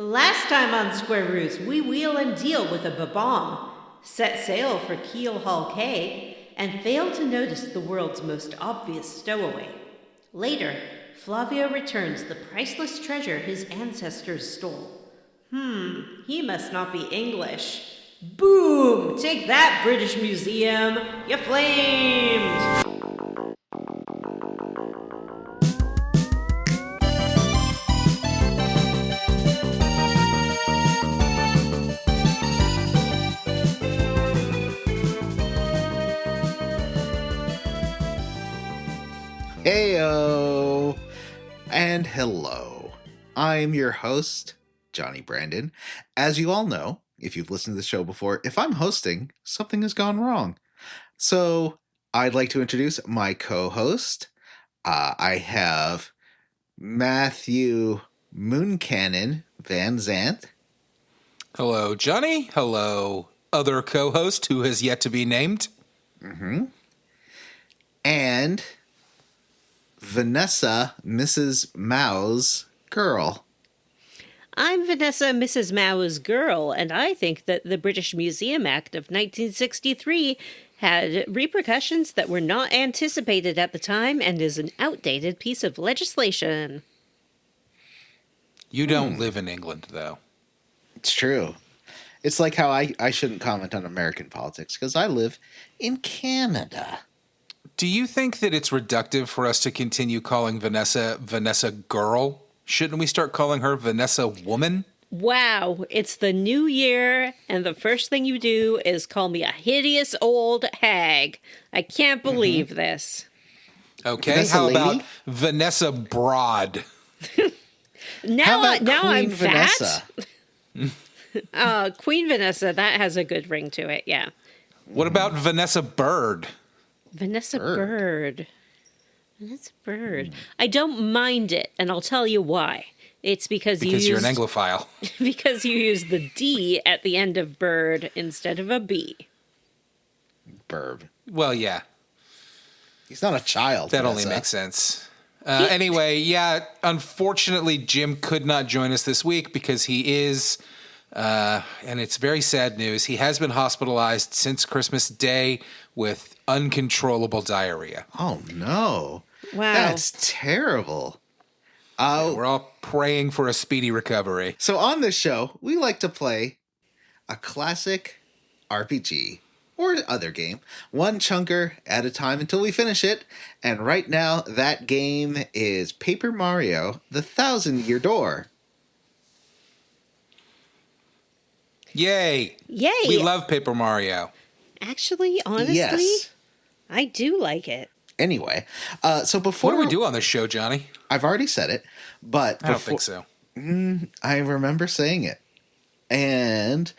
Last time on Square Roots, we wheel and deal with a bomb, set sail for Keel Hall K, and fail to notice the world's most obvious stowaway. Later, Flavio returns the priceless treasure his ancestors stole. He must not be English. Boom! Take that, British Museum! You flamed! Heyo and hello. I'm your host, Johnny Brandon. As you all know, if you've listened to the show before, if I'm hosting, something has gone wrong. So I'd like to introduce my co-host. I have Matthew Mooncannon Van Zandt. Hello, Johnny. Hello, other co-host who has yet to be named. And Vanessa, Mrs. Mao's girl. I'm Vanessa, Mrs. Mao's girl, and I think that the British Museum Act of 1963 had repercussions that were not anticipated at the time and is an outdated piece of legislation. You don't live in England, though. It's true. It's like how I shouldn't comment on American politics because I live in Canada. Do you think that it's reductive for us to continue calling Vanessa girl? Shouldn't we start calling her Vanessa woman? Wow, it's the new year, and the first thing you do is call me a hideous old hag. I can't believe this. Okay, Vanessa how lady? about Vanessa broad? Now I'm Queen fat. Vanessa? Queen Vanessa, that has a good ring to it, yeah. What about Vanessa Bird? Vanessa Bird. Vanessa Bird. I don't mind it, and I'll tell you why. It's because You're an Anglophile. because you use the D at the end of bird instead of a B. Burb. Well, yeah, He's not a child. that only Vanessa. makes sense. Anyway, yeah, unfortunately, Jim could not join us this week because he is, and it's very sad news, he has been hospitalized since Christmas Day with uncontrollable diarrhea. Oh, no. Wow. That's terrible. We're all praying for a speedy recovery. So on this show, we like to play a classic RPG or other game, one chunker at a time until we finish it. And right now, that game is Paper Mario: The Thousand-Year Door. Yay! Yay! We love Paper Mario. Actually, honestly, Yes. I do like it. Anyway, so before... What do we do on this show, Johnny? I've already said it, but... I don't think so. I remember saying it. And,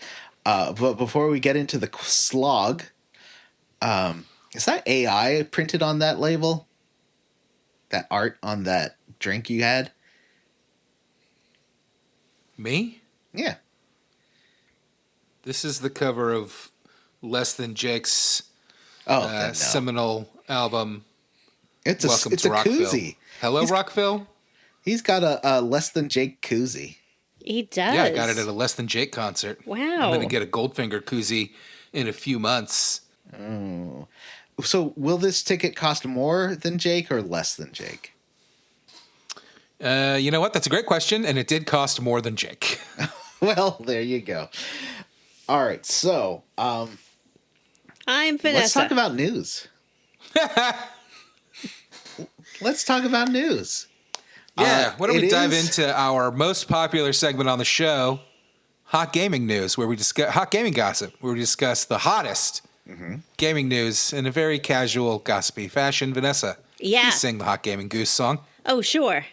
but before we get into the slog, is that AI printed on that label? That art on that drink you had? Me? Yeah. This is the cover of Less Than Jake's Oh, then no. seminal album, It's Welcome a to Rockville. koozie. Hello, Rockville? He's got a Less Than Jake koozie. He does. Yeah, I got it at a Less Than Jake concert. Wow. I'm going to get a Goldfinger koozie in a few months. Oh. So will this ticket cost more than Jake or less than Jake? You know what? That's a great question, and it did cost more than Jake. Well, there you go. All right, so I'm Vanessa. let's talk about news. Let's talk about news. Yeah, why don't we dive is- into our most popular segment on the show, Hot Gaming News, where we discuss hot gaming gossip, where we discuss the hottest gaming news in a very casual, gossipy fashion. Vanessa, Yeah. please sing the Hot Gaming Goose song. Oh, sure.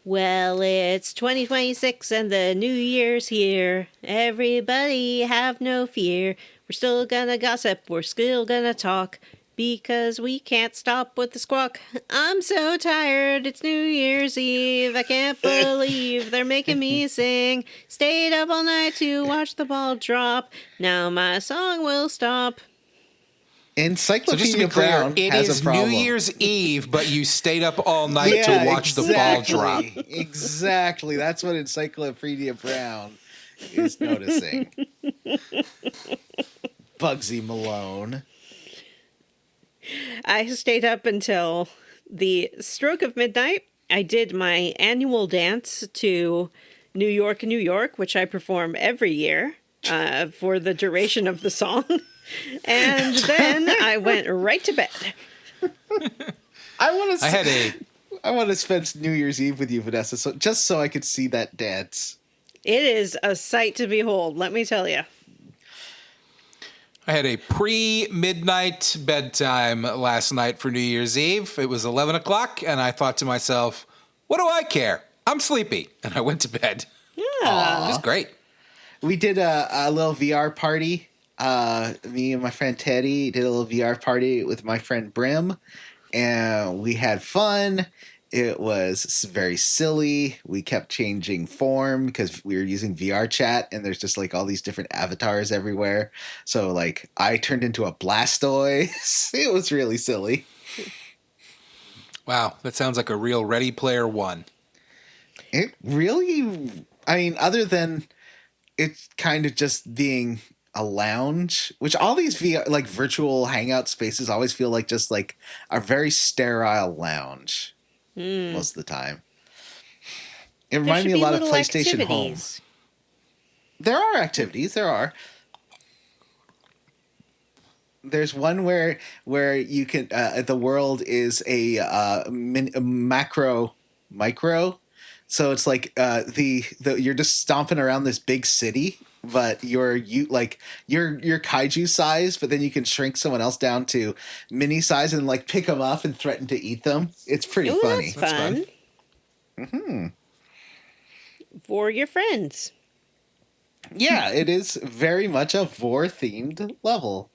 Well, it's 2026 and the New Year's here. Everybody have no fear. We're still gonna gossip. We're still gonna talk. Because we can't stop with the squawk. I'm so tired. It's New Year's Eve. I can't believe they're making me sing. Stayed up all night to watch the ball drop. Now my song will stop. So just to be Encyclopedia clear, Brown it has is a problem. New Year's Eve, but you stayed up all night to watch the ball drop. Exactly. That's what Encyclopedia Brown is noticing. Bugsy Malone. I stayed up until the stroke of midnight. I did my annual dance to New York, New York, which I perform every year for the duration of the song. And then I went right to bed. I want to spend New Year's Eve with you, Vanessa, just so I could see that dance. It is a sight to behold, let me tell you. I had a pre-midnight bedtime last night for New Year's Eve. It was 11 o'clock, and I thought to myself, what do I care? I'm sleepy. And I went to bed. Yeah. It was great. We did a little VR party. Me and my friend Teddy did a little VR party with my friend Brim, and we had fun. It was very silly. We kept changing form because we were using VR chat, and there's just like all these different avatars everywhere. So like I turned into a Blastoise. It was really silly. Wow, that sounds like a real Ready Player One. It really, I mean, other than it's kind of just being a lounge, which all these VR, like virtual hangout spaces always feel like just like a very sterile lounge most of the time. It reminded me a lot of PlayStation Home. There are activities. There are. There's one where you can the world is a micro, so it's like the you're just stomping around this big city, but you're kaiju size, but then you can shrink someone else down to mini size and like pick them up and threaten to eat them. It's pretty funny. That's fun. Mm-hmm. For your friends. Yeah, it is very much a vor themed level.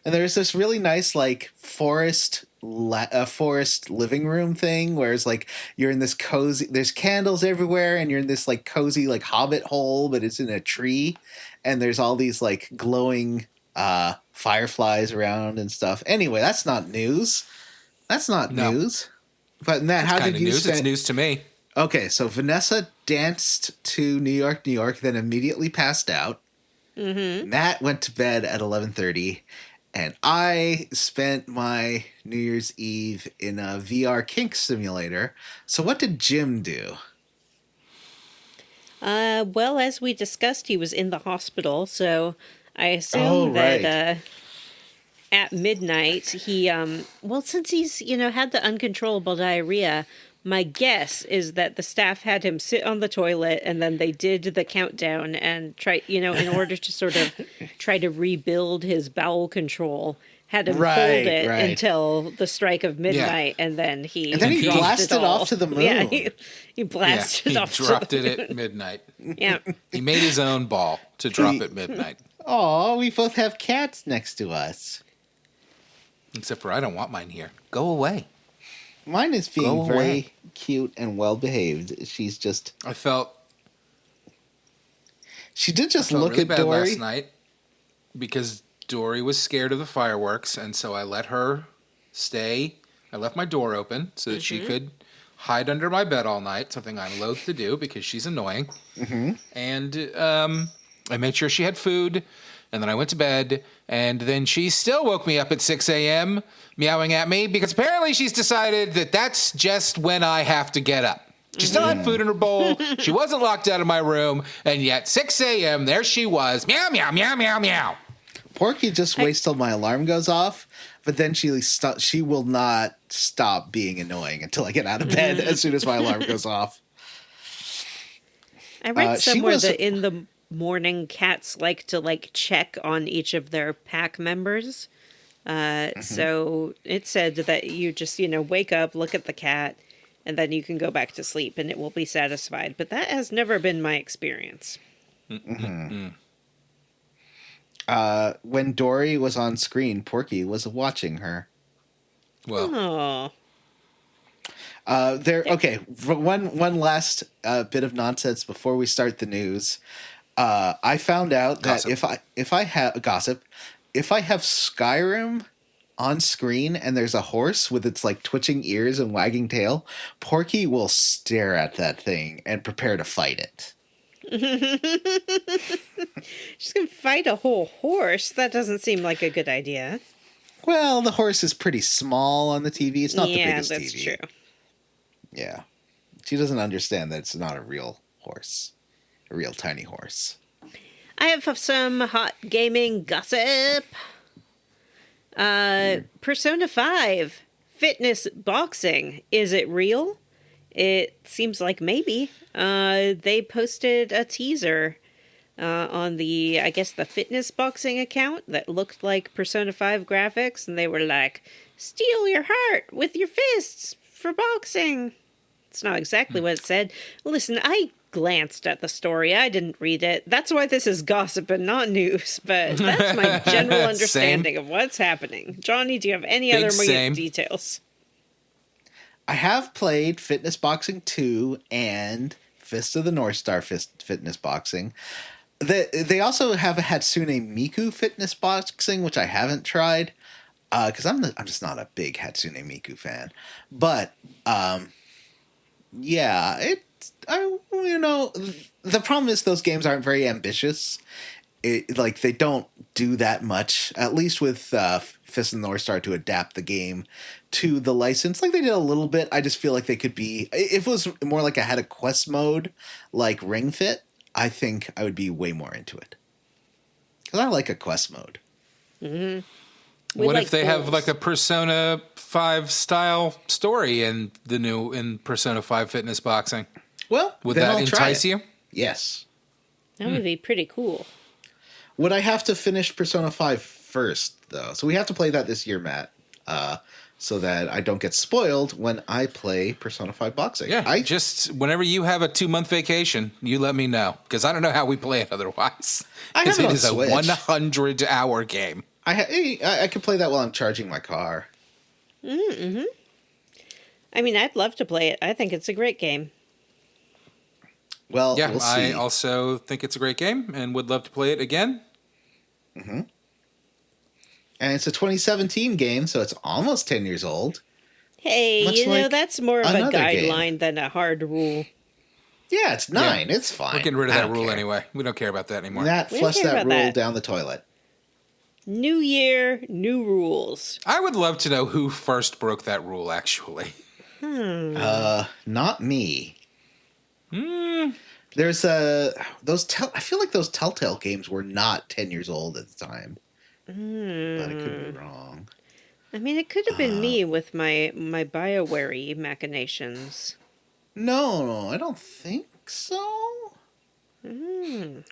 And there's this really nice like forest living room thing where it's like you're in this cozy, there's candles everywhere, and you're in this like cozy like hobbit hole, but it's in a tree, and there's all these like glowing fireflies around and stuff. Anyway, that's not news. That's not news. But Matt, how did you news? It's news to me. Okay, so Vanessa danced to New York, New York, then immediately passed out. Mm-hmm. Matt went to bed at 11:30. And I spent my New Year's Eve in a VR kink simulator. So what did Jim do? Well, as we discussed, he was in the hospital. So I assume that at midnight, he, since he's, had the uncontrollable diarrhea, my guess is that the staff had him sit on the toilet, and then they did the countdown and try, in order to sort of try to rebuild his bowel control, had him hold it until the strike of midnight, and then he blasted off to the moon. Yeah, he blasted off. He dropped it at midnight. Yeah, he made his own ball to drop at midnight. Oh, we both have cats next to us. Except for I don't want mine here. Go away. Mine is being very cute and well behaved. She's just. She did just look really at bad Dory last night because Dory was scared of the fireworks, and so I let her stay. I left my door open so that she could hide under my bed all night, something I'm loath to do because she's annoying. Mm-hmm. And I made sure she had food, and then I went to bed, and then she still woke me up at 6 a.m. meowing at me because apparently she's decided that that's just when I have to get up. She still had food in her bowl. She wasn't locked out of my room, and yet 6 a.m. there she was, meow, meow, meow, meow, meow. Porky just waits till my alarm goes off, but then she will not stop being annoying until I get out of bed as soon as my alarm goes off. I read somewhere that in the morning, cats like to check on each of their pack members. So it said that you just, wake up, look at the cat, and then you can go back to sleep and it will be satisfied. But that has never been my experience. Mm-hmm. When Dory was on screen, Porky was watching her. Well, okay. One last bit of nonsense before we start the news. I found out that if I have Skyrim on screen and there's a horse with its like twitching ears and wagging tail, Porky will stare at that thing and prepare to fight it. She's going to fight a whole horse? That doesn't seem like a good idea. Well, the horse is pretty small on the TV. It's not the biggest TV. Yeah, that's true. Yeah. She doesn't understand that it's not a real horse. A real tiny horse. I have some hot gaming gossip. Persona 5 fitness boxing. Is it real? It seems like maybe. They posted a teaser on the, I guess, the fitness boxing account that looked like Persona 5 graphics, and they were like, steal your heart with your fists for boxing. It's not exactly what it said. Listen, I glanced at the story. I didn't read it. That's why this is gossip and not news, but that's my general understanding of what's happening. Johnny, do you have any other details? I have played Fitness Boxing 2 and Fist of the North Star Fitness Boxing. They also have a Hatsune Miku Fitness Boxing, which I haven't tried because I'm just not a big Hatsune Miku fan. But yeah, the problem is those games aren't very ambitious. They don't do that much, at least with Fist of the North Star, to adapt the game to the license. Like, they did a little bit. I just feel like they could be... If it was more like I had a quest mode, like Ring Fit, I think I would be way more into it. Because I like a quest mode. Mm-hmm. What if they have like a Persona 5 style story in Persona 5 Fitness Boxing? Well, would that entice you? Yes. That would be pretty cool. Would I have to finish Persona 5 first, though? So we have to play that this year, Matt, so that I don't get spoiled when I play Persona 5 Boxing. Yeah, just whenever you have a 2-month vacation, you let me know, because I don't know how we play it otherwise. Because it is a 100-hour game. I could play that while I'm charging my car. Mm-hmm. I mean, I'd love to play it. I think it's a great game. Well, yeah, we'll see. I also think it's a great game and would love to play it again. Mm-hmm. And it's a 2017 game, so it's almost 10 years old. Hey, that's more of a guideline than a hard rule. Yeah, it's 9. Yeah. It's fine. We're getting rid of that rule anyway. We don't care about that anymore. Matt, flush that rule down the toilet. New year, new rules. I would love to know who first broke that rule, actually. Not me. There's I feel like those Telltale games were not 10 years old at the time. But I could be wrong. I mean, it could have been me with my BioWare machinations. No, I don't think so.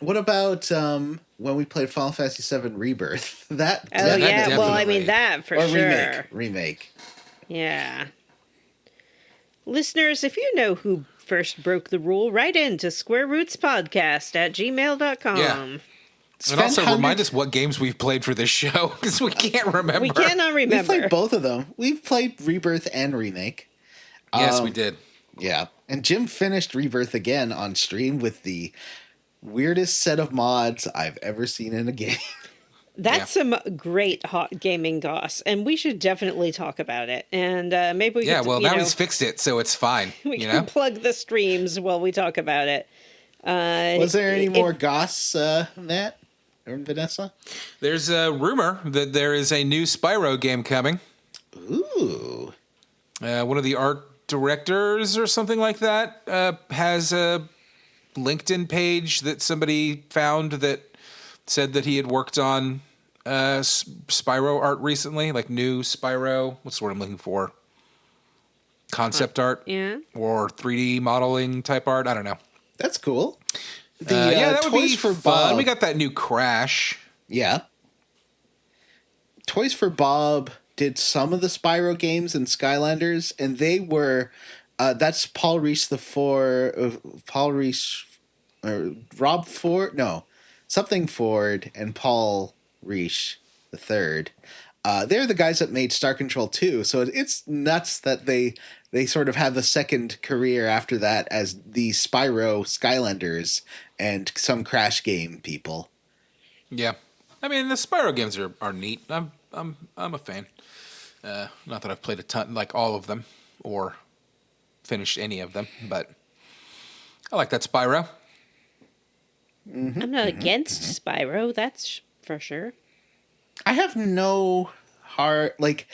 What about when we played Final Fantasy VII Rebirth? That for sure. Remake. Yeah. Listeners, if you know who first broke the rule, write in to squarerootspodcast@gmail.com. Yeah. And also remind us what games we've played for this show, because we can't remember. We cannot remember. We've played both of them. We've played Rebirth and Remake. Yes, we did. Yeah. And Jim finished Rebirth again on stream with the weirdest set of mods I've ever seen in a game. That's some great hot gaming goss, and we should definitely talk about it. And maybe we now he's fixed it, so it's fine. We can plug the streams while we talk about it. Was there any more goss, Matt or Vanessa? There's a rumor that there is a new Spyro game coming. Ooh. One of the art directors or something like that has a LinkedIn page that somebody found that said that he had worked on Spyro art recently, like new Spyro. What's the word I'm looking for? Concept art? Yeah. Or 3D modeling type art? I don't know. That's cool. That would be fun. Bob. We got that new Crash. Yeah. Toys for Bob did some of the Spyro games and Skylanders, and they were... that's Paul Reese Rob Ford... No. Something Ford and Paul Reich III. They're the guys that made Star Control 2, so it's nuts that they sort of have a second career after that as the Spyro Skylanders and some Crash game people. Yeah. I mean, the Spyro games are neat. I'm a fan. Not that I've played a ton, like all of them, or finished any of them, but I like that Spyro. I'm not against Spyro, that's for sure. I have no heart. Like,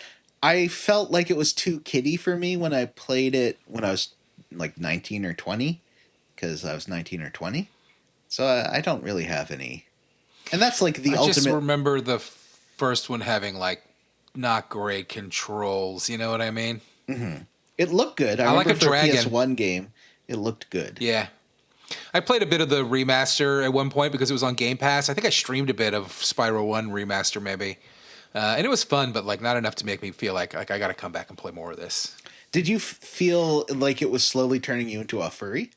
I felt like it was too kiddie for me when I played it when I was like 19 or 20, because I was 19 or 20. So I don't really have any. And that's like the ultimate. I just remember the first one having like not great controls. You know what I mean? Mm-hmm. It looked good. I like a dragon. PS1 game. It looked good. Yeah. I played a bit of the remaster at one point because it was on Game Pass. I think I streamed a bit of Spyro 1 remaster maybe. And it was fun, but like not enough to make me feel like I got to come back and play more of this. Did you feel like it was slowly turning you into a furry?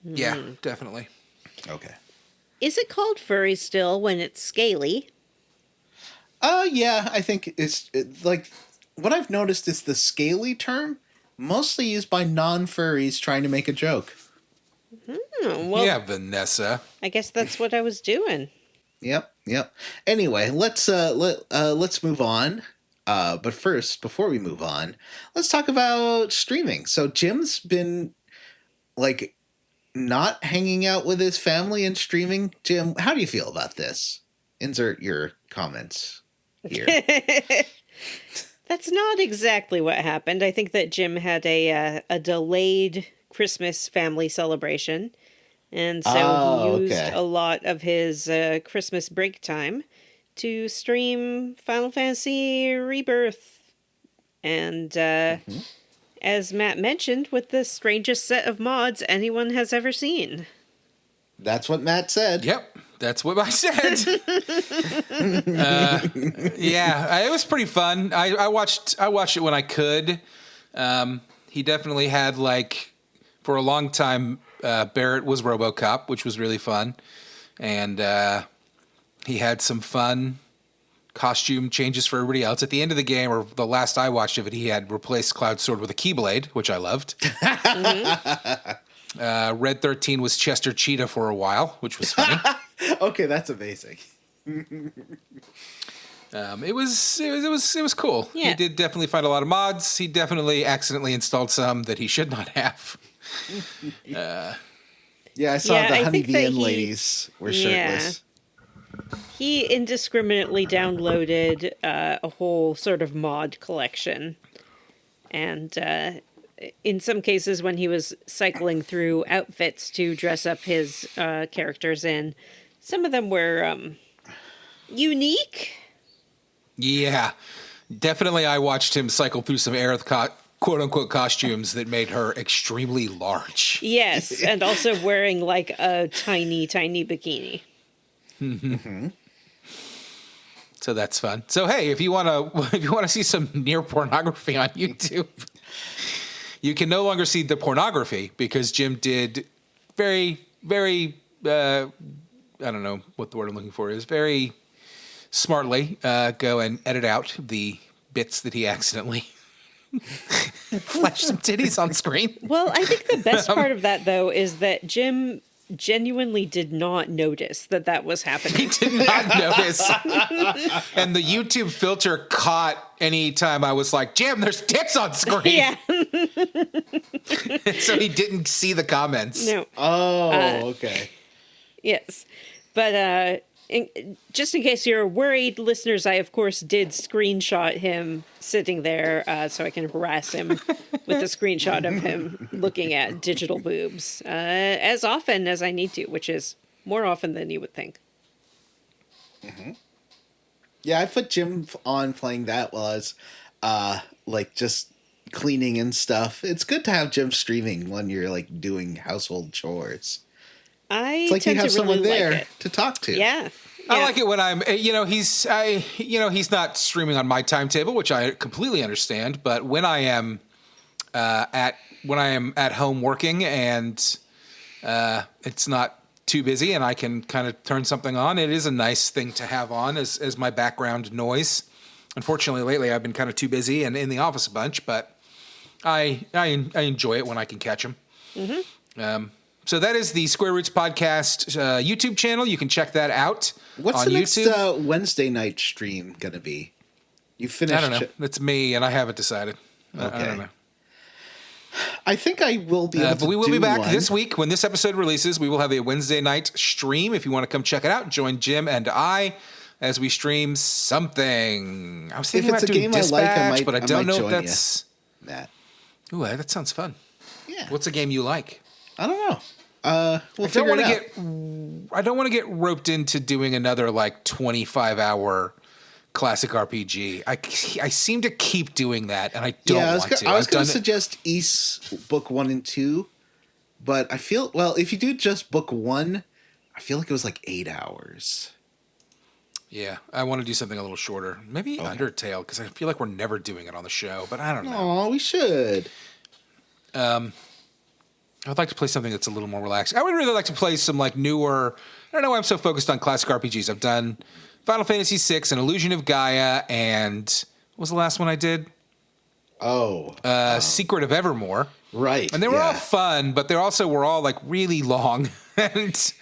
Yeah, definitely. Okay. Is it called furry still when it's scaly? Yeah, I think it's like what I've noticed is the scaly term mostly used by non-furries trying to make a joke. Well, yeah, Vanessa. I guess that's what I was doing. Yep. Anyway, let's move on. But first, before we move on, let's talk about streaming. So Jim's been like not hanging out with his family and streaming. Jim, how do you feel about this? Insert your comments here. That's not exactly what happened. I think that Jim had a delayed Christmas family celebration. And so he used a lot of his Christmas break time to stream Final Fantasy Rebirth. And as Matt mentioned, with the strangest set of mods anyone has ever seen. That's what Matt said. Yep, that's what I said. Yeah, it was pretty fun. I watched it when I could. He definitely had, like, for a long time, Barrett was RoboCop, which was really fun. And he had some fun costume changes for everybody else. At the end of the game, or the last I watched of it, he had replaced Cloud's sword with a Keyblade, which I loved. Red 13 was Chester Cheetah for a while, which was funny. Okay, that's amazing. It was cool. Yeah. He did definitely find a lot of mods. He definitely accidentally installed some that he should not have. Yeah, I saw the Honeybee Inn ladies were shirtless. He indiscriminately downloaded a whole sort of mod collection. And in some cases, when he was cycling through outfits to dress up his characters in, some of them were unique. Yeah, definitely I watched him cycle through some Aerith quote-unquote costumes that made her extremely large. Yes, and also wearing like a tiny, tiny bikini. Mm-hmm. So that's fun. So hey, if you want to see some near pornography on YouTube, you can no longer see the pornography because Jim did very, very I don't know what the word I'm looking for is, very smartly go and edit out the bits that he accidentally flashed some titties on screen. Well, I think the best part of that, though, is that Jim genuinely did not notice that was happening. He did not notice. And the YouTube filter caught any time I was like, Jim, there's tits on screen. Yeah. So he didn't see the comments. No. Oh, okay. Yes. But just in case you're worried, listeners, I, of course, did screenshot him sitting there so I can harass him with a screenshot of him looking at digital boobs as often as I need to, which is more often than you would think. Mm-hmm. Yeah, I put Jim on playing that while I was just cleaning and stuff. It's good to have Jim streaming when you're like doing household chores. It's like you have someone there to talk to. Yeah. I like it when I'm, he's not streaming on my timetable, which I completely understand. But when I am at home working and it's not too busy and I can kind of turn something on, it is a nice thing to have on as my background noise. Unfortunately, lately I've been kind of too busy and in the office a bunch, but I enjoy it when I can catch them. Mm-hmm. So that is the Square Roots Podcast YouTube channel. You can check that out What's on the next YouTube. Wednesday night stream going to be? You finished? I don't know. It's me, and I haven't decided. I don't know. I think I will be able to But we will be back one. this week. When this episode releases, we will have a Wednesday night stream. If you want to come check it out, join Jim and I as we stream something. I was thinking If it's about a doing game I like, Dispatch, but I don't know if join that's... Matt. Ooh, that sounds fun. Yeah. What's a game you like? I don't know. We'll I don't figure want it to out. I don't want to get roped into doing another like 25-hour classic RPG. I seem to keep doing that, and I don't want to. I was going to suggest East Book 1 and 2, but I feel, well, if you do just Book 1, I feel like it was like 8 hours. Yeah, I want to do something a little shorter. Maybe Undertale, because I feel like we're never doing it on the show, but I don't know. Oh, we should. I'd like to play something that's a little more relaxed. I would really like to play some like newer. I don't know why I'm so focused on classic RPGs. I've done Final Fantasy VI, An Illusion of Gaia, and what was the last one I did? Secret of Evermore. Right. And they were all fun, but they also were all like really long. And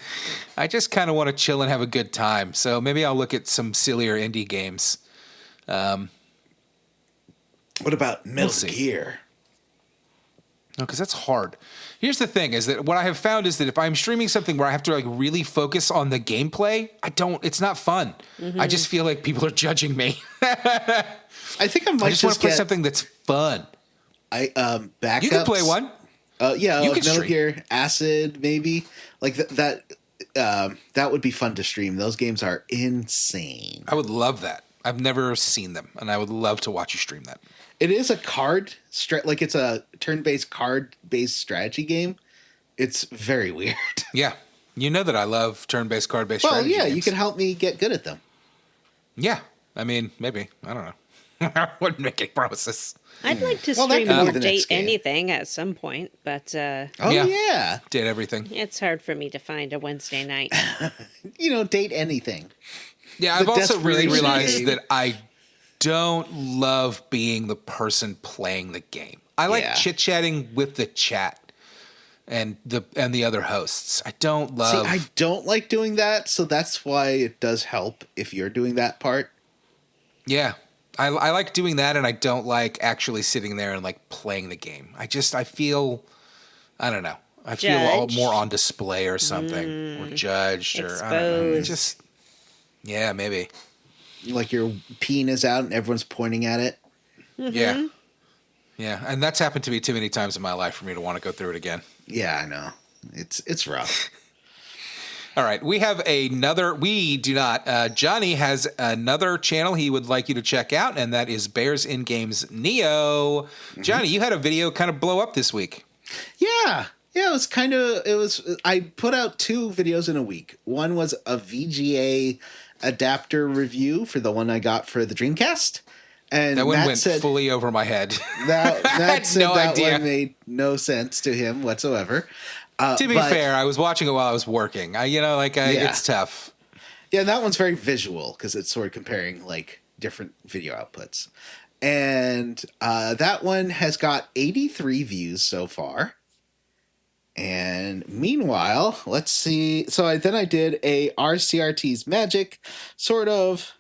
I just kind of want to chill and have a good time. So maybe I'll look at some sillier indie games. What about Metal Gear? No, because that's hard. Here's the thing: is that what I have found is that if I'm streaming something where I have to like really focus on the gameplay, it's not fun. Mm-hmm. I just feel like people are judging me. I think I might I just want to play something that's fun. Backups. You can play one. Yeah, you like can Metal stream. Gear Acid, maybe. Like that would be fun to stream. Those games are insane. I would love that. I've never seen them, and I would love to watch you stream that. It is a like it's a turn-based card-based strategy game. It's very weird. Yeah, you know that I love turn-based card-based strategy Well, yeah, games. you can help me get good at them. Yeah, I mean, maybe. I don't know. I wouldn't make any promises. I'd like to Well, that stream could be more the date next game. anything at some point, but Oh yeah. Did everything. it's hard for me to find a Wednesday night. Date anything. Yeah, The I've also really desperation realized game. that I don't love being the person playing the game. I like Yeah. chit-chatting with the chat and the other hosts. I don't love... See, I don't like doing that, so that's why it does help if you're doing that part. Yeah. I like doing that, and I don't like actually sitting there and like playing the game. I feel, I don't know. I feel Judged. more on display or something, or judged, or I don't know. Exposed. Just, yeah, maybe. Like your peen is out and everyone's pointing at it. Yeah. Yeah, and that's happened to me too many times in my life for me to want to go through it again. Yeah, I know. It's rough. All right, we have Johnny has another channel he would like you to check out, and that is Bears in Games Neo. Johnny, you had a video kind of blow up this week. Yeah, I put out 2 videos in a week. One was a VGA adapter review for the one I got for the Dreamcast. And That one Matt went said, fully over my head. Matt said no that idea. one made no sense to him whatsoever. To be fair, I was watching it while I was working. It's tough. Yeah, that one's very visual because it's sort of comparing like different video outputs. And that one has got 83 views so far. And meanwhile, let's see. So I did a RCRT's Magic sort of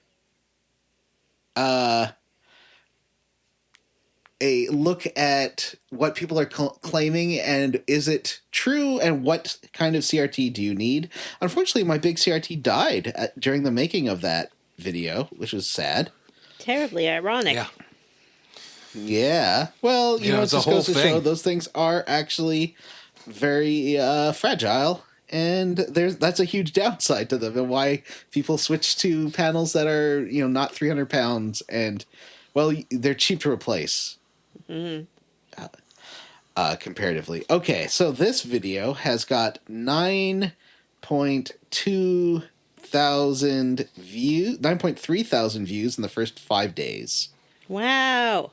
a look at what people are claiming and is it true and what kind of CRT do you need. Unfortunately, my big CRT died during the making of that video, which was sad. Terribly ironic. Yeah. Yeah. Well, it it's a just whole goes to thing. show those things are actually very fragile. And that's a huge downside to them and why people switch to panels that are, not 300 pounds and, well, they're cheap to replace. Comparatively. Okay, so this video has got 9.3 thousand views in the first 5 days. Wow.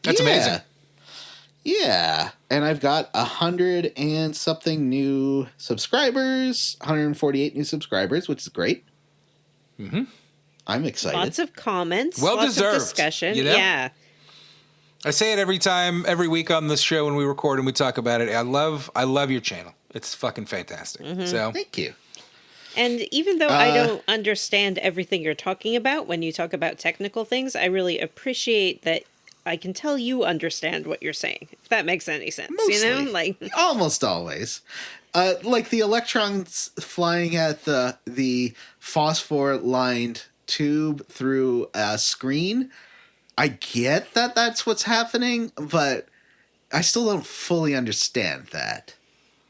That's amazing. Yeah, and I've got 100 and something new subscribers, 148 new subscribers, which is great. Mm-hmm. I'm excited. Lots of comments. Well lots deserved, of discussion. you know? Yeah. I say it every week on this show when we record and we talk about it. I love your channel. It's fucking fantastic. So Thank you. And even though I don't understand everything you're talking about when you talk about technical things, I really appreciate that I can tell you understand what you're saying, if that makes any sense. Mostly. You know, like Almost always. Like the electrons flying at the phosphor-lined tube through a screen, I get that that's what's happening, but I still don't fully understand that.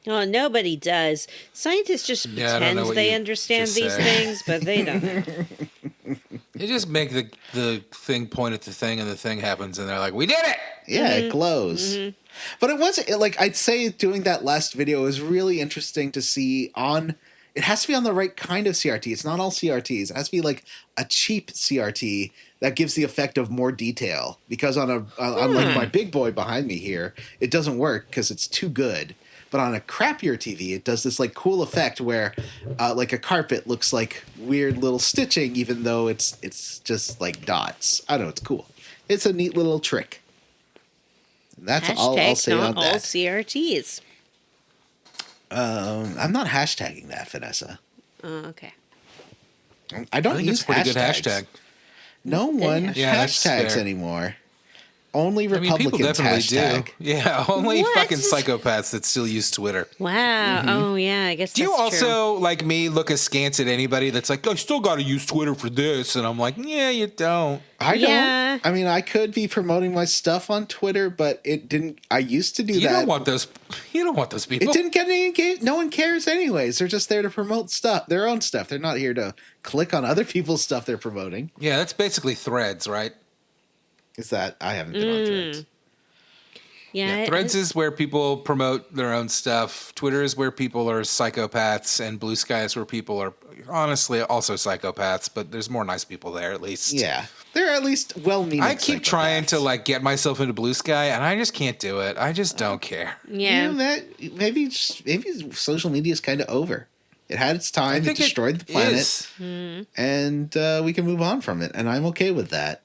oh, nobody does. Scientists just Yeah, I don't know pretend what they you understand just these said. things, but they don't. they just make the thing point at the thing, and the thing happens, and they're like, "We did it!" Yeah, it glows. But it wasn't like I'd say doing that last video was really interesting to see on. It has to be on the right kind of CRT. It's not all CRTs. It has to be like a cheap CRT that gives the effect of more detail. Because on like my big boy behind me here, it doesn't work because it's too good. But on a crappier TV, it does this like cool effect where like a carpet looks like weird little stitching, even though it's just like dots. I don't know. It's cool. It's a neat little trick. That's all I'll say not on all that. CRTs. I'm not hashtagging that, Vanessa. Oh, okay. I don't I think use it's a pretty good hashtags. hashtag. No one Yeah, that's hashtags fair. anymore. Only I mean, Republicans people definitely hashtag. do. Yeah, only What? fucking psychopaths that still use Twitter. Wow. Oh, yeah. I guess Do you that's also, like me, look askance at anybody that's like, I still got to use Twitter for this? And I'm like, yeah, you don't. I Yeah. don't. I mean, I could be promoting my stuff on Twitter, but it didn't. I used to do You that. don't want those. You don't want those people. It didn't get any engagement. No one cares, anyways. They're just there to promote stuff, their own stuff. They're not here to click on other people's stuff they're promoting. Yeah, that's basically Threads, right? Is that I haven't been on Threads. Yeah. Threads is where people promote their own stuff. Twitter is where people are psychopaths, and Blue Sky is where people are honestly also psychopaths. But there's more nice people there, at least. Yeah, they're at least well-meaning. I keep trying to psychopaths. like get myself into Blue Sky, and I just can't do it. I just don't care. Yeah. You know, that maybe social media is kind of over. It had its time. It think destroyed the it planet, is. and we can move on from it. And I'm okay with that.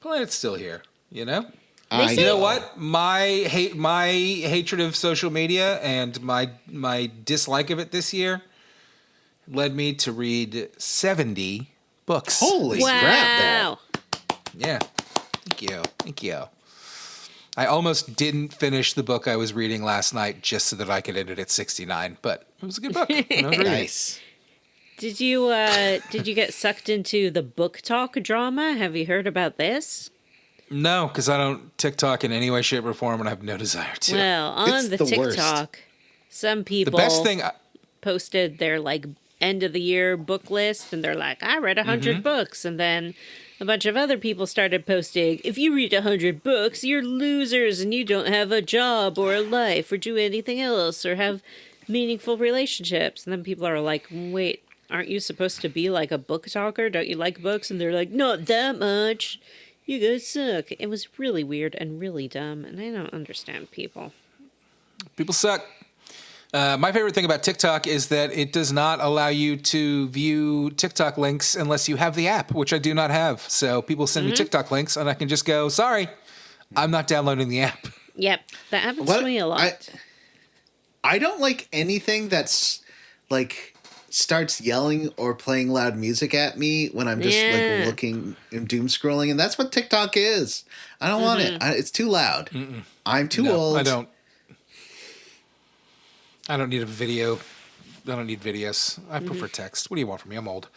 Planet's still here, you know. I You know what? My hatred of social media and my dislike of it this year led me to read 70 books. Holy crap! Wow. Yeah. Thank you. I almost didn't finish the book I was reading last night just so that I could end it at 69, but it was a good book. And I was reading it. Nice. Did you get sucked into the book talk drama? Have you heard about this? No, because I don't TikTok in any way, shape, or form, and I have no desire to. Well, on It's the the worst. TikTok, some The people best thing... posted their like end of the year book list, and they're like, I read 100 books, and then a bunch of other people started posting, if you read 100 books, you're losers and you don't have a job or a life or do anything else or have meaningful relationships. And then people are like, wait, aren't you supposed to be like a book talker? Don't you like books? And they're like, not that much. You guys suck. It was really weird and really dumb, and I don't understand people. People suck. My favorite thing about TikTok is that it does not allow you to view TikTok links unless you have the app, which I do not have. So people send me TikTok links, and I can just go, sorry, I'm not downloading the app. Yep, that happens to me a lot. I don't like anything that's like starts yelling or playing loud music at me when I'm just like looking and doom scrolling, and that's what TikTok is. I don't want it. It's too loud. I'm too old. I don't need a video. I don't need videos. I prefer text. What do you want from me? I'm old.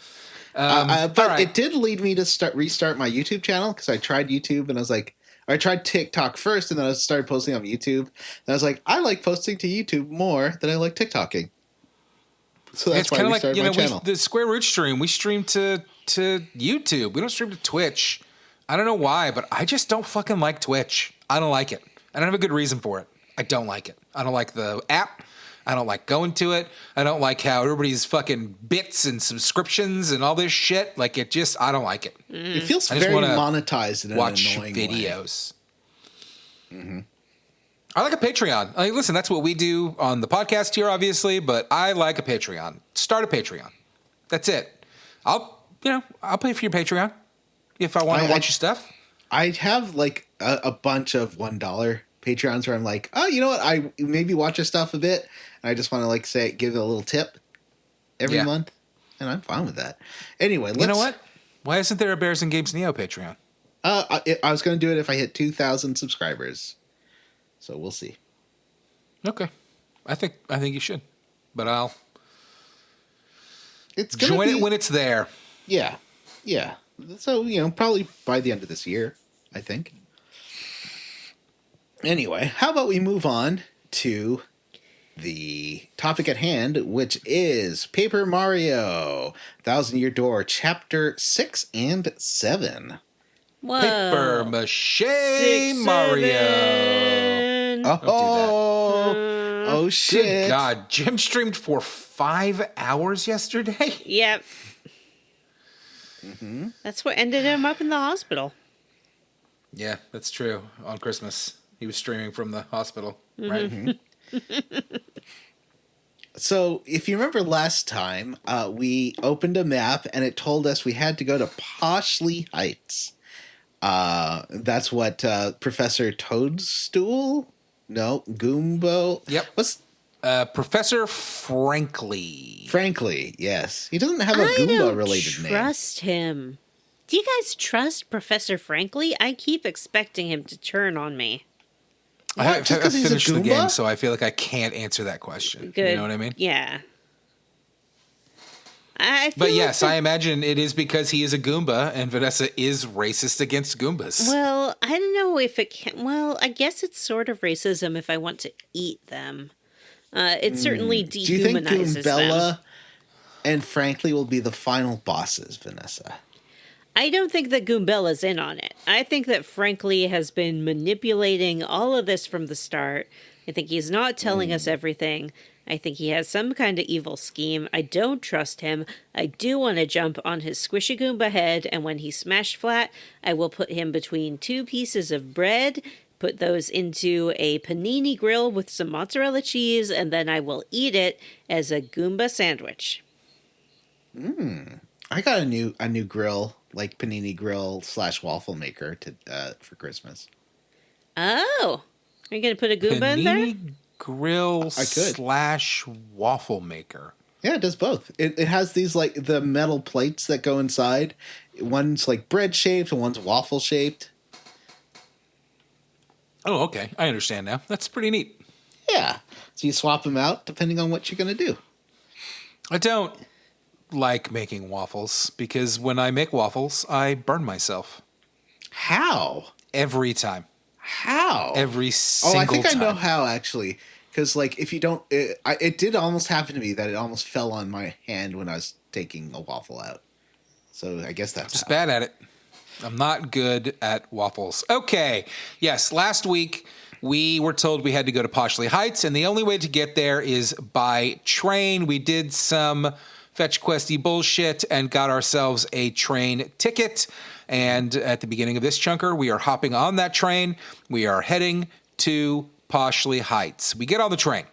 But all right. it did lead me to restart my YouTube channel because I tried YouTube and I was like, I tried TikTok first and then I started posting on YouTube. And I was like, I like posting to YouTube more than I like TikToking. So that's why I restarted my channel. The Square Root stream, we stream to YouTube. We don't stream to Twitch. I don't know why, but I just don't fucking like Twitch. I don't like it. I don't have a good reason for it. I don't like it. I don't like the app. I don't like going to it. I don't like how everybody's fucking bits and subscriptions and all this shit. Like it just, I don't like it. It feels I just very wanna monetized in an Watch annoying videos. I like a Patreon. I mean, listen, that's what we do on the podcast here, obviously, but I like a Patreon. Start a Patreon. That's it. I'll pay for your Patreon if I want to watch your stuff. I have like a bunch of $1 Patreons where I'm like, oh, you know what? I maybe watch your stuff a bit, and I just want to like give it a little tip every month, and I'm fine with that. Anyway, you know what? Why isn't there a Bears and Games Neo Patreon? I was going to do it if I hit 2,000 subscribers, so we'll see. Okay, I think you should, but I'll join it when it's there. Yeah. So probably by the end of this year, I think. Anyway, how about we move on to the topic at hand, which is Paper Mario, Thousand Year Door, Chapter 6 and 7. Whoa. Paper Mache 6, Mario. 7. Oh, shit. Good God. Jim streamed for 5 hours yesterday? Yep. Mm-hmm. That's what ended him up in the hospital. Yeah, that's true. On Christmas, he was streaming from the hospital, right? Mm-hmm. So, if you remember last time, we opened a map and it told us we had to go to Poshley Heights. That's what Professor Toadstool? No, Goombo? Yep. What's Professor Frankly. Frankly, yes. He doesn't have a Goomba-related name. I don't trust him. Do you guys trust Professor Frankly? I keep expecting him to turn on me. I've Just 'cause he's a finished the Goomba? game, so I feel like I can't answer that question. Good. You know what I mean? Yeah. I feel But like yes, I imagine it is because he is a Goomba, and Vanessa is racist against Goombas. Well, I don't know if it can. Well, I guess it's sort of racism if I want to eat them. It certainly dehumanizes Do you think Goombella them. and Frankly will be the final bosses, Vanessa? I don't think that Goombella's in on it. I think that Frankly has been manipulating all of this from the start. I think he's not telling us everything. I think he has some kind of evil scheme. I don't trust him. I do want to jump on his squishy Goomba head, and when he's smashed flat, I will put him between 2 pieces of bread, put those into a panini grill with some mozzarella cheese, and then I will eat it as a Goomba sandwich. I got a new grill, like panini grill / waffle maker for Christmas. Oh, are you going to put a Goomba in there? Panini grill I could. / waffle maker. Yeah, it does both. It has these like the metal plates that go inside. One's like bread shaped and one's waffle shaped. Oh, okay. I understand now. That's pretty neat. Yeah. So you swap them out depending on what you're going to do. I don't like making waffles because when I make waffles, I burn myself. How? Every time. How? Every single I think time. I know how, actually. Because, like, if you don't... It did almost happen to me that it almost fell on my hand when I was taking a waffle out. So I guess that's Just how. bad at it. I'm not good at waffles. Okay. Yes, last week we were told we had to go to Poshley Heights, and the only way to get there is by train. We did some fetch questy bullshit and got ourselves a train ticket. And at the beginning of this chunker, we are hopping on that train. We are heading to Poshley Heights. We get on the train.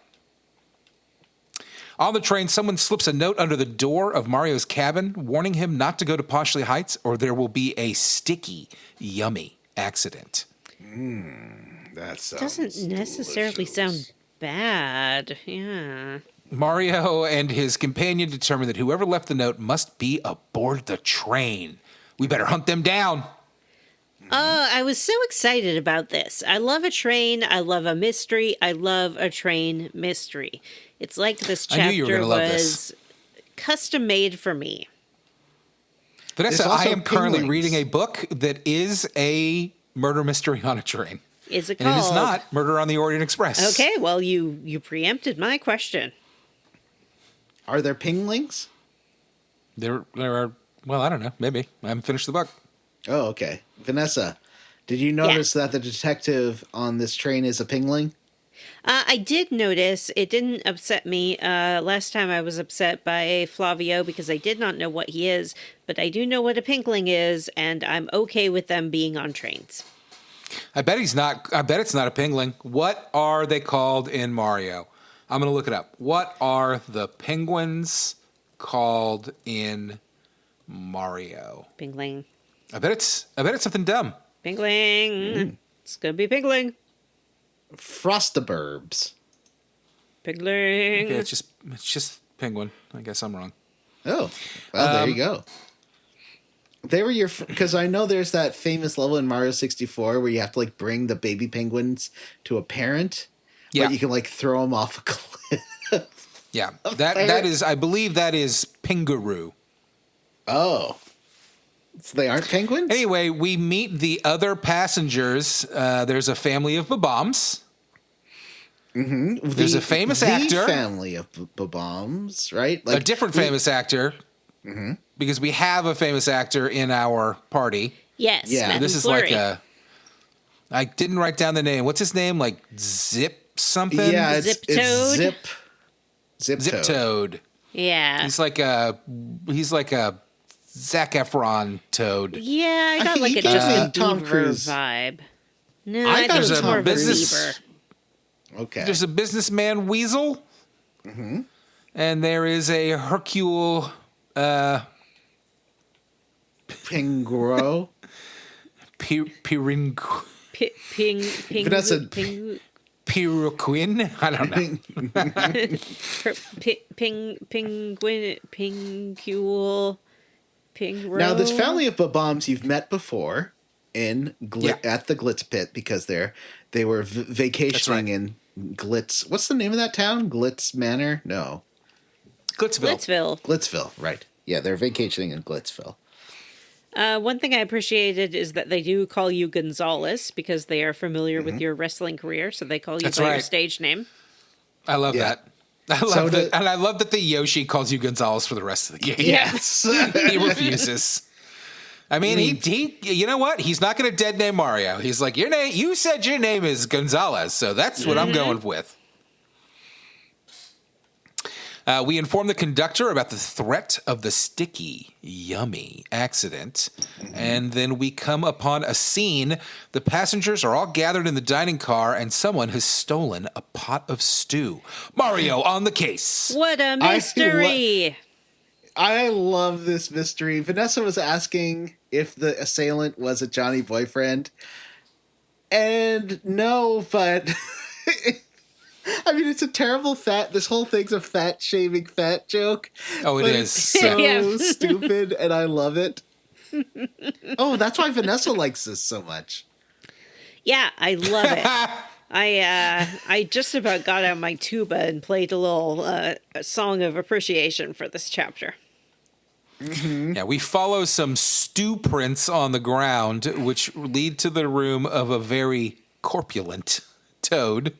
On the train, someone slips a note under the door of Mario's cabin, warning him not to go to Poshley Heights or there will be a sticky, yummy accident. That sounds Doesn't necessarily delicious. sound bad. Yeah. Mario and his companion determine that whoever left the note must be aboard the train. We better hunt them down. Oh, I was so excited about this. I love a train. I love a mystery. I love a train mystery. It's like this I knew you were chapter gonna love this. was custom made for me. Vanessa, There's also I am currently penguins. reading a book that is a murder mystery on a train. Is it And called? it is not Murder on the Orient Express. Okay, well, you preempted my question. Are there pinglings? There are, well, I don't know. Maybe. I haven't finished the book. Oh, okay. Vanessa, did you notice that the detective on this train is a pingling? I did notice. It didn't upset me. Last time I was upset by Flavio because I did not know what he is, but I do know what a pinkling is, and I'm okay with them being on trains. I bet it's not a pingling. What are they called in Mario? I'm going to look it up. What are the penguins called in Mario? Pinkling. I bet it's something dumb. Pinkling. It's gonna be pinkling. Frostaburbs. Pigling. Okay, it's just penguin. I guess I'm wrong. Oh, well, there you go. They were because I know there's that famous level in Mario 64 where you have to like bring the baby penguins to a parent, Yeah. but you can like throw them off a cliff. Yeah, that is, I believe that is Pingaroo. Oh, so they aren't penguins? Anyway, we meet the other passengers. There's a family of Bob-ombs. Mm-hmm. There's a famous actor. Family of bombs, right? A different famous actor. Mm-hmm. Because we have a famous actor in our party. Yes. Yeah. Matt This is Fleury. like I didn't write down the name. What's his name? Like Zip something? Yeah, it's Zip-Toad? Zip Toad. Yeah. He's like a Zac Efron toad. Yeah, I got like He a gave Justin me Tom Bieber Cruise. vibe. No, I I thought think it it's was more Tom of a Cruise. Bieber. Okay. There's a businessman weasel. Mm-hmm. And there is a Hercule Pingro. Piringu. Ping. Vanessa- Piroquin? I don't know. Penguin. Pingule. Pingro. Now, this family of bombs you've met before in Yeah. at the Glitz Pit because they were vacationing in Glitz. What's the name of that town? Glitz Manor? No. Glitzville. Glitzville, right. Yeah, they're vacationing in Glitzville. One thing I appreciated is that they do call you Gonzalez because they are familiar with your wrestling career, so they call you That's by your right. stage name. I love Yeah. that. And I love that the Yoshi calls you Gonzalez for the rest of the game. Yes. He refuses. I mean, he you know what? He's not going to dead name Mario. He's like, you said your name is Gonzalez, so that's what I'm going with. We inform the conductor about the threat of the sticky, yummy accident. And then we come upon a scene. The passengers are all gathered in the dining car, and someone has stolen a pot of stew. Mario on the case. What a mystery! I love this mystery. Vanessa was asking if the assailant was a Johnny boyfriend. And no, but... I mean, it's a terrible this whole thing's a fat-shaming fat joke. Oh, it but is. It's so Yeah. stupid, and I love it. Oh, that's why Vanessa likes this so much. Yeah, I love it. I just about got out my tuba and played a little a song of appreciation for this chapter. Yeah, we follow some stew prints on the ground, which lead to the room of a very corpulent toad.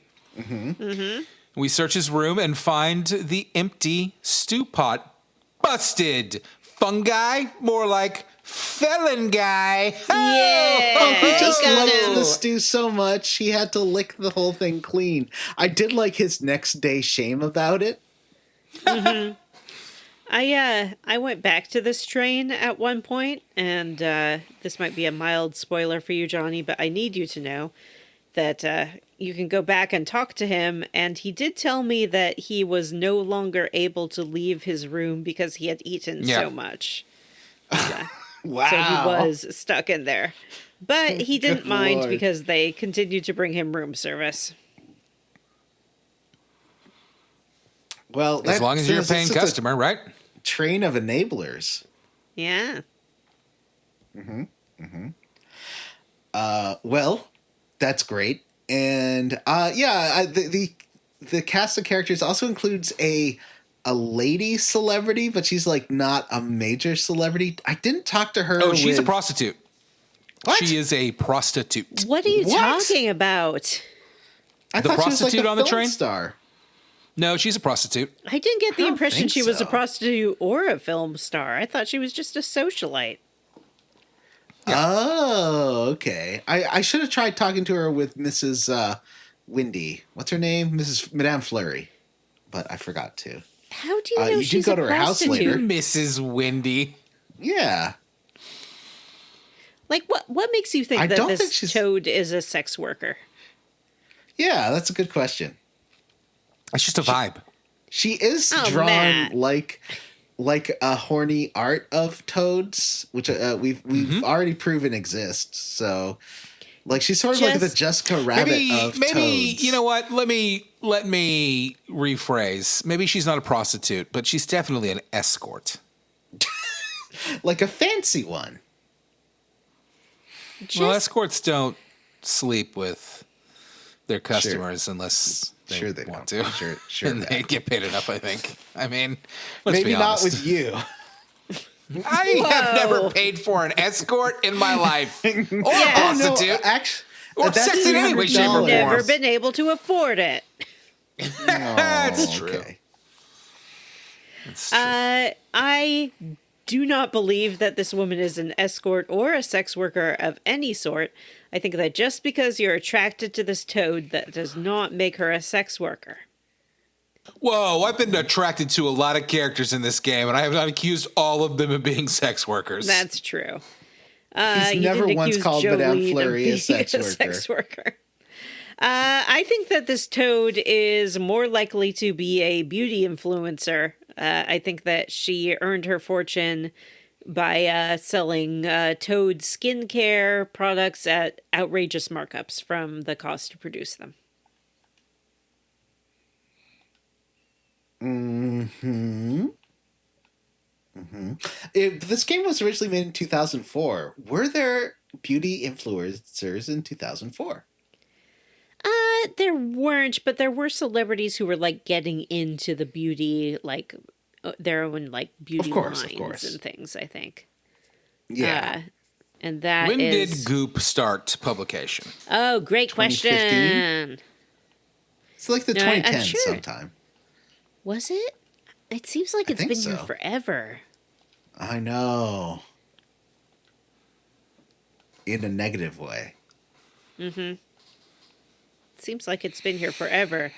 We search his room and find the empty stew pot. Busted! Fungi? More like felon guy. Yeah, Oh, he just got liked it. the stew so much, he had to lick the whole thing clean. I did like his next day shame about it. I went back to this train at one point, and this might be a mild spoiler for you, Johnny, but I need you to know that you can go back and talk to him, and he did tell me that he was no longer able to leave his room because he had eaten so much. Wow. So he was stuck in there. But he didn't Good mind Lord. because they continued to bring him room service. Well, As long as you're a that's paying just customer, right? Train of enablers. Yeah. Well, that's great. And the cast of characters also includes a lady celebrity, but she's like not a major celebrity. I didn't talk to her. Oh, she's a prostitute. What? She is a prostitute. What are you What? talking about? I the thought she was like prostitute a on the film train? star. No, she's a prostitute. I didn't get the don't impression think she was a so. prostitute or a film star. I thought she was just a socialite. Oh, okay. I should have tried talking to her with Mrs. Windy. What's her name? Madame Fleury. But I forgot to. How do you know you did she's go a to her house later. prostitute? Mrs. Wendy. Yeah. Like, what makes you think I that don't this think she's- toad is a sex worker? Yeah, that's a good question. It's just a vibe. She is Oh, drawn Matt. like a horny art of toads, which we've already proven exists. So Like she's sort of like the Jessica Rabbit of toads. You know what? Let me rephrase. Maybe she's not a prostitute, but she's definitely an escort. Like a fancy one. Well, escorts don't sleep with their customers unless they want to. Sure. And they get paid enough, I think. I mean, let's maybe be honest. not with you. I have never paid for an escort in my life. Or a prostitute. Or sex in any way, shape, or form. Never been able to afford it. That's true. Okay. That's true. I do not believe that this woman is an escort or a sex worker of any sort. I think that just because you're attracted to this toad, that does not make her a sex worker. Whoa, I've been attracted to a lot of characters in this game, and I have not accused all of them of being sex workers. That's true. He's never once called Madame Fleury a sex worker. I think that this toad is more likely to be a beauty influencer. I think that she earned her fortune by selling toad skincare products at outrageous markups from the cost to produce them. This game was originally made in 2004. Were there beauty influencers in 2004? There weren't, but there were celebrities who were like getting into the beauty, like their own like beauty lines and things, I think. Yeah. And that when did Goop start publication? Oh, great question. It's like the 2010s sometime. Was it? It seems like it's been here forever. I know. In a negative way. Mm-hmm. Seems like it's been here forever.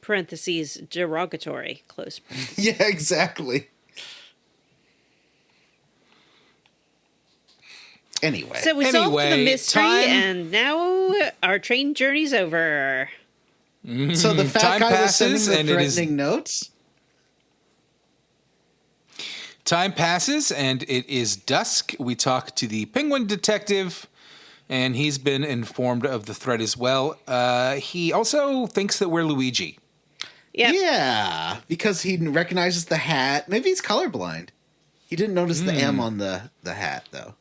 Parentheses, derogatory, close parentheses. Yeah, exactly. Anyway. So we solved the mystery, and now our train journey's over. Mm-hmm. So the fat guy was sending the threatening notes? Time passes, and it is dusk. We talk to the penguin detective, and he's been informed of the threat as well. He also thinks that we're Luigi. Yep. Yeah, because he recognizes the hat. Maybe he's colorblind. He didn't notice the M on the hat, though.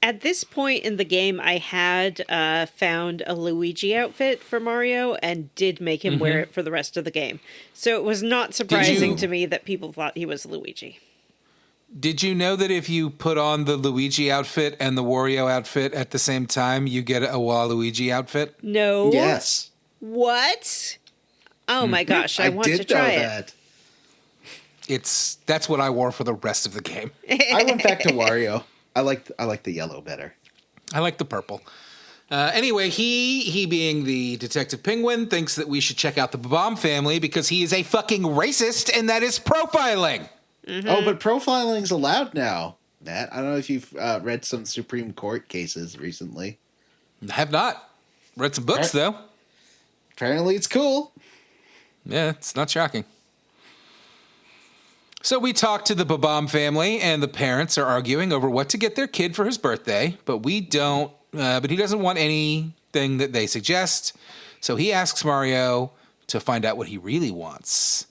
At this point in the game, I had found a Luigi outfit for Mario and did make him wear it for the rest of the game. So it was not surprising to me that people thought he was Luigi. Did you know that if you put on the Luigi outfit and the Wario outfit at the same time, you get a Waluigi outfit? No. Yes. What? Oh my gosh, I want to try it. That's what I wore for the rest of the game. I went back to Wario. I like the yellow better. I like the purple. Anyway, he being the Detective Penguin thinks that we should check out the Bomb family because he is a fucking racist and that is profiling. Mm-hmm. Oh, but profiling's allowed now, Matt. I don't know if you've read some Supreme Court cases recently. I have not. Read some books, though. Apparently it's cool. Yeah, it's not shocking. So we talk to the Babam family, and the parents are arguing over what to get their kid for his birthday, but he doesn't want anything that they suggest. So he asks Mario to find out what he really wants.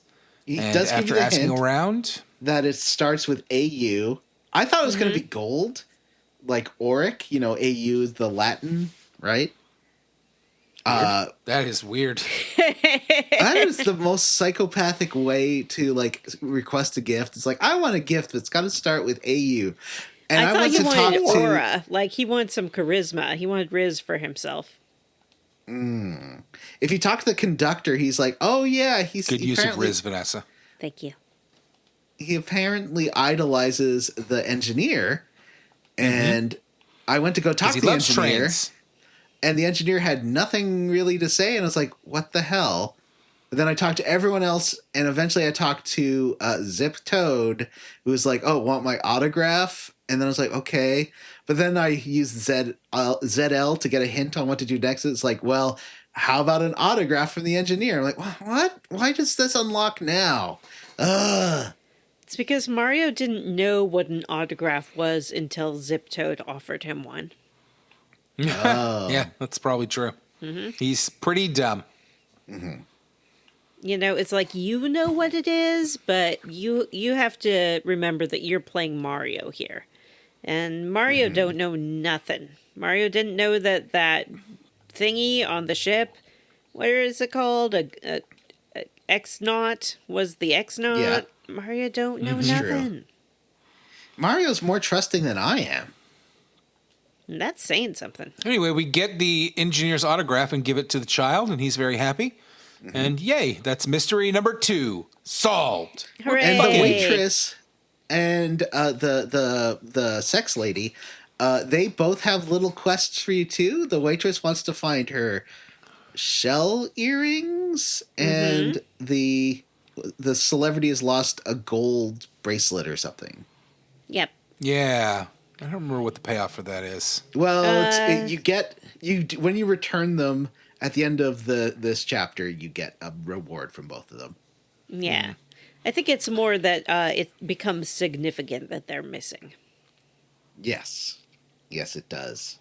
He does give you the asking hint around that it starts with AU. I thought it was going to be gold, like Auric. You know, AU is the Latin, right? That is weird. That is the most psychopathic way to like request a gift. It's like, I want a gift, but it's got to start with AU. And I thought he wanted aura. Like he wanted some charisma. He wanted Riz for himself. If you talk to the conductor, he's like, "Oh yeah, he's good use of Riz, Vanessa." Thank you. He apparently idolizes the engineer, and I went to go talk to the engineer. Trains. And the engineer had nothing really to say, and I was like, what the hell? But then I talked to everyone else, and eventually I talked to Zip Toad, who was like, oh, want my autograph? And then I was like, okay. But then I used ZL to get a hint on what to do next. It's like, well, how about an autograph from the engineer? I'm like, what? Why does this unlock now? Ugh. It's because Mario didn't know what an autograph was until Zip Toad offered him one. Oh. Yeah, that's probably true. He's pretty dumb. You know, it's like you know what it is, but you have to remember that you're playing Mario here. And Mario don't know nothing. Mario didn't know that thingy on the ship, what is it called? A X-Naut was the X-Naut. Yeah. Mario don't know True. nothing. Mario's more trusting than I am. And that's saying something. Anyway, we get the engineer's autograph and give it to the child, and he's very happy. And yay, that's mystery number 2 solved. Hooray! And the waitress and the sex lady, they both have little quests for you too. The waitress wants to find her shell earrings, and the celebrity has lost a gold bracelet or something. Yep. Yeah. I don't remember what the payoff for that is. Well, when you return them at the end of this chapter, you get a reward from both of them. Yeah. I think it's more that it becomes significant that they're missing. Yes. Yes, it does.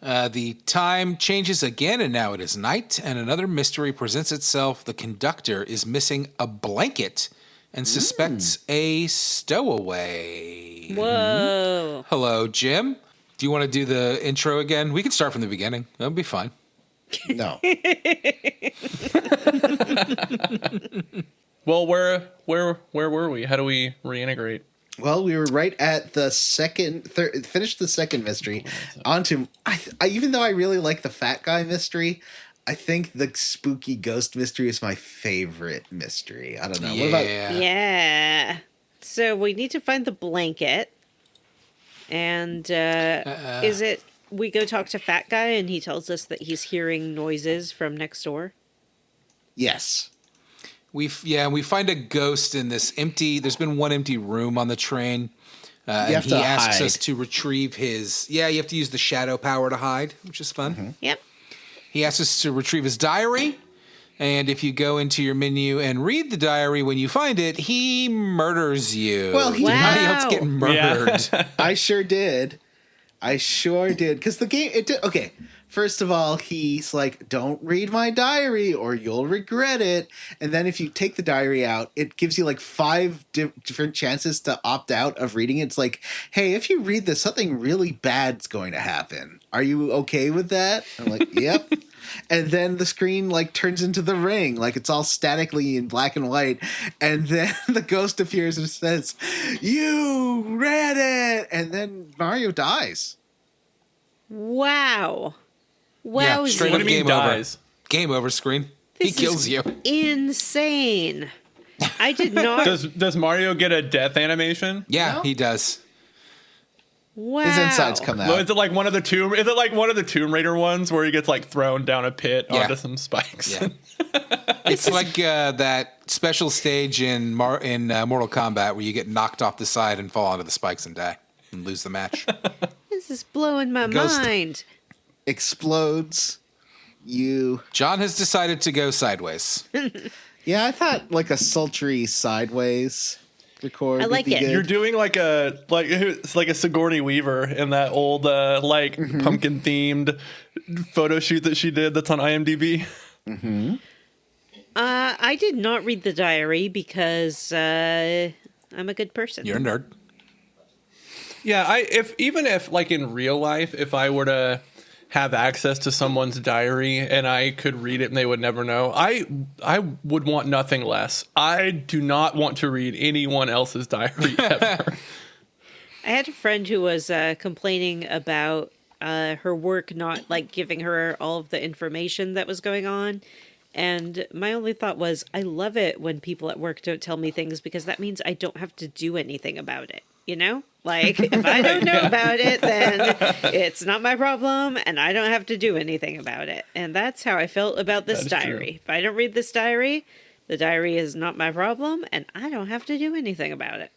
The time changes again, and now it is night, and another mystery presents itself. The conductor is missing a blanket and suspects a stowaway. Whoa. Hello, Jim. Do you want to do the intro again? We can start from the beginning. That'll be fine. No. Well, where were we? How do we reintegrate? Well, we were right at the finished the second mystery. Onto, I even though I really like the fat guy mystery, I think the spooky ghost mystery is my favorite mystery. I don't know. What about? Yeah. So we need to find the blanket. And is it we go talk to Fat Guy and he tells us that he's hearing noises from next door? Yes. We find a ghost in this empty. There's been one empty room on the train, and he asks us to retrieve his. Yeah, you have to use the shadow power to hide, which is fun. Yep. He asks us to retrieve his diary, and if you go into your menu and read the diary, when you find it, he murders you. Well, he Did anybody Wow. else get murdered? I sure did. Because the game. Okay. First of all, he's like, "Don't read my diary, or you'll regret it." And then if you take the diary out, it gives you like 5 different chances to opt out of reading it. It's like, "Hey, if you read this, something really bad's going to happen. Are you okay with that?" I'm like, "Yep." And then the screen like turns into The Ring, like it's all statically in black and white. And then the ghost appears and says, "You read it." And then Mario dies. Wow. Yeah, Wowzy. straight What up do you mean game over. dies? Game over screen. This he kills is you. Insane. I did not. Does Mario get a death animation? Yeah, No? he does. Wow. His insides come out. Well, is it like one of the Tomb Raider ones where he gets like thrown down a pit Yeah. onto some spikes? Yeah. It's like that special stage in Mortal Kombat where you get knocked off the side and fall onto the spikes and die and lose the match. This is blowing my Ghost- mind. Explodes. John has decided to go sideways. Yeah, I thought like a sultry sideways record. I like would be it. good. You're doing it's like a Sigourney Weaver in that old pumpkin themed photo shoot that she did that's on IMDb. I did not read the diary because I'm a good person. You're a nerd. Yeah, if like in real life, if I were to have access to someone's diary and I could read it and they would never know, I would want nothing less. I do not want to read anyone else's diary ever. I had a friend who was complaining about her work not like giving her all of the information that was going on. And my only thought was, I love it when people at work don't tell me things because that means I don't have to do anything about it. You know, like if I don't know about it, then it's not my problem and I don't have to do anything about it. And that's how I felt about this diary. True. If I don't read this diary, the diary is not my problem and I don't have to do anything about it.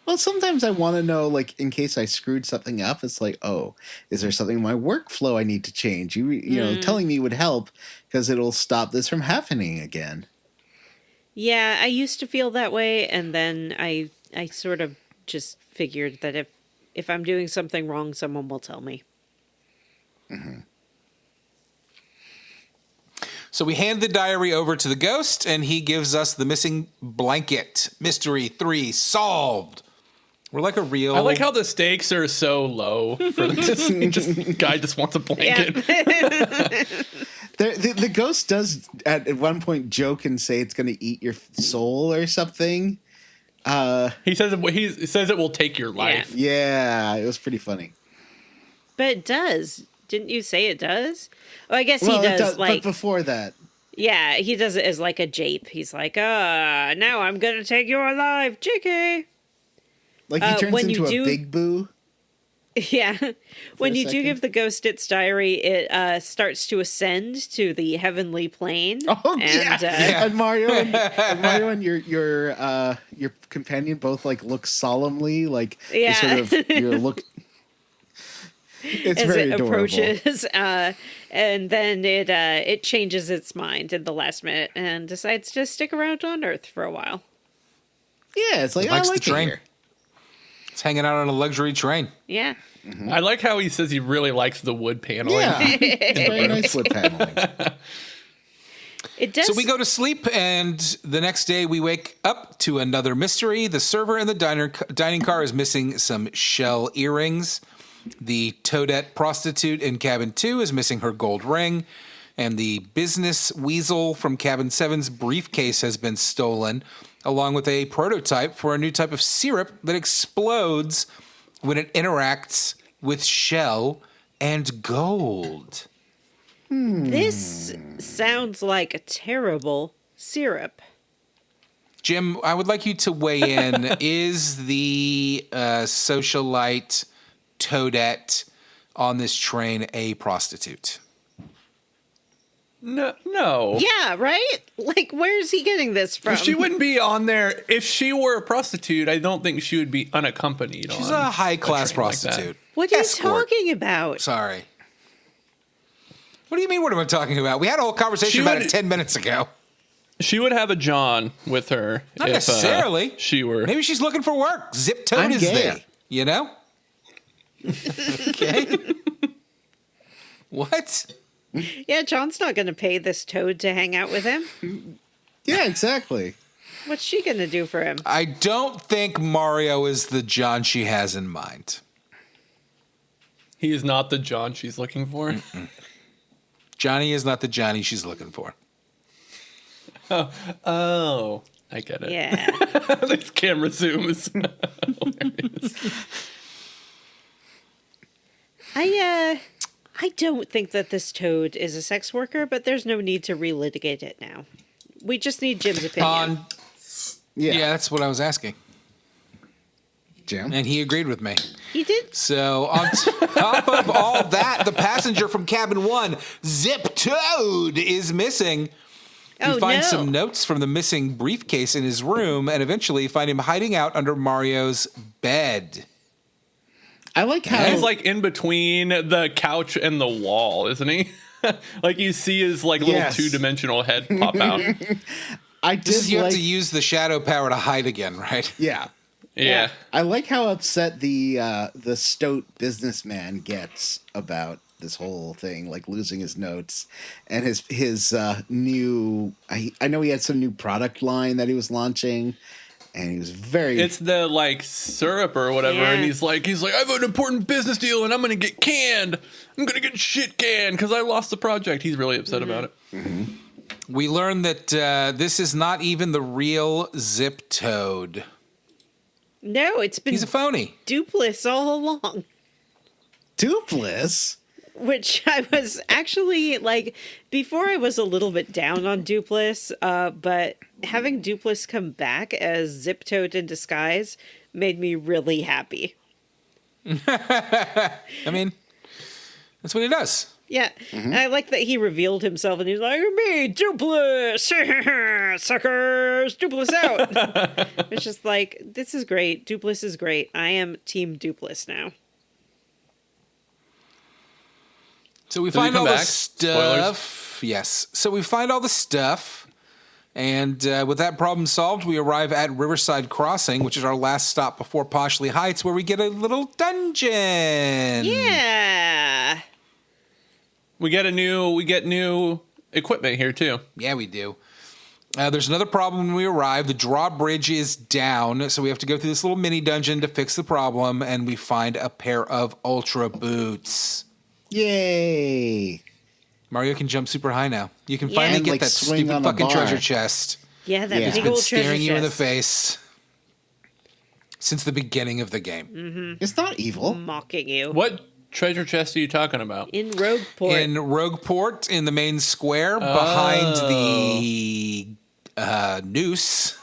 Well, sometimes I want to know, like, in case I screwed something up, it's like, oh, is there something in my workflow I need to change? You know, telling me would help because it'll stop this from happening again. Yeah, I used to feel that way, and then I sort of just figured that if I'm doing something wrong, someone will tell me. So we hand the diary over to the ghost, and he gives us the missing blanket. Mystery 3 solved. We're like a real... I like how the stakes are so low for this. Guy just wants a blanket. Yeah. The ghost does at one point joke and say it's going to eat your soul or something. He says it will take your life. Yeah, it was pretty funny. But it does. Didn't you say it does? Oh, I guess Well, he it does, like... But before that. Yeah, he does it as like a jape. He's like, now I'm going to take your life, JK. Like he turns when into you a big boo. Yeah. When you do second. give the ghost its diary, it starts to ascend to the heavenly plane. Oh, and, yeah. And Mario and your companion both like look solemnly, like they sort of look. It's as very it adorable. approaches, and then it changes its mind in the last minute and decides to stick around on Earth for a while. Yeah, it's like It likes I like the train. it here. It's hanging out on a luxury train. Yeah. Mm-hmm. I like how he says he really likes the wood paneling. Yeah, it's very nice wood paneling. It does. So we go to sleep, and the next day we wake up to another mystery. The server in the dining car is missing some shell earrings. The toadette prostitute in cabin 2 is missing her gold ring. And the business weasel from cabin 7's briefcase has been stolen, along with a prototype for a new type of syrup that explodes when it interacts with shell and gold. This sounds like a terrible syrup. Jim, I would like you to weigh in. Is the socialite toadette on this train a prostitute? No. Yeah, right? Like, where's he getting this from? She wouldn't be on there. If she were a prostitute, I don't think she would be unaccompanied. She's on a high-class train like that. prostitute. What are you Escort. talking about? Sorry. What do you mean, what am I talking about? We had a whole conversation She about would- it 10 minutes ago. She would have a John with her. Not if, necessarily. she were. Maybe she's looking for work. Zip Toad I'm is gay. there. You know? Okay. What? Yeah, John's not going to pay this toad to hang out with him. Yeah, exactly. What's she going to do for him? I don't think Mario is the John she has in mind. He is not the John she's looking for. Johnny is not the Johnny she's looking for. Oh, I get it. Yeah. This camera zoom is hilarious. I don't think that this toad is a sex worker, but there's no need to relitigate it now. We just need Jim's opinion. Yeah, that's what I was asking. Jim. And he agreed with me. He did. So on top of all that, the passenger from cabin 1, Zip Toad, is missing. We Oh, find no. some notes from the missing briefcase in his room and eventually find him hiding out under Mario's bed. I like how He's like in between the couch and the wall, isn't he? Like you see his like little Yes. two-dimensional head pop out. I This is did you like. have to use the shadow power to hide again, right? Yeah, Yeah. I like how upset the stoat businessman gets about this whole thing, like losing his notes and his new. I know he had some new product line that he was launching, and he was very. It's the like syrup or whatever, Yeah. and he's like, I have an important business deal, and I'm gonna get canned. I'm gonna get shit canned because I lost the project. He's really upset about it. We learn that this is not even the real Zip Toad. No, it's been He's a phony. Dupless all along. Dupless. Which I was actually, like, before I was a little bit down on Dupless, but having Dupless come back as Zip Toad in disguise made me really happy. I mean, that's what he does. Yeah, and I like that he revealed himself and he's like, me, Dupless, suckers, Dupless out. It's just like, this is great. Dupless is great. I am Team Dupless now. So we Does he find come all the back? stuff. Yes. So we find all the stuff. And with that problem solved, we arrive at Riverside Crossing, which is our last stop before Poshley Heights, where we get a little dungeon. Yeah. We get new equipment here too. Yeah, we do. There's another problem when we arrive. The drawbridge is down, so we have to go through this little mini dungeon to fix the problem, and we find a pair of Ultra Boots. Yay! Mario can jump super high now. You can finally And, get like, that swing stupid on a fucking bar. treasure chest. Yeah, that Yeah. It's big been old treasure staring you in the chest. face since the beginning of the game. It's not evil. Mocking you. What treasure chest are you talking about? In Rogueport. In Rogueport, in the main square, behind the noose,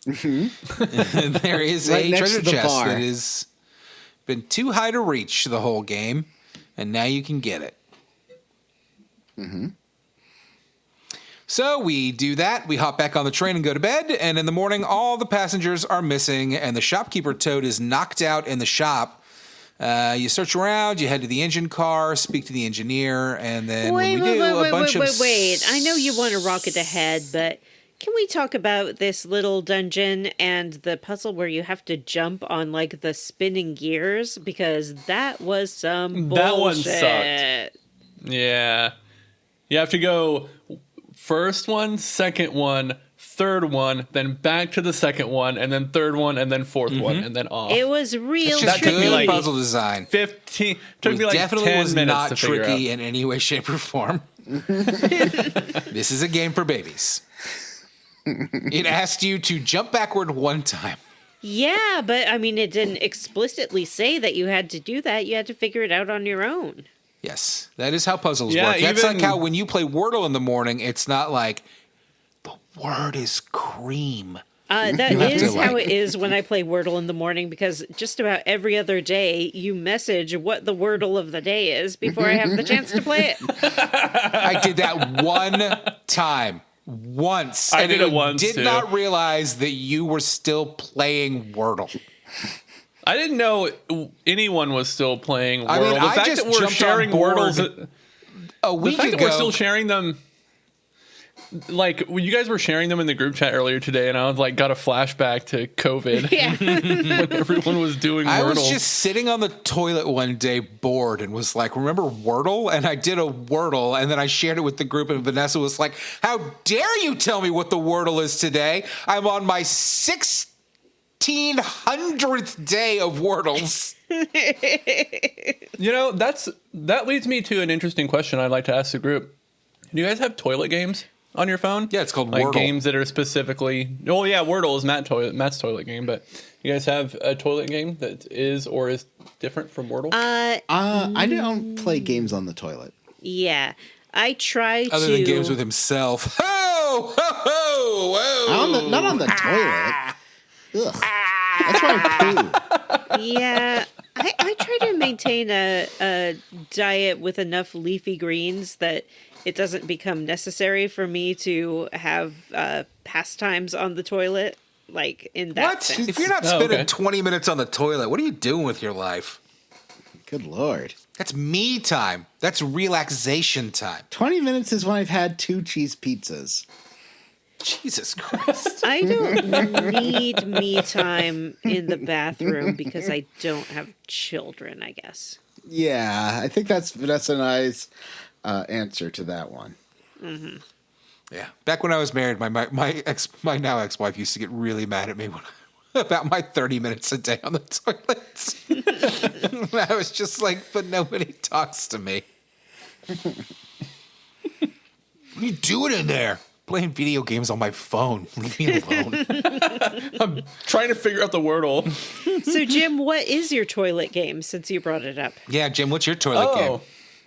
there is Right a next treasure to the chest bar. that has been too high to reach the whole game, and now you can get it. So we do that. We hop back on the train and go to bed. And in the morning, all the passengers are missing, and the shopkeeper Toad is knocked out in the shop. You search around, you head to the engine car, speak to the engineer, and then wait, when we do, a bunch of... wait. I know you want to rocket ahead, but can we talk about this little dungeon and the puzzle where you have to jump on, like, the spinning gears? Because that was some bullshit. That one sucked. Yeah. You have to go first one, second one, third one, then back to the second one, and then third one, and then fourth one, and then off. It was real It's That just took me good like puzzle design. 15. Took me like Definitely 10 was minutes not to figure tricky out. in any way, shape, or form. This is a game for babies. It asked you to jump backward one time. Yeah, but, I mean, it didn't explicitly say that you had to do that. You had to figure it out on your own. Yes, that is how puzzles Yeah, work. That's even- like how when you play Wordle in the morning, it's not like, the word is cream. That You have is to, how like- it is when I play Wordle in the morning, because just about every other day you message what the Wordle of the day is before I have the chance to play it. I did that one time. Once. I and did it once, did too. not realize that you were still playing Wordle. I didn't know anyone was still playing Wordle. I mean, the I fact just that we're jumped sharing on board Wordles, A the week fact that ago. we're still sharing them, like you guys were sharing them in the group chat earlier today, and I was like, got a flashback to COVID Yeah. when everyone was doing I Wordle. was just sitting on the toilet one day bored and was like, remember Wordle? And I did a Wordle and then I shared it with the group and Vanessa was like, how dare you tell me what the Wordle is today? I'm on my 1600th day of Wordles. You know, that leads me to an interesting question I'd like to ask the group. Do you guys have toilet games on your phone? Yeah, it's called like Wordle. games that are specifically. Oh yeah, Wordle is Matt's toilet game, but you guys have a toilet game that is or is different from Wordle? I don't play games on the toilet. Yeah. I try Other to... than games with himself. Ho, ho, ho, whoa. Not on the toilet. Ugh. That's where I poo. Yeah. I try to maintain a diet with enough leafy greens that it doesn't become necessary for me to have pastimes on the toilet, like in that What? sense. If you're not Oh, spending okay. 20 minutes on the toilet, what are you doing with your life? Good Lord. That's me time. That's relaxation time. 20 minutes is when I've had 2 cheese pizzas. Jesus Christ. I don't need me time in the bathroom because I don't have children, I guess. Yeah, I think that's Vanessa and I's answer to that one. Mm-hmm. Yeah. Back when I was married, my now ex-wife used to get really mad at me about my 30 minutes a day on the toilet. I was just like, but nobody talks to me. What are you doing in there? Playing video games on my phone. Leave me alone. I'm trying to figure out the Wordle. So, Jim, what is your toilet game since you brought it up? Yeah, Jim, what's your toilet game?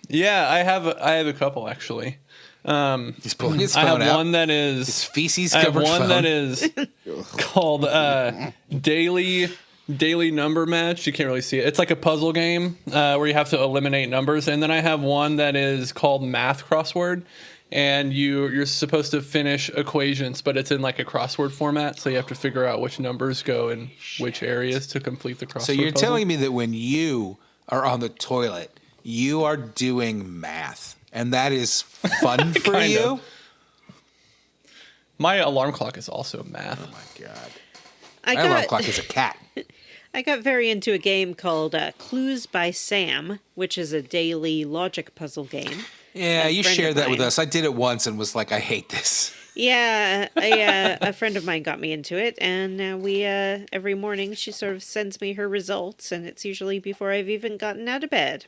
Yeah, I have a couple actually. He's pulling his I phone have out. one that is His feces I have covered one phone. that is called daily number match. You can't really see it. It's like a puzzle game where you have to eliminate numbers. And then I have one that is called math crossword. And you're supposed to finish equations, but it's in like a crossword format. So you have to figure out which numbers go in which areas to complete the crossword So you're puzzle. telling me that when you are on the toilet, you are doing math. And that is fun for Kind you? of. My alarm clock is also math. Oh my God. I My alarm got clock is a cat. I got very into a game called Clues by Sam, which is a daily logic puzzle game. Yeah, A you friend shared of that with mine. us. I did it once and was like, I hate this. Yeah, a friend of mine got me into it, and now we every morning she sort of sends me her results, and it's usually before I've even gotten out of bed.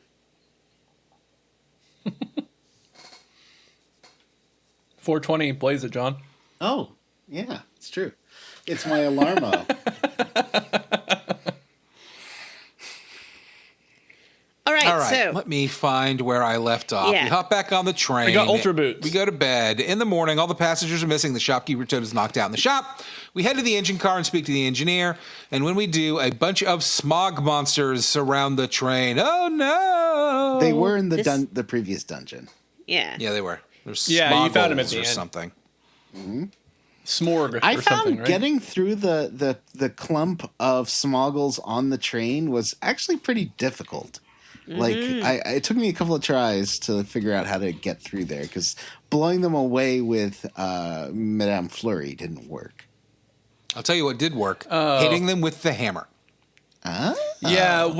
420, blaze it, John. Oh, yeah, it's true. It's my alarmo. All right, so let me find where I left off. Yeah. We hop back on the train. We got Ultra Boots. We go to bed. In the morning, all the passengers are missing. The shopkeeper told us knocked out in the shop. We head to the engine car and speak to the engineer. And when we do, a bunch of smog monsters surround the train. Oh, no. They were in This- the previous dungeon. yeah. Yeah, they were. There's Yeah, you found 'em at smoggles the or end. something. Smorg I or found something, right? getting through the clump of smoggles on the train was actually pretty difficult. Like, it took me a couple of tries to figure out how to get through there, because blowing them away with Madame Flurry didn't work. I'll tell you what did work. Oh. Hitting them with the hammer. Yeah,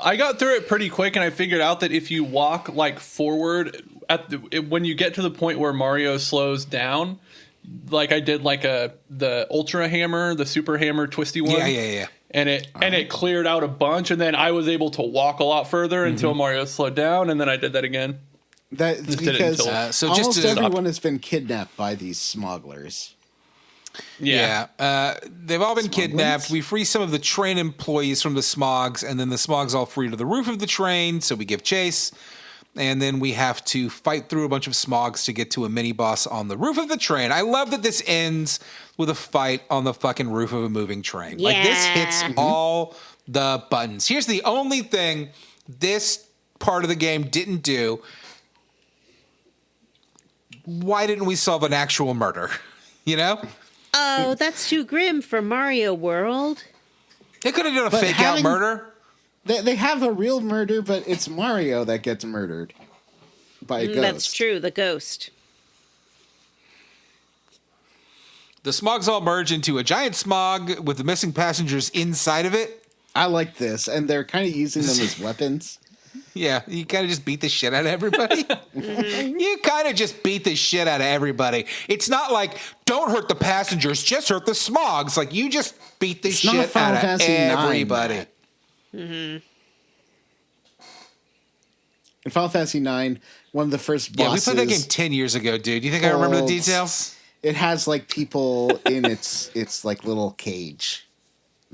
I got through it pretty quick, and I figured out that if you walk like forward when you get to the point where Mario slows down, like I did like the Ultra Hammer, the Super Hammer, twisty one. Yeah. And it cleared out a bunch, and then I was able to walk a lot further until Mario slowed down, and then I did that again. That's Just did it because until- So just almost to- everyone has been kidnapped by these smugglers. Yeah. They've all been kidnapped. Smuggling? We free some of the train employees from the smogs, and then the smogs all free to the roof of the train, so we give chase. And then we have to fight through a bunch of smogs to get to a mini boss on the roof of the train. I love that this ends with a fight on the fucking roof of a moving train. Like, this hits Yeah. all the buttons. Here's the only thing this part of the game didn't do. Why didn't we solve an actual murder? You know? Oh, that's too grim for Mario World. They could have done a But fake out having- murder. They have a real murder, but it's Mario that gets murdered by a ghost. That's true, the ghost. The smogs all merge into a giant smog with the missing passengers inside of it. I like this, and they're kind of using them as weapons. Yeah, you kind of just beat the shit out of everybody. You kind of just beat the shit out of everybody. It's not like, don't hurt the passengers, just hurt the smogs. Like, you just beat the not shit Final out of Fantasy IX, everybody. Matt. In Final Fantasy IX, one of the first Yeah, we bosses, played that game 10 years ago, dude. Do you think I remember the called- details? it has like people in its like little cage,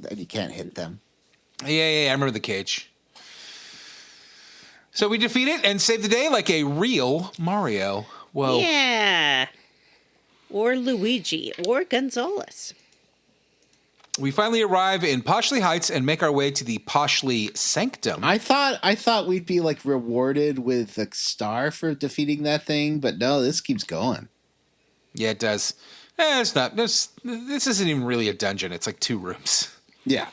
and you can't hit them. Yeah, I remember the cage. So we defeat it and save the day like a real Mario. Whoa. Yeah. Or Luigi, or Gonzales. We finally arrive in Poshley Heights and make our way to the Poshley Sanctum. I thought we'd be like rewarded with a star for defeating that thing, but no, this keeps going. Yeah, it does. It's not. This isn't even really a dungeon. It's like 2 rooms. Yeah.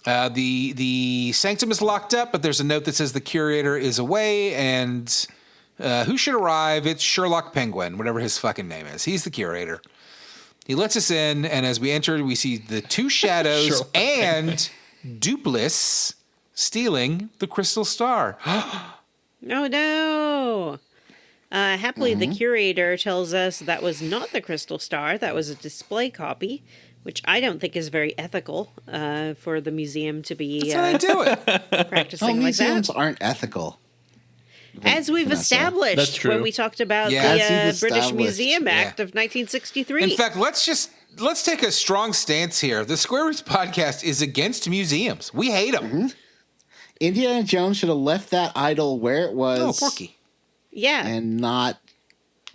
The sanctum is locked up, but there's a note that says the curator is away, and who should arrive? It's Sherlock Penguin, whatever his fucking name is. He's the curator. He lets us in, and as we enter, we see the 2 shadows Sherlock and Dupliss stealing the crystal star. Oh no! Happily, the curator tells us that was not the crystal star. That was a display copy, which I don't think is very ethical for the museum to be That's how they do it. practicing Oh, like museums that. aren't ethical. As we've Vanessa. established That's true. when we talked about Yeah. the As you've British established, Museum yeah. Act of 1963. In fact, let's take a strong stance here. The Square Roots podcast is against museums. We hate them. Indiana Jones should have left that idol where it was. Oh, Porky. yeah. And not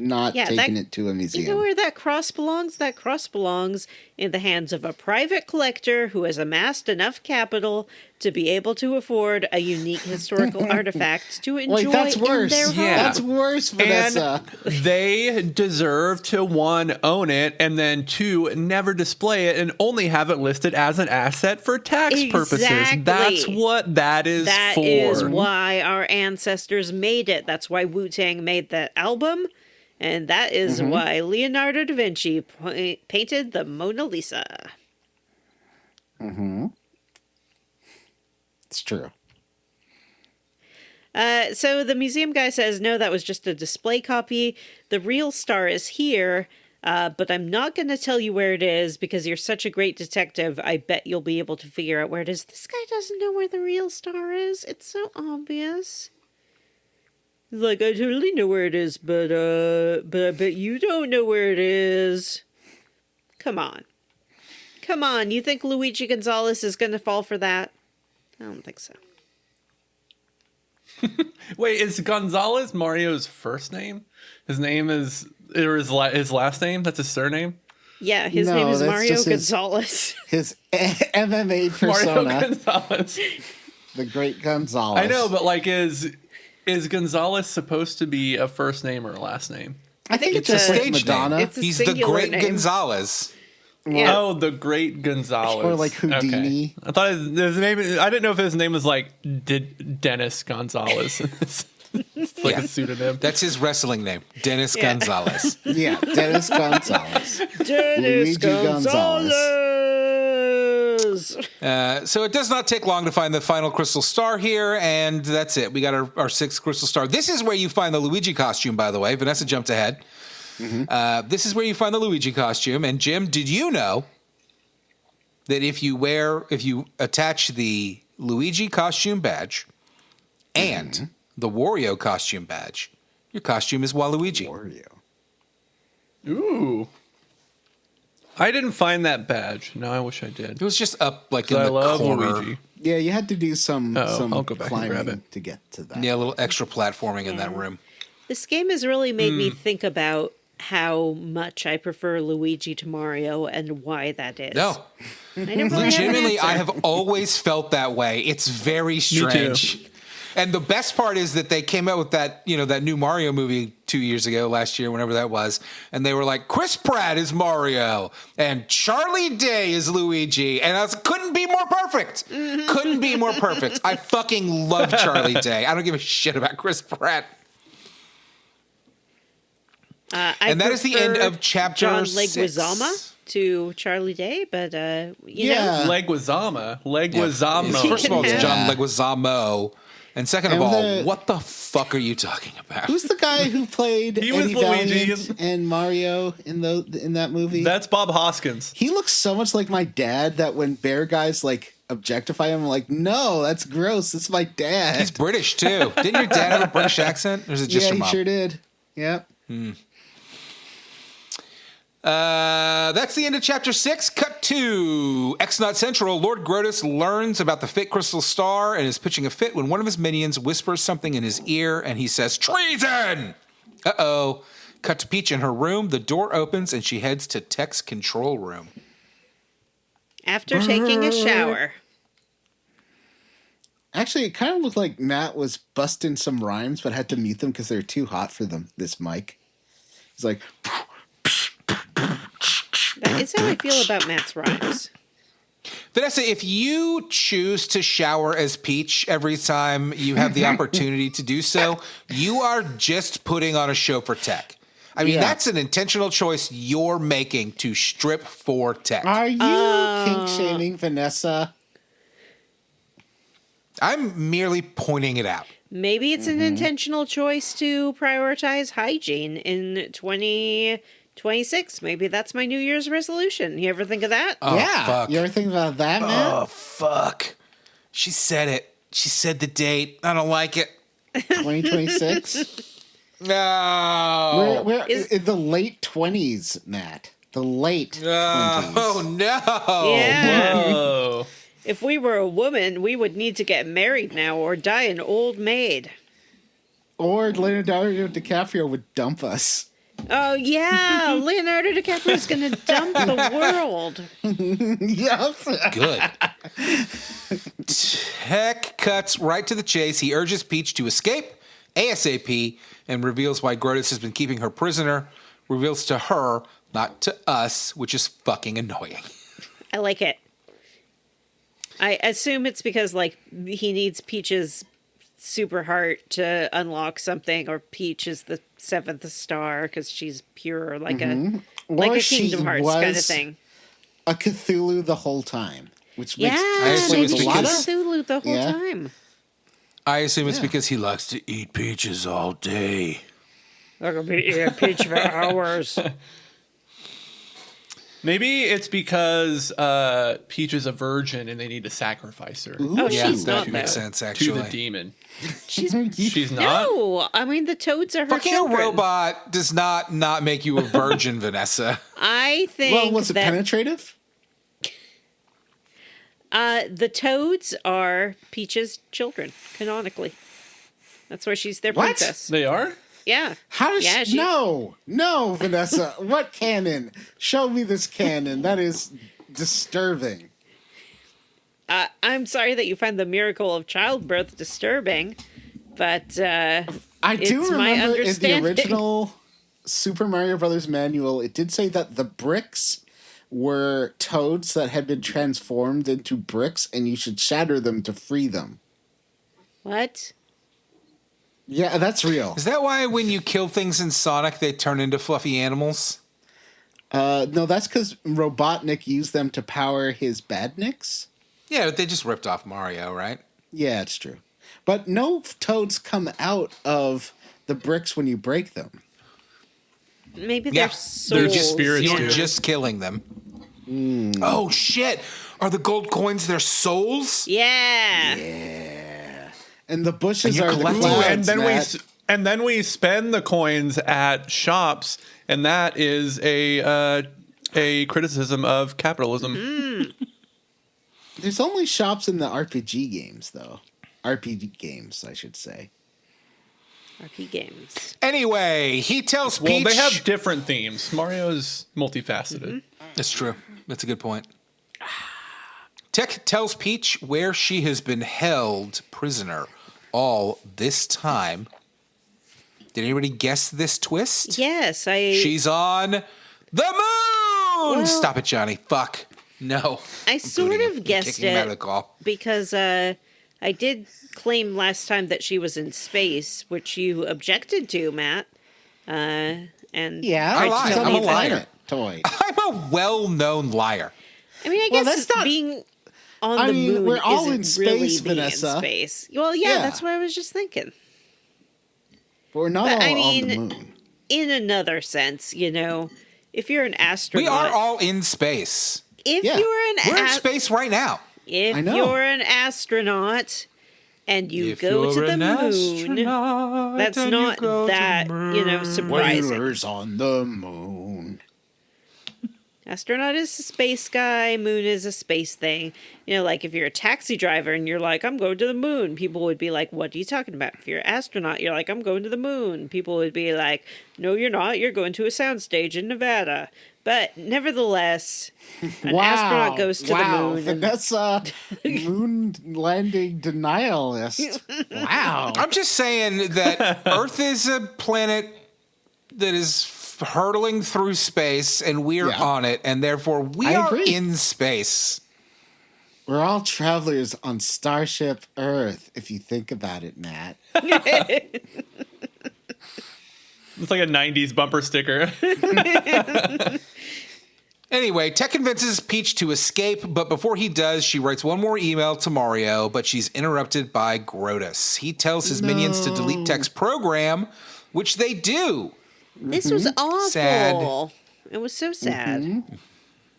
Yeah, taking that- it to a museum. You know where that cross belongs? That cross belongs in the hands of a private collector who has amassed enough capital to be able to afford a unique historical artifact to enjoy Wait, that's in worse. their home. Yeah. That's worse, Vanessa. And they deserve to 1, own it, and then 2, never display it and only have it listed as an asset for tax purposes. Exactly. That's what that is That for. is why our ancestors made it. That's why Wu-Tang made that album. And that is why Leonardo da Vinci painted the Mona Lisa. It's true. So the museum guy says, no, that was just a display copy. The real star is here, but I'm not going to tell you where it is because you're such a great detective. I bet you'll be able to figure out where it is. This guy doesn't know where the real star is. It's so obvious. He's like, I totally know where it is, but I bet you don't know where it is. Come on. Come on. You think Luigi Gonzalez is going to fall for that? I don't think so. Wait, is Gonzalez Mario's first name? His name is, or his last name? That's his surname? Yeah, his name is Mario Gonzalez. His MMA persona. Mario Gonzalez. The great Gonzalez. I know, but like, is Gonzalez supposed to be a first name or a last name? I think it's a just like stage Madonna. name. It's a He's the singular great name. Gonzalez. Yeah. Oh, the great Gonzalez. Or like Houdini. Okay. I thought his name. I didn't know if his name was like Dennis Gonzalez. It's like a pseudonym. That's his wrestling name, Dennis Gonzalez. Yeah, Dennis Gonzalez. Dennis Luigi Gonzalez. So it does not take long to find the final crystal star here, and that's it. We got our sixth crystal star. This is where you find the Luigi costume, by the way. Vanessa jumped ahead. Mm-hmm. This is where you find the Luigi costume. And Jim, did you know that if you attach the Luigi costume badge and the Wario costume badge, your costume is Waluigi. Wario. Ooh. I didn't find that badge. No, I wish I did. It was just up like in I the love corner. Luigi. Yeah, you had to do some I'll go back and grab climbing it. to get to that. Yeah, a little extra platforming in that room. This game has really made me think about how much I prefer Luigi to Mario and why that is. No. I don't really have an Legitimately, I answer. have always felt that way. It's very strange. And the best part is that they came out with that new Mario movie 2 years ago, last year, whenever that was. And they were like, Chris Pratt is Mario and Charlie Day is Luigi. And I was couldn't be more perfect. Couldn't be more perfect. I fucking love Charlie Day. I don't give a shit about Chris Pratt. And that is the end of chapter John 6. Leguizamo to Charlie Day, but you Yeah. know, Leguizamo. First of all, it's John Leguizamo. And second of And all, what the fuck are you talking about? Who's the guy who played He was Eddie Luigi. Valiant and Mario in that movie? That's Bob Hoskins. He looks so much like my dad that when bear guys like objectify him, I'm like, no, that's gross. That's my dad. He's British too. Didn't your dad have a British accent? Or is it just yeah, your he mom? sure did. Yep. That's the end of chapter 6. Cut to X-Not Central. Lord Grotus learns about the fake crystal star and is pitching a fit when one of his minions whispers something in his ear and he says, treason! Uh-oh. Cut to Peach in her room. The door opens and she heads to Tech's control room. after taking a shower. Actually, it kind of looked like Matt was busting some rhymes, but had to mute them because they were too hot for this mic. He's like... That is how I feel about Matt's rhymes. Vanessa, if you choose to shower as Peach every time you have the opportunity to do so, you are just putting on a show for Tech. I mean, that's an intentional choice you're making to strip for Tech. Are you kink-shaming Vanessa? I'm merely pointing it out. Maybe it's an intentional choice to prioritize hygiene in 2026. Maybe that's my New Year's resolution. You ever think of that? Oh, yeah. fuck. You ever think about that, Matt? Oh, fuck. She said it. She said the date. I don't like it. 2026? No. We're in the late 20s, Matt. The late 20s. Oh, no. Yeah. Whoa. If we were a woman, we would need to get married now or die an old maid. Or Leonardo DiCaprio would dump us. Oh, yeah. Leonardo DiCaprio is going to dump the world. Yep. Good. Tech cuts right to the chase. He urges Peach to escape ASAP and reveals why Grotus has been keeping her prisoner. Reveals to her, not to us, which is fucking annoying. I like it. I assume it's because, like, he needs Peach's super heart to unlock something, or Peach is the seventh star because she's pure, like a Kingdom Hearts kind of thing. A Cthulhu the whole time, which makes I Yeah, assume maybe it's she's because- Cthulhu the whole Yeah. time. I assume it's because he likes to eat peaches all day. I could be eating peach for hours. Maybe it's because Peach is a virgin and they need to sacrifice her Oh, Yeah, she's that not makes though. sense, to actually. the demon. She's not. no. I mean, the toads are her Fucking children. a robot does not make you a virgin, Vanessa. I think Well, was it that penetrative? the toads are Peach's children, canonically. That's where she's their What? princess. They are? Yeah. How does Yeah, she... No, Vanessa. What canon? Show me this canon. That is disturbing. I'm sorry that you find the miracle of childbirth disturbing, but I it's do my remember in the understanding. original Super Mario Brothers manual, it did say that the bricks were toads that had been transformed into bricks, and you should shatter them to free them. What? Yeah, that's real. Is that why when you kill things in Sonic, they turn into fluffy animals? No, that's because Robotnik used them to power his badniks. Yeah, but they just ripped off Mario, right? Yeah, it's true. But no toads come out of the bricks when you break them. Maybe Yeah, they're souls. they're just spirits, You're dude. just killing them. Oh, shit. Are the gold coins their souls? Yeah. And the bushes And you are the collect- clouds, and then Matt. and then we spend the coins at shops, and that is a criticism of capitalism. There's only shops in the RPG games, though. RPG games, I should say. RP games. Anyway, he tells Well, Peach... they have different themes. Mario's multifaceted. That's true. That's a good point. Tech tells Peach where she has been held prisoner all this time. Did anybody guess this twist? Yes, She's on the moon! Well- Stop it, Johnny. Fuck. No. I sort of guessed Kicking him out of the it call. because I did claim last time that she was in space, which you objected to, Matt. And Yeah, I it's lied. just I'm a a liar. planet toy. I'm a well-known liar. I mean, I Well, guess that's not- being on I the mean, moon we're all isn't in space, really being Vanessa. in space. Well, yeah, Yeah. that's what I was just thinking. But we're not But, all I on mean, the moon. In another sense, you know, if you're an astronaut, We are all in space. if Yeah. you're We're in space right now. if I know. you're an astronaut and you If go to you're the an moon, astronaut that's and you not go to that, the you know, moon. surprising. Whalers on the moon. Astronaut is a space guy, moon is a space thing. You know, like if you're a taxi driver and you're like, I'm going to the moon, people would be like, what are you talking about? If you're an astronaut, you're like, I'm going to the moon. People would be like, no, you're not. You're going to a soundstage in Nevada. But nevertheless, an astronaut goes to the moon. Vanessa, moon landing denialist. Wow. I'm just saying that Earth is a planet that is hurtling through space, and we're Yeah. on it, and therefore we I are agree. in space. We're all travelers on Starship Earth, if you think about it, Matt. It's like a 90s bumper sticker. Anyway, Tech convinces Peach to escape, but before he does, she writes one more email to Mario, but she's interrupted by Grotus. He tells his minions to delete Tech's program, which they do. This was awful. Sad. It was so sad.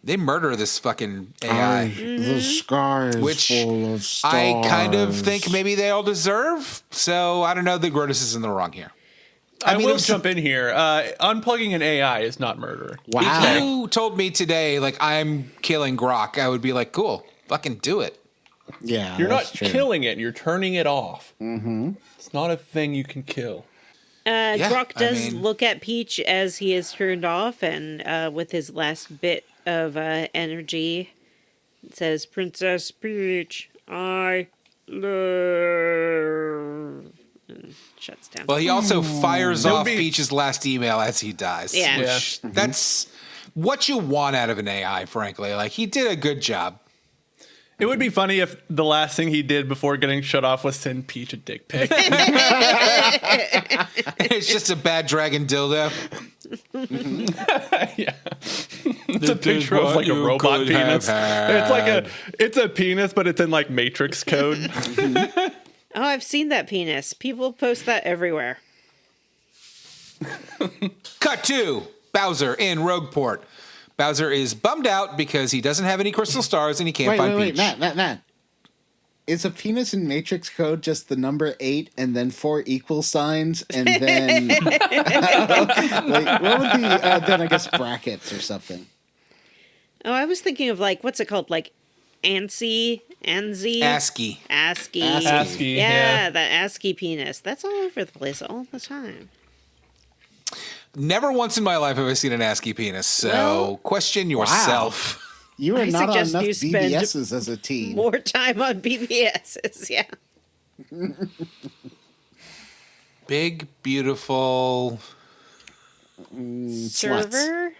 They murder this fucking AI, The sky is which full of stars. I kind of think maybe they all deserve. So I don't know that Grotus is in the wrong here. I mean, will it was- jump in here. Unplugging an AI is not murder. Wow. If you told me today, like, I'm killing Grok, I would be like, cool, fucking do it. Yeah, You're not that's true. killing it. You're turning it off. Mm-hmm. It's not a thing you can kill. Grok I does mean- look at Peach as he is turned off, and with his last bit of energy, it says, Princess Peach, I love... And shuts down. Well, he also fires That would off be- Peach's last email as he dies. Yeah. Which, that's what you want out of an AI, frankly. Like, he did a good job. It would be funny if the last thing he did before getting shut off was send Peach a dick pic. It's just a bad dragon dildo. Yeah. It's a picture of like a robot penis. It's like it's a penis, but it's in like Matrix code. Oh, I've seen that penis. People post that everywhere. Cut to Bowser in Rogueport. Bowser is bummed out because he doesn't have any crystal stars and he can't find Peach. Matt. Is a penis in Matrix code just the number 8 and then 4 equal signs and then like, what would then I guess brackets or something? Oh, I was thinking of like, what's it called? Like ASCII. ASCII. Yeah, that ASCII penis. That's all over the place all the time. Never once in my life have I seen an ASCII penis, so question yourself. You were I not on suggest enough you spend BBSs as a teen. More time on BBSs, yeah. Big, beautiful... Server?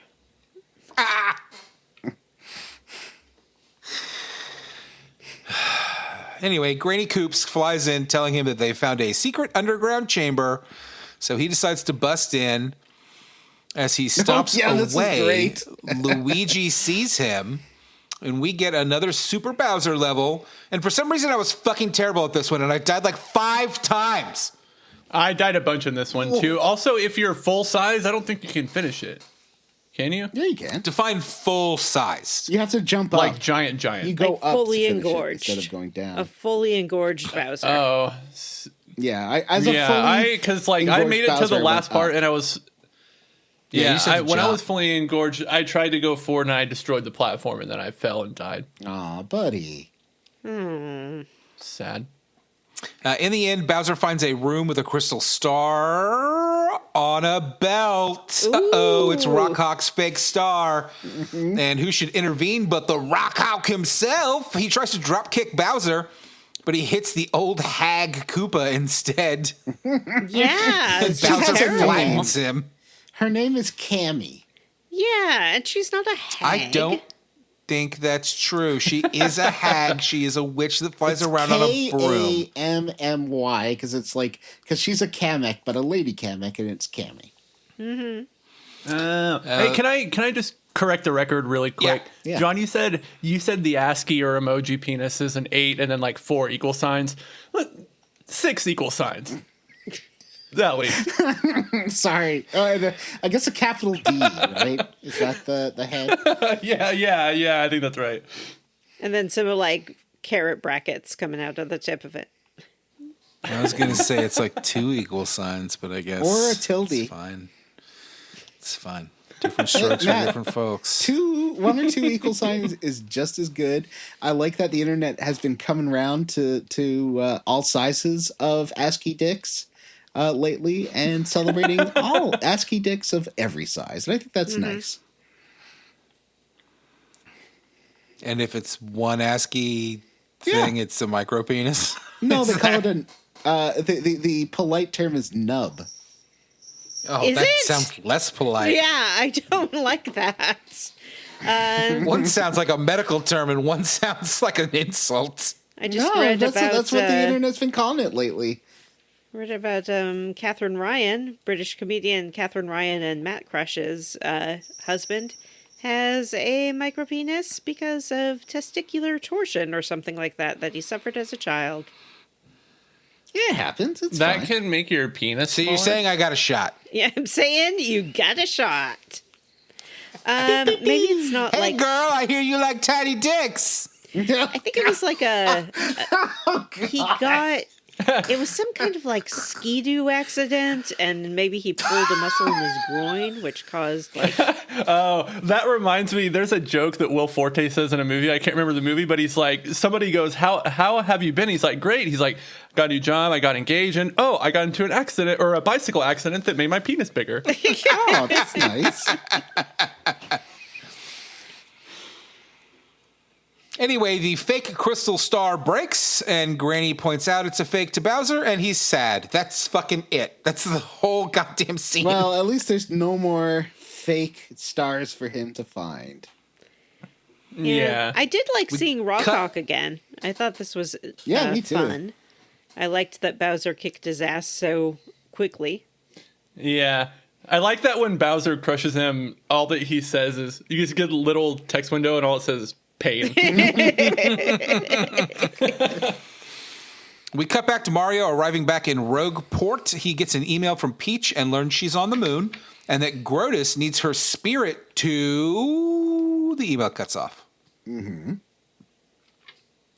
Anyway, Granny Coops flies in telling him that they found a secret underground chamber, so he decides to bust in. As he stomps away, Luigi sees him, and we get another Super Bowser level. And for some reason, I was fucking terrible at this one, and I died like 5 times. I died a bunch in this one, too. Also, if you're full size, I don't think you can finish it. Can you? Yeah, you can. Define full size. You have to jump up. Like giant. You go like up fully to finish engorged. it instead of going down. A fully engorged Bowser. Oh. Yeah, because I made it to the last part, and I was... when I was fully engorged, I tried to go forward and I destroyed the platform and then I fell and died. Aw, buddy. Sad. In the end, Bowser finds a room with a crystal star on a belt. Uh-oh, it's Rockhawk's fake star. And who should intervene but the Rockhawk himself? He tries to drop kick Bowser, but he hits the old hag Koopa instead. Yeah. Bowser flattens him. Her name is Cammy. Yeah, and she's not a hag. I don't think that's true. She is a hag. She is a witch that flies around on a broom. Kammy, because she's a Kamek, but a lady Kamek, and it's Cammy. Mm-hmm. Hey, can I just correct the record really quick? Yeah. John, you said the ASCII or emoji penis is an 8 and then like 4 equal signs. 6 equal signs. That way. Sorry. I guess a capital D, right? Is that the head? Yeah. I think that's right. And then some like carrot brackets coming out of the tip of it. I was going to say it's like 2 equal signs, but I guess... Or a tilde. It's fine. It's fine. Different strokes for different folks. 1 or 2 equal signs is just as good. I like that the internet has been coming around to all sizes of ASCII dicks. Lately, and celebrating all ASCII dicks of every size. And I think that's nice. And if it's one ASCII thing, it's a micro penis? No, they call it the polite term is nub. Oh, Is that it? sounds less polite. Yeah, I don't like that. One sounds like a medical term and one sounds like an insult. I just read about... That's what the internet's been calling it lately. Read about Catherine Ryan, British comedian Catherine Ryan and Matt Crush's husband, has a micropenis because of testicular torsion or something like that he suffered as a child. Yeah, it happens. It's that fine. can make your penis So you're saying I got a shot? Yeah, I'm saying you got a shot. Maybe it's not Hey, like... girl, I hear you like tiny dicks. I think it was like he got... It was some kind of like ski-doo accident, and maybe he pulled a muscle in his groin, which caused like... Oh, that reminds me, there's a joke that Will Forte says in a movie. I can't remember the movie, but he's like, somebody goes, how have you been? He's like, great. He's like, got a new job, I got engaged, and I got into an accident, or a bicycle accident that made my penis bigger. Oh, that's nice. Anyway, the fake crystal star breaks, and Granny points out it's a fake to Bowser, and he's sad. That's fucking it. That's the whole goddamn scene. Well, at least there's no more fake stars for him to find. Yeah. I did like seeing Rockhawk again. I thought this was me too. fun. I liked that Bowser kicked his ass so quickly. Yeah. I like that when Bowser crushes him, all that he says is, you just get a little text window and all it says is pain. We cut back to Mario arriving back in Rogueport. He gets an email from Peach and learns she's on the moon and that Grotus needs her spirit to... The email cuts off. Mm-hmm.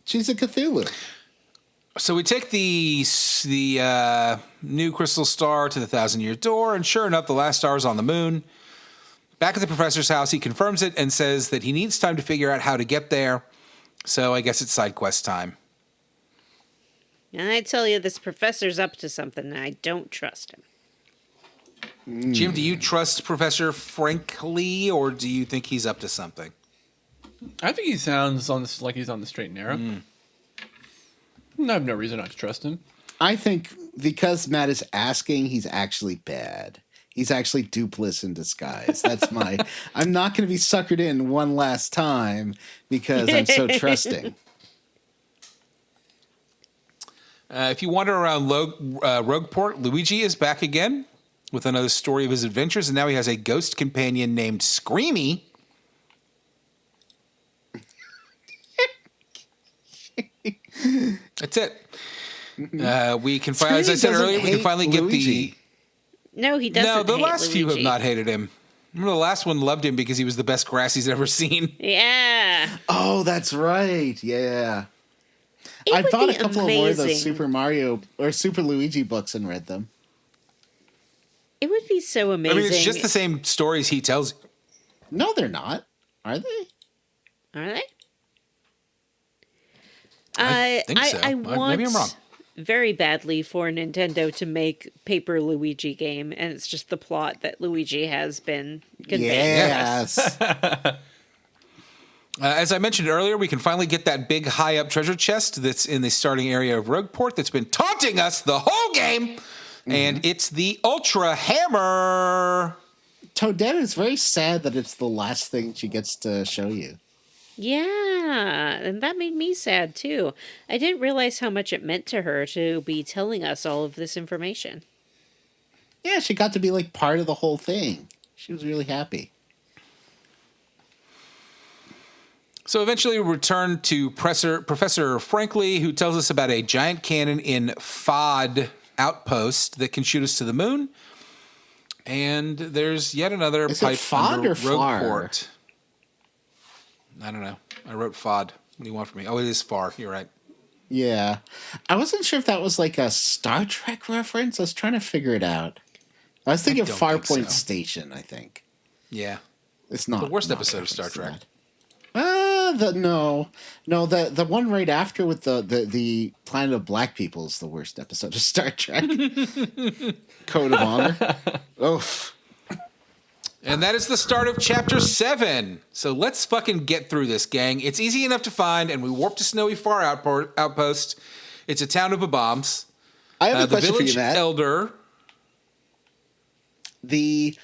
She's a Cthulhu. So we take the new crystal star to the 1,000-year door, and sure enough, the last star is on the moon. Back at the professor's house, he confirms it and says that he needs time to figure out how to get there. So I guess it's side quest time. And I tell you, this professor's up to something, and I don't trust him. Jim, do you trust Professor Frankly, or do you think he's up to something? I think he sounds like he's on the straight and narrow. I have no reason not to trust him. I think because Matt is asking, he's actually bad. He's actually Dupless in disguise. That's my... I'm not going to be suckered in one last time because I'm so trusting. If you wander around Rogueport, Luigi is back again with another story of his adventures, and now he has a ghost companion named Screamy. That's it. We can finally, as I said earlier, we can finally get Luigi. No, he doesn't. No, the hate last few have Luigi. not hated him. Remember the last one loved him because he was the best grass he's ever seen. Yeah. Oh, that's right. Yeah. It I would bought be a couple of more of those amazing. Super Mario or Super Luigi books and read them. It would be so I amazing. mean, it's just the same stories he tells. No, they're not. Are they? Are they? I think so. I Maybe want I'm wrong. very badly for Nintendo to make Paper Luigi game, and it's just the plot that Luigi has been conveying to us. Yes. As I mentioned earlier, we can finally get that big high-up treasure chest that's in the starting area of Rogueport that's been taunting us the whole game, and it's the Ultra Hammer. Toadette is very sad that it's the last thing she gets to show you. Yeah, and that made me sad too. I didn't realize how much it meant to her to be telling us all of this information. Yeah, she got to be like part of the whole thing. She was really happy. So eventually we return to Professor Frankly, who tells us about a giant cannon in FOD outpost that can shoot us to the moon. And there's yet another Is it pipe FOD under or FAR? Rogueport. I don't know. I wrote FOD. What do you want from me? Oh, it is FAR. You're right. Yeah. I wasn't sure if that was like a Star Trek reference. I was trying to figure it out. I was thinking don't Farpoint think so. Station, I think. Yeah. It's not. The worst not episode of Star reference to Trek. that. The one right after with the Planet of Black People is the worst episode of Star Trek. Code of Honor. Oof. And that is the start of Chapter 7. So let's fucking get through this, gang. It's easy enough to find, and we warp to Snowy Far Outpost. It's a town of bombs. I have a The question for village you, Matt. elder. The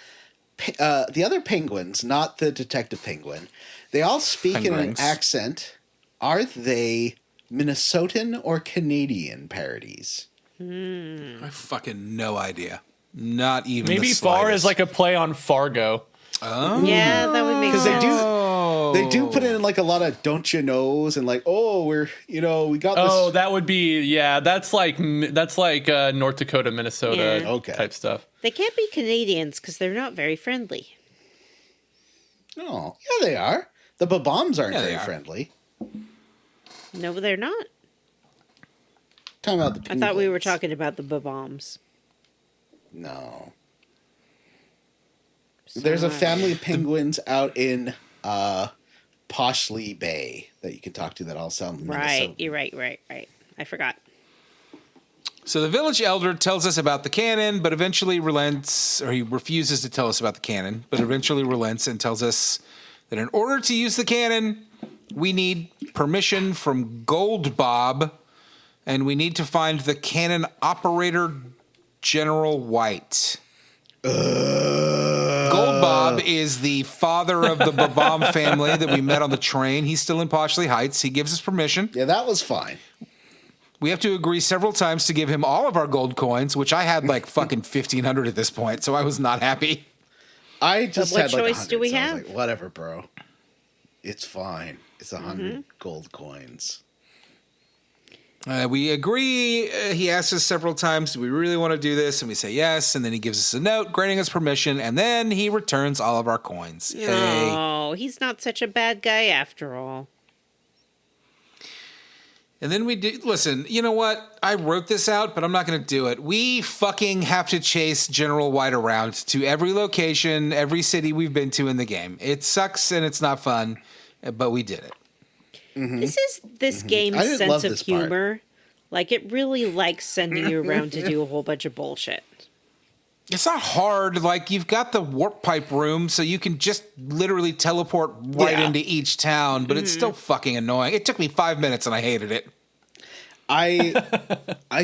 other penguins, not the detective penguin, they all speak in an Penguins. accent. Are they Minnesotan or Canadian parodies? I fucking no idea. Not even Maybe the Far slightest. is like a play on Fargo. Oh. Yeah, that would make Because sense. they do put in like a lot of don't you knows and like, oh, we got this. Oh, that would be, yeah, that's like North Dakota, Minnesota Yeah. Okay. type stuff. They can't be Canadians because they're not very friendly. Oh, yeah, they are. The Bombs aren't Yeah, they very are. friendly. No, they're not. Talking about the I thought we were penguins. talking about the bombs. No. There's a family of penguins out in Poshley Bay that you can talk to that all sound Right, Minnesota. you're right. I forgot. So the village elder tells us about the cannon, but eventually relents, or he refuses to tell us about the cannon, but eventually relents and tells us that in order to use the cannon, we need permission from Gold Bob, and we need to find the cannon operator, General White. Gold Bob is the father of the Babam family that we met on the train. He's still in Poshley Heights. He gives us permission. Yeah, that was fine. We have to agree several times to give him all of our gold coins, which I had like fucking 1,500 at this point, so I was not happy. I just what had like choice 100, do we so I was have? like, whatever, bro. It's fine. It's 100 gold coins. We agree. He asks us several times, do we really want to do this? And we say yes. And then he gives us a note granting us permission. And then he returns all of our coins. Yay. Oh, he's not such a bad guy after all. And then we do, listen, you know what? I wrote this out, but I'm not going to do it. We fucking have to chase General White around to every location, every city we've been to in the game. It sucks and it's not fun, but we did it. Mm-hmm. This is this game's sense of humor. Like, it really likes sending you around to do a whole bunch of bullshit. It's not hard. Like, you've got the warp pipe room, so you can just literally teleport right into each town, but it's still fucking annoying. It took me 5 minutes and I hated it. I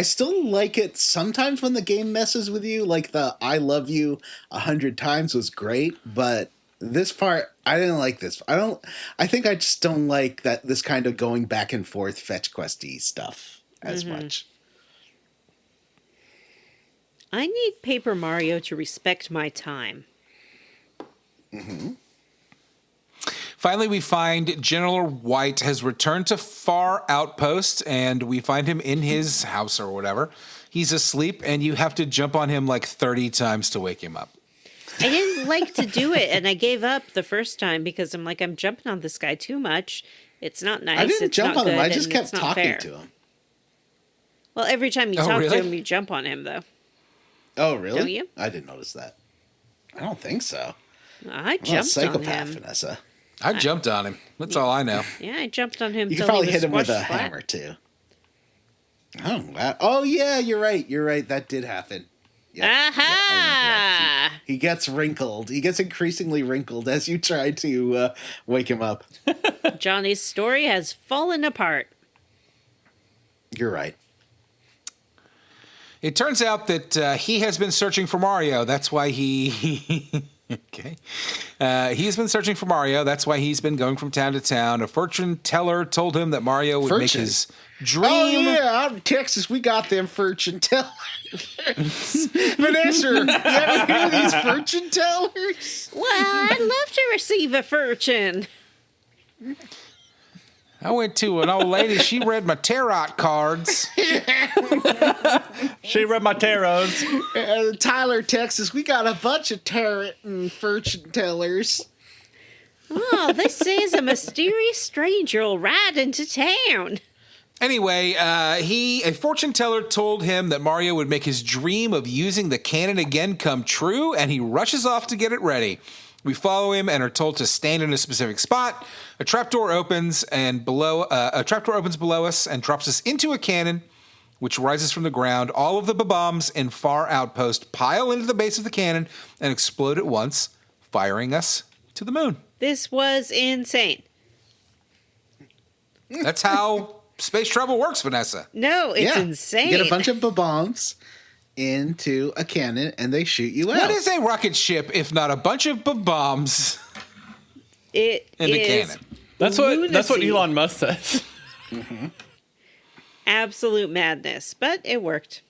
still like it sometimes when the game messes with you. Like the I love you 100 times was great, but this part, I didn't like this. I think I just don't like that this kind of going back and forth fetch questy stuff as much. I need Paper Mario to respect my time. Finally, we find General White has returned to Far Outpost, and we find him in his house or whatever. He's asleep, and you have to jump on him like 30 times to wake him up. I didn't like to do it, and I gave up the first time because I'm like, I'm jumping on this guy too much. It's not nice. I didn't jump on him. I just kept talking fair. to him. Well, every time you talk to him, you jump on him, though. Oh, really? Don't you? I didn't notice that. I don't think so. I jumped on him. Vanessa. I jumped on him. That's all I know. Yeah, I jumped on him. You could probably hit him with a hammer, too. Oh, wow. Oh, yeah, you're right. You're right. That did happen. Yep. Aha! Yep, he gets wrinkled. He gets increasingly wrinkled as you try to wake him up. Johnny's story has fallen apart. You're right. It turns out that he has been searching for Mario. That's why he... Okay. He's been searching for Mario. That's why he's been going from town to town. A fortune teller told him that Mario would make his dream... Oh, yeah. Out in Texas, we got them fortune tellers. Vanessa, you ever hear these fortune tellers? Well, I'd love to receive a fortune. I went to an old lady. She read my tarot cards. She read my tarots. Tyler, Texas, we got a bunch of tarot and fortune tellers. Oh, they say a mysterious stranger will ride into town. Anyway, a fortune teller told him that Mario would make his dream of using the cannon again come true, and he rushes off to get it ready. We follow him and are told to stand in a specific spot. A trapdoor opens below us and drops us into a cannon, which rises from the ground. All of the bombs in Far Outpost pile into the base of the cannon and explode at once, firing us to the moon. This was insane. That's how space travel works, Vanessa. No, it's insane. You get a bunch of bombs into a cannon and they shoot you out. What is a rocket ship if not a bunch of bombs in a cannon? That's what Elon Musk says. Absolute madness, but it worked.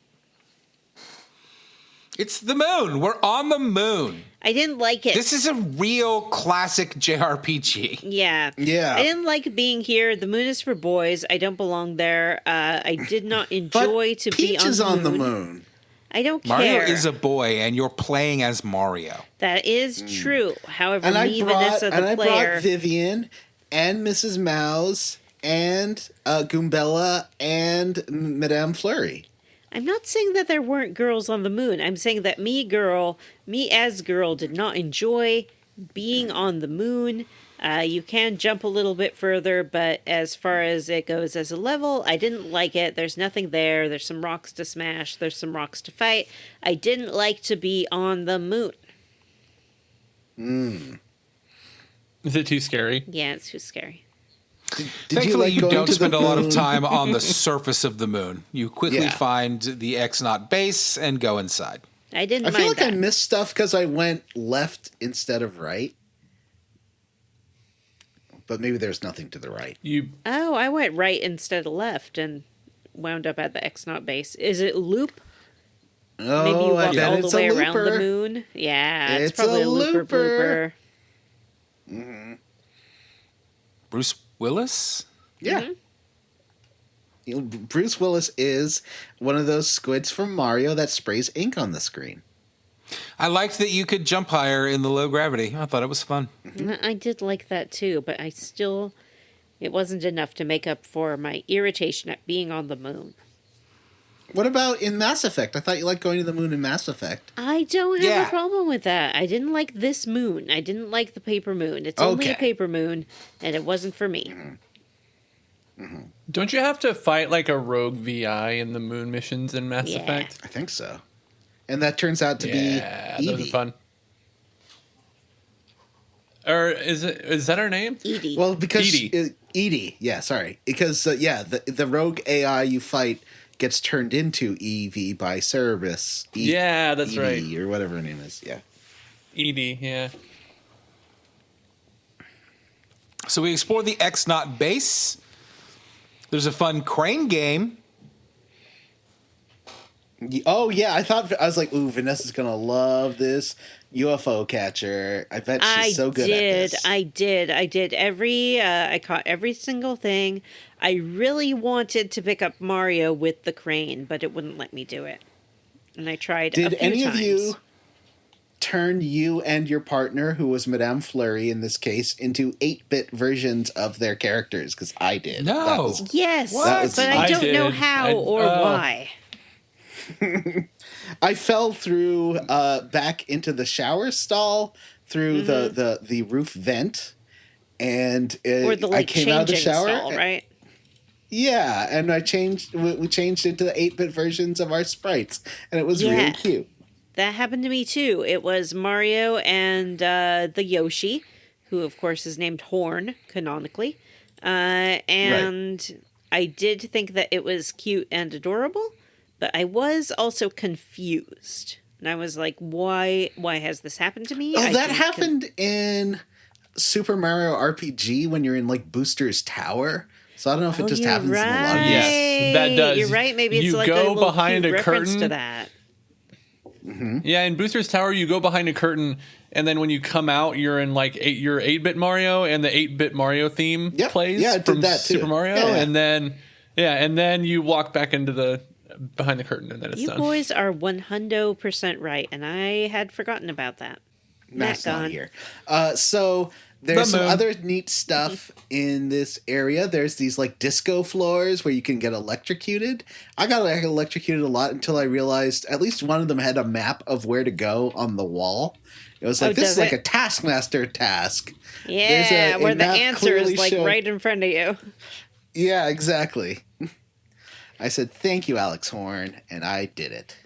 It's the moon. We're on the moon. I didn't like it. This is a real classic JRPG. Yeah. I didn't like being here. The moon is for boys. I don't belong there. I did not enjoy to be Peach is on the moon. I don't care. Mario is a boy, and you're playing as Mario. That is true. However, And Vanessa, I brought Vivian and Mrs. Mouse and Goombella and Madame Flurry. I'm not saying that there weren't girls on the moon. I'm saying that me as girl, did not enjoy being on the moon. You can jump a little bit further, but as far as it goes as a level, I didn't like it. There's nothing there. There's some rocks to smash. There's some rocks to fight. I didn't like to be on the moon. Is it too scary? Yeah, it's too scary. Thankfully, you don't spend a lot of time on the surface of the moon. You quickly find the X-Naught base and go inside. I didn't mind I feel like that. I missed stuff because I went left instead of right. But maybe there's nothing to the right. Oh, I went right instead of left and wound up at the X-Naught base. Is it loop? Oh, Maybe you walk all the way looper. around the moon? Yeah, it's It's probably a a looper looper. blooper. Bruce Willis? Yeah. Bruce Willis is one of those squids from Mario that sprays ink on the screen. I liked that you could jump higher in the low gravity. I thought it was fun. I did like that too, but it wasn't enough to make up for my irritation at being on the moon. What about in Mass Effect? I thought you liked going to the moon in Mass Effect. I don't have a problem with that. I didn't like this moon. I didn't like the paper moon. It's only a paper moon, and it wasn't for me. Don't you have to fight like a rogue VI in the moon missions in Mass Effect? I think so. And that turns out to be Evie. Those are fun. Or is that her name? Edie. Well, because Edie. Edie. Yeah, sorry. Because the rogue AI you fight gets turned into Evie by Cerberus. Yeah, that's Edie, right. Or whatever her name is. Yeah. Edie. Yeah. So we explore the X-Naught base. There's a fun crane game. Oh, yeah. I was like, ooh, Vanessa's going to love this UFO catcher. I bet she's so good at this. I did. I caught every single thing. I really wanted to pick up Mario with the crane, but it wouldn't let me do it. And I tried a few Did any times. of you turn you and your partner, who was Madame Fleury in this case, into 8-bit versions of their characters? Because I did. No. Yes, What? but I don't know did. how or why. I fell through back into the shower stall through the roof vent, and Or the I came out of the shower. stall, right? Yeah, and we changed into the 8-bit versions of our sprites, and it was really cute. That happened to me too. It was Mario and the Yoshi, who of course is named Horn canonically, and I did think that it was cute and adorable. But I was also confused. And I was like, why has this happened to me? Oh, that happened in Super Mario RPG when you're in, like, Booster's Tower. So I don't know if it just happens in a lot of Yes, that does. You're right. Maybe it's You like a go little behind cute a reference curtain. to that. Mm-hmm. Yeah, in Booster's Tower, you go behind a curtain, and then when you come out, you're in like your 8-bit Mario, and the 8-bit Mario theme plays from Super Mario, and then you walk back into the behind the curtain, and then it's done. You boys are 100% right, and I had forgotten about that. Matt's not here. So there's some other neat stuff in this area. There's these like disco floors where you can get electrocuted. I got electrocuted a lot until I realized at least one of them had a map of where to go on the wall. It was like, this is like a Taskmaster task. Yeah, where the answer is like right in front of you. Yeah, exactly. I said, thank you, Alex Horn, and I did it.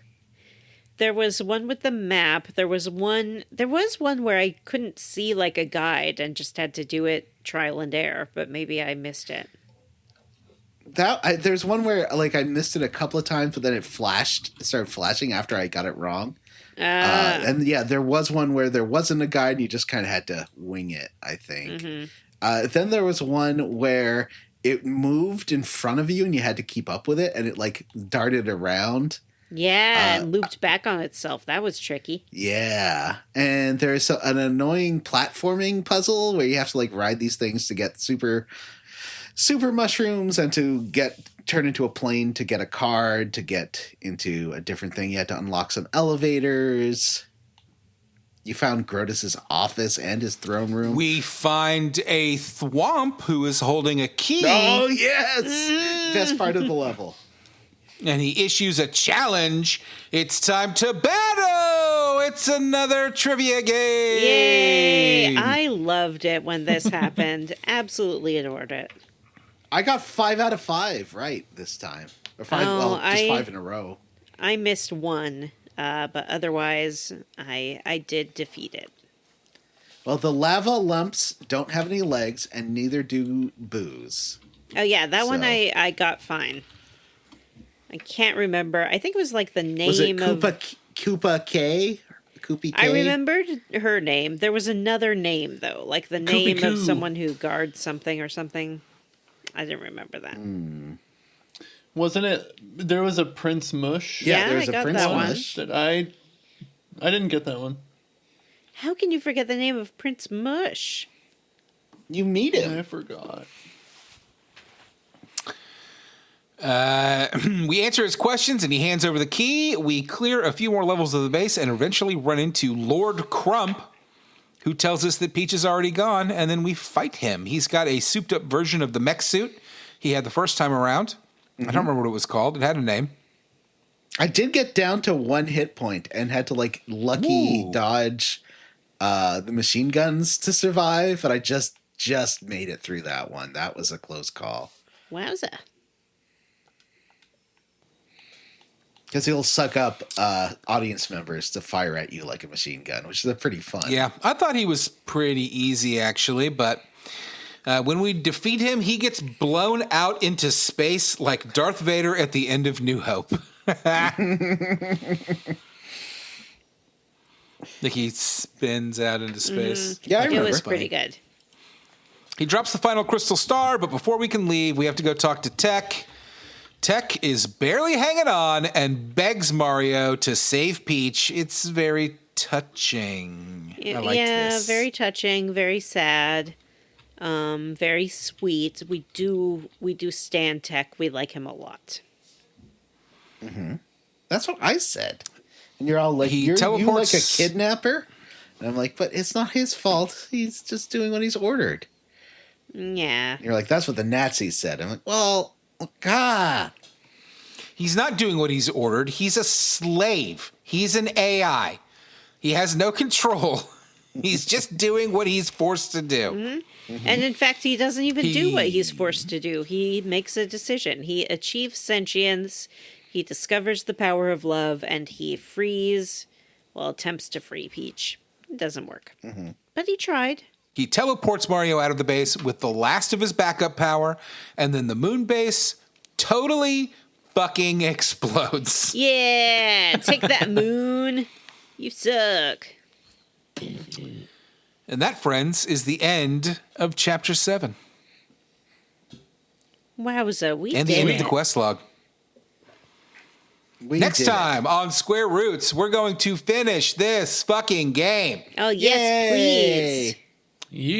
There was one with the map. There was one where I couldn't see like a guide and just had to do it trial and error, but maybe I missed it. There's one where like I missed it a couple of times, but then it started flashing after I got it wrong. And yeah, there was one where there wasn't a guide and you just kind of had to wing it, I think. Mm-hmm. Then there was one where it moved in front of you and you had to keep up with it, and it like darted around. Yeah, and looped back on itself. That was tricky. Yeah. And there's an annoying platforming puzzle where you have to like ride these things to get super mushrooms and to turn into a plane to get a card, to get into a different thing. You had to unlock some elevators. You found Grotus's office and his throne room. We find a thwomp who is holding a key. Oh, yes! Best part of the level. And he issues a challenge. It's time to battle! It's another trivia game! Yay! I loved it when this happened. Absolutely adored it. I got 5 out of 5 right this time. Or 5, just 5 in a row. I missed one. But otherwise, I did defeat it. Well, the lava lumps don't have any legs, and neither do booze. Oh, yeah, that one I got fine. I can't remember. I think it was like the name was it of... Koopa K? Koopy K? I remembered her name. There was another name, though. Like the name of someone who guards something or something. I didn't remember that. Wasn't it? There was a Prince Mush. Yeah, there was a Prince that Mush. That I didn't get that one. How can you forget the name of Prince Mush? You meet him. I forgot. We answer his questions, and he hands over the key. We clear a few more levels of the base and eventually run into Lord Crump, who tells us that Peach is already gone, and then we fight him. He's got a souped-up version of the mech suit he had the first time around. I don't remember what it was called. It had a name. I did get down to 1 hit point and had to lucky dodge the machine guns to survive, but I just made it through that one. That was a close call. Wowza. Because he'll suck up audience members to fire at you like a machine gun, which is pretty fun. Yeah, I thought he was pretty easy, actually, but when we defeat him, he gets blown out into space like Darth Vader at the end of New Hope. Like he spins out into space. Yeah, I remember. It was pretty good. He drops the final crystal star, but before we can leave, we have to go talk to Tech. Tech is barely hanging on and begs Mario to save Peach. It's very touching. I like this. Very touching, very sad, very sweet. We do stand Tech. We like him a lot. Mm-hmm. That's what I said. And you're all like, He you teleports- like a kidnapper? And I'm like, but it's not his fault. He's just doing what he's ordered. Yeah. And you're like, that's what the Nazis said. I'm like, well, God. He's not doing what he's ordered. He's a slave. He's an AI. He has no control. He's just doing what he's forced to do. Mm-hmm. And in fact, he doesn't even do what he's forced to do. He makes a decision. He achieves sentience. He discovers the power of love, and he attempts to free Peach. It doesn't work. Mm-hmm. But he tried. He teleports Mario out of the base with the last of his backup power, and then the moon base totally fucking explodes. Yeah, take that, moon. You suck. And that, friends, is the end of Chapter 7. Wowza, we And did the end it. of the quest log. Next time on Square Roots, we're going to finish this fucking game. Oh, yes, Yay. please.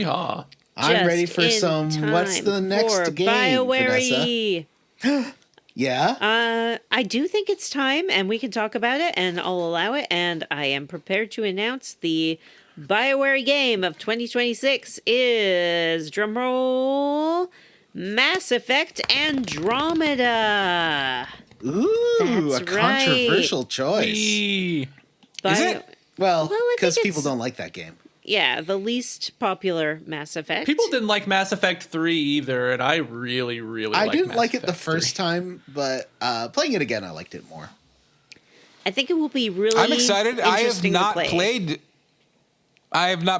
Yeehaw. I'm Just ready for in some. What's the time next for game, BioWare-y. Vanessa? Yeah? I do think it's time, and we can talk about it, and I'll allow it, and I am prepared to announce the BioWare game of 2026 is, drumroll, Mass Effect Andromeda. Ooh, That's a controversial choice. Yee. Is it? Well, I because think people it's- don't like that game. Yeah, the least popular Mass Effect. People didn't like Mass Effect 3 either, and I really, really I like didn't Mass like it the Effect first 3. time, but playing it again, I liked it more. I think it will be really I'm excited. I have interesting to not play.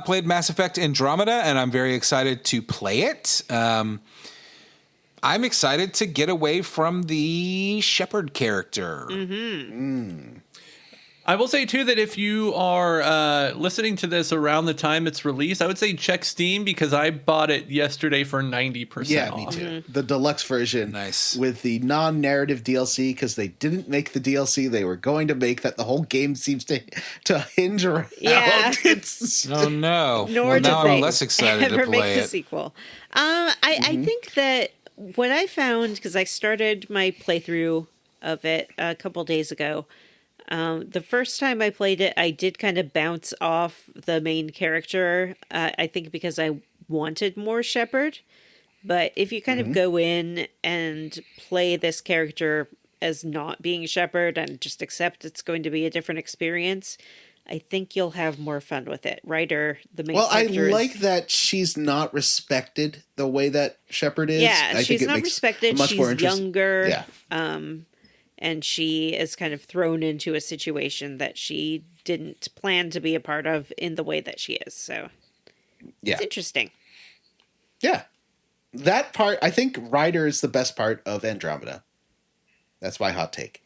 played Mass Effect Andromeda, and I'm very excited to play it. I'm excited to get away from the Shepard character. I will say, too, that if you are listening to this around the time it's released, I would say check Steam because I bought it yesterday for 90% Yeah, off. me too. The deluxe version. Nice. With the non-narrative DLC, because they didn't make the DLC they were going to make that the whole game seems to hinge around. Yeah. It's Oh no! Nor Well, did now they I'm less excited ever to play make the it. sequel. I think that what I found, because I started my playthrough of it a couple days ago, the first time I played it, I did kind of bounce off the main character. I think because I wanted more Shepard. But if you kind of go in and play this character as not being Shepard and just accept it's going to be a different experience, I think you'll have more fun with it. Ryder, the main Well, I character, like that she's not respected the way that Shepard is. Yeah, I she's think it not makes respected. a much She's more interest- younger. Yeah. And she is kind of thrown into a situation that she didn't plan to be a part of in the way that she is. So Yeah. it's interesting. Yeah. That part, I think Ryder is the best part of Andromeda. That's my hot take.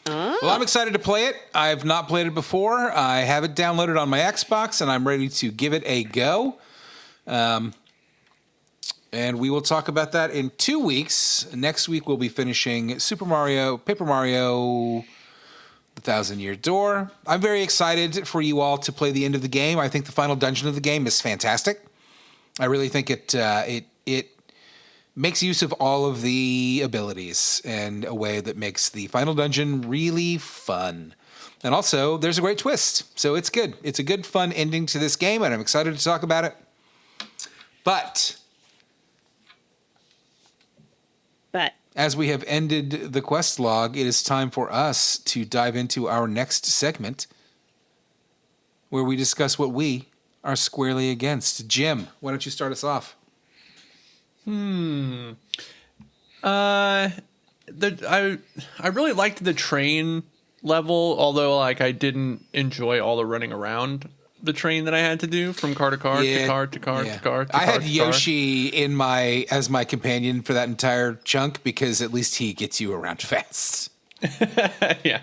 Oh, Well, I'm excited to play it. I've not played it before. I have it downloaded on my Xbox, and I'm ready to give it a go. And we will talk about that in 2 weeks. Next week, we'll be finishing Paper Mario, The Thousand Year Door. I'm very excited for you all to play the end of the game. I think the final dungeon of the game is fantastic. I really think it makes use of all of the abilities in a way that makes the final dungeon really fun. And also, there's a great twist. So it's good. It's a good, fun ending to this game, and I'm excited to talk about it. But as we have ended the quest log, it is time for us to dive into our next segment, where we discuss what we are squarely against. Jim, why don't you start us off? I really liked the train level, although like I didn't enjoy all the running around the train that I had to do from car to car to car to car to car. I had Yoshi as my companion for that entire chunk because at least he gets you around fast. Yeah.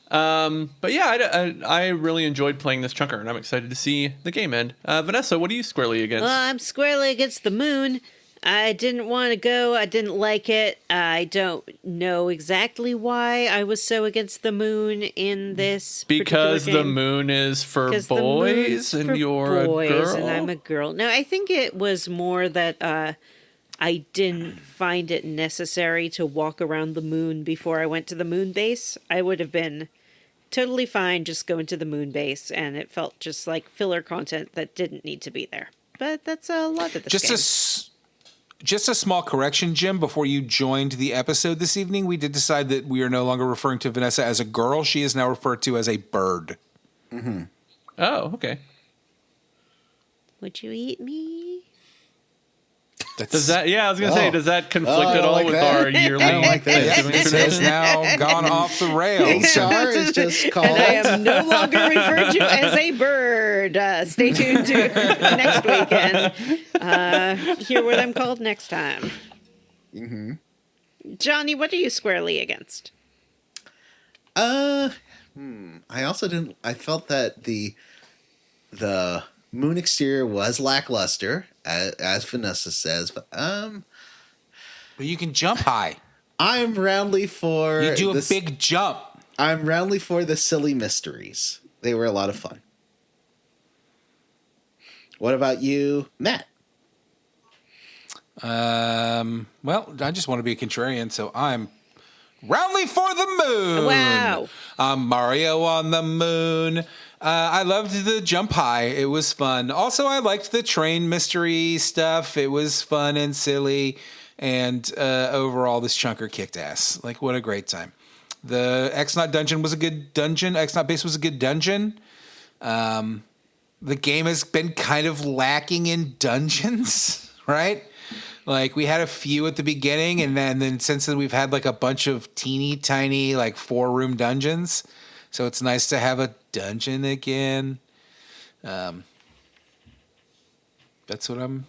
But yeah, I really enjoyed playing this chunker, and I'm excited to see the game end. Vanessa, what are you squarely against? Well, I'm squarely against the moon. I didn't want to go. I didn't like it. I don't know exactly why I was so against the moon in this. Because particular the game. moon is for Because the boys, moon's and for you're boys, a girl. and I'm a girl. No, I think it was more that I didn't find it necessary to walk around the moon before I went to the moon base. I would have been totally fine just going to the moon base, and it felt just like filler content that didn't need to be there. But that's a lot of this game. Just a small correction, Jim. Before you joined the episode this evening, we did decide that we are no longer referring to Vanessa as a girl. She is now referred to as a bird. Mm-hmm. Oh, okay. Would you eat me? Does that? Yeah, I was gonna say, does that conflict at all with our yearly? I don't like that. It has now gone off the rails. HR is just called. And I am no longer referred to as a bird. Stay tuned to next weekend. Hear what I'm called next time. Mm-hmm. Johnny, what are you squarely against? I also didn't. I felt that the moon exterior was lackluster, as Vanessa says, but But you can jump high. I'm roundly for You do a big jump. I'm roundly for the silly mysteries. They were a lot of fun. What about you, Matt? Well, I just want to be a contrarian, so I'm roundly for the moon. Wow. Mario on the moon. I loved the jump high. It was fun. Also, I liked the train mystery stuff. It was fun and silly. And overall, this chunker kicked ass. Like, what a great time. The X-Not dungeon was a good dungeon. X-Not base was a good dungeon. The game has been kind of lacking in dungeons, right? Like, we had a few at the beginning, and then since then we've had like a bunch of teeny tiny like 4-room dungeons. So it's nice to have a dungeon again. That's what I'm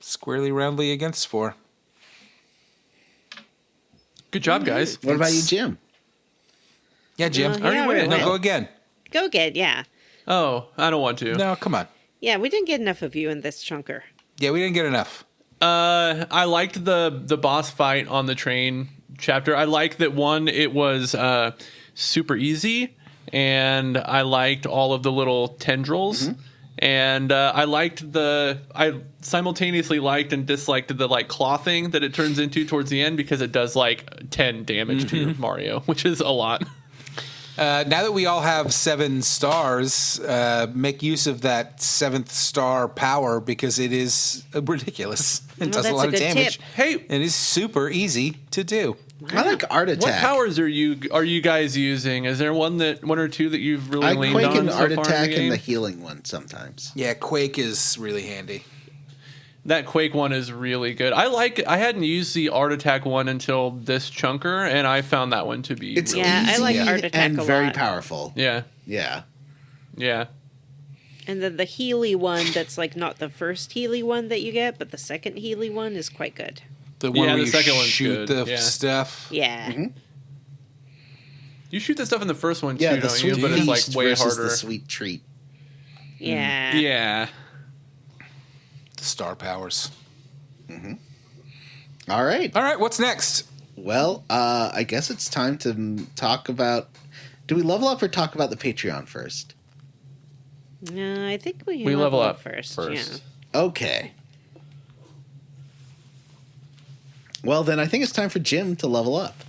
squarely roundly against for. Good job, guys. What about you, Jim? Yeah, Jim. Well, he already No, went. go again. Go again, yeah. Oh, I don't want to. No, come on. Yeah, we didn't get enough of you in this chunker. Yeah, we didn't get enough. I liked the boss fight on the train chapter. I liked that one. It was super easy, and I liked all of the little tendrils. Mm-hmm. And I simultaneously liked and disliked the like clawing that it turns into towards the end, because it does like 10 damage to Mario, which is a lot. Now that we all have 7 stars, make use of that 7th star power, because it is ridiculous. It does a lot of damage. Tip. Hey, it is super easy to do. I like Art Attack. what powers are you guys using? Is there one or two that you've really I leaned Quake on and so Art far Attack in the and the game? healing one sometimes. Yeah, Quake is really handy. That Quake one is really good. I hadn't used the Art Attack one until this chunker, and I found that one to be It's really Yeah, I easy like Art Attack and a very lot. powerful. Yeah. Yeah. And then the Healy one, that's like not the first Healy one that you get, but the second Healy one is quite good. The one Yeah, where the you second one's shoot good. the Yeah. stuff. Yeah. Mm-hmm. You shoot the stuff in the first one Yeah, too, the don't sweet you? But it's like feast way versus harder. the sweet treat. Yeah. Yeah. The star powers. All right. All right, what's next? Well, I guess it's time to talk about... Do we level up or talk about the Patreon first? No, I think we We level up first. first. Yeah. Okay. Well, then I think it's time for Jim to level up.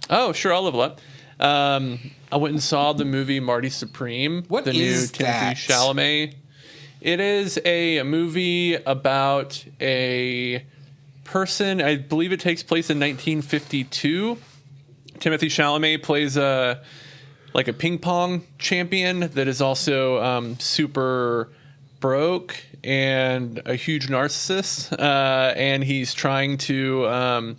Oh, sure, I'll level up. I went and saw the movie Marty Supreme. What the is new Timothy that? Chalamet. It is a movie about a person. I believe it takes place in 1952. Timothy Chalamet plays a ping pong champion that is also super broke and a huge narcissist, and he's trying to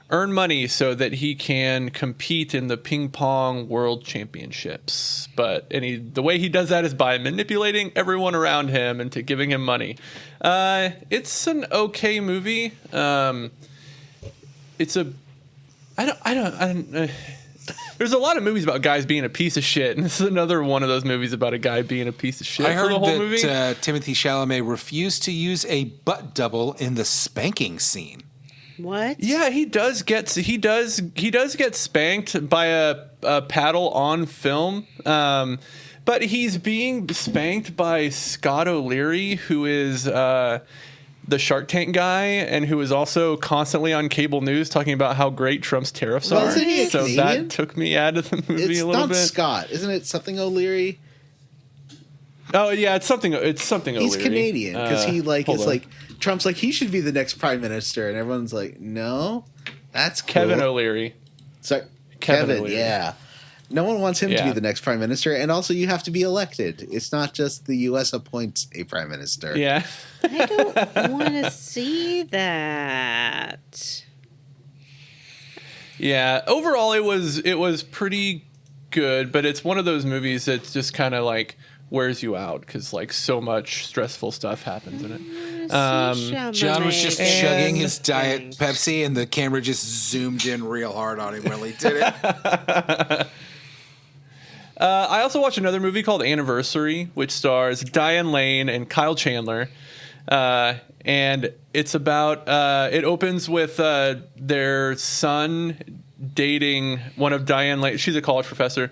earn money so that he can compete in the ping pong world championships. The way he does that is by manipulating everyone around him into giving him money. It's an okay movie. There's a lot of movies about guys being a piece of shit, and this is another one of those movies about a guy being a piece of shit. I heard for the whole movie. that Timothy Chalamet refused to use a butt double in the spanking scene. What? Yeah, he does get spanked by a paddle on film, but he's being spanked by Scott O'Leary, who is the Shark Tank guy, and who is also constantly on cable news talking about how great Trump's tariffs are. Isn't he So Canadian? that took me out of the movie a little bit. It's not Scott, isn't it? Something O'Leary. Oh yeah, it's something O'Leary. He's Canadian because he hold it's on. like Trump's like he should be the next prime minister, and everyone's like, no, that's cool. Kevin O'Leary. So, Kevin Kevin, O'Leary. yeah. No one wants him to Yeah. be the next prime minister, and also you have to be elected. It's not just the U.S. appoints a prime minister. Yeah. I don't want to see that. Yeah. Overall, it was pretty good, but it's one of those movies that just kind of like wears you out because like so much stressful stuff happens in it. John was just Chalamet. chugging his Diet Pepsi, and the camera just zoomed in real hard on him while he did it. I also watched another movie called Anniversary, which stars Diane Lane and Kyle Chandler. And it's about, it opens with their son dating one of Diane Lane. She's a college professor.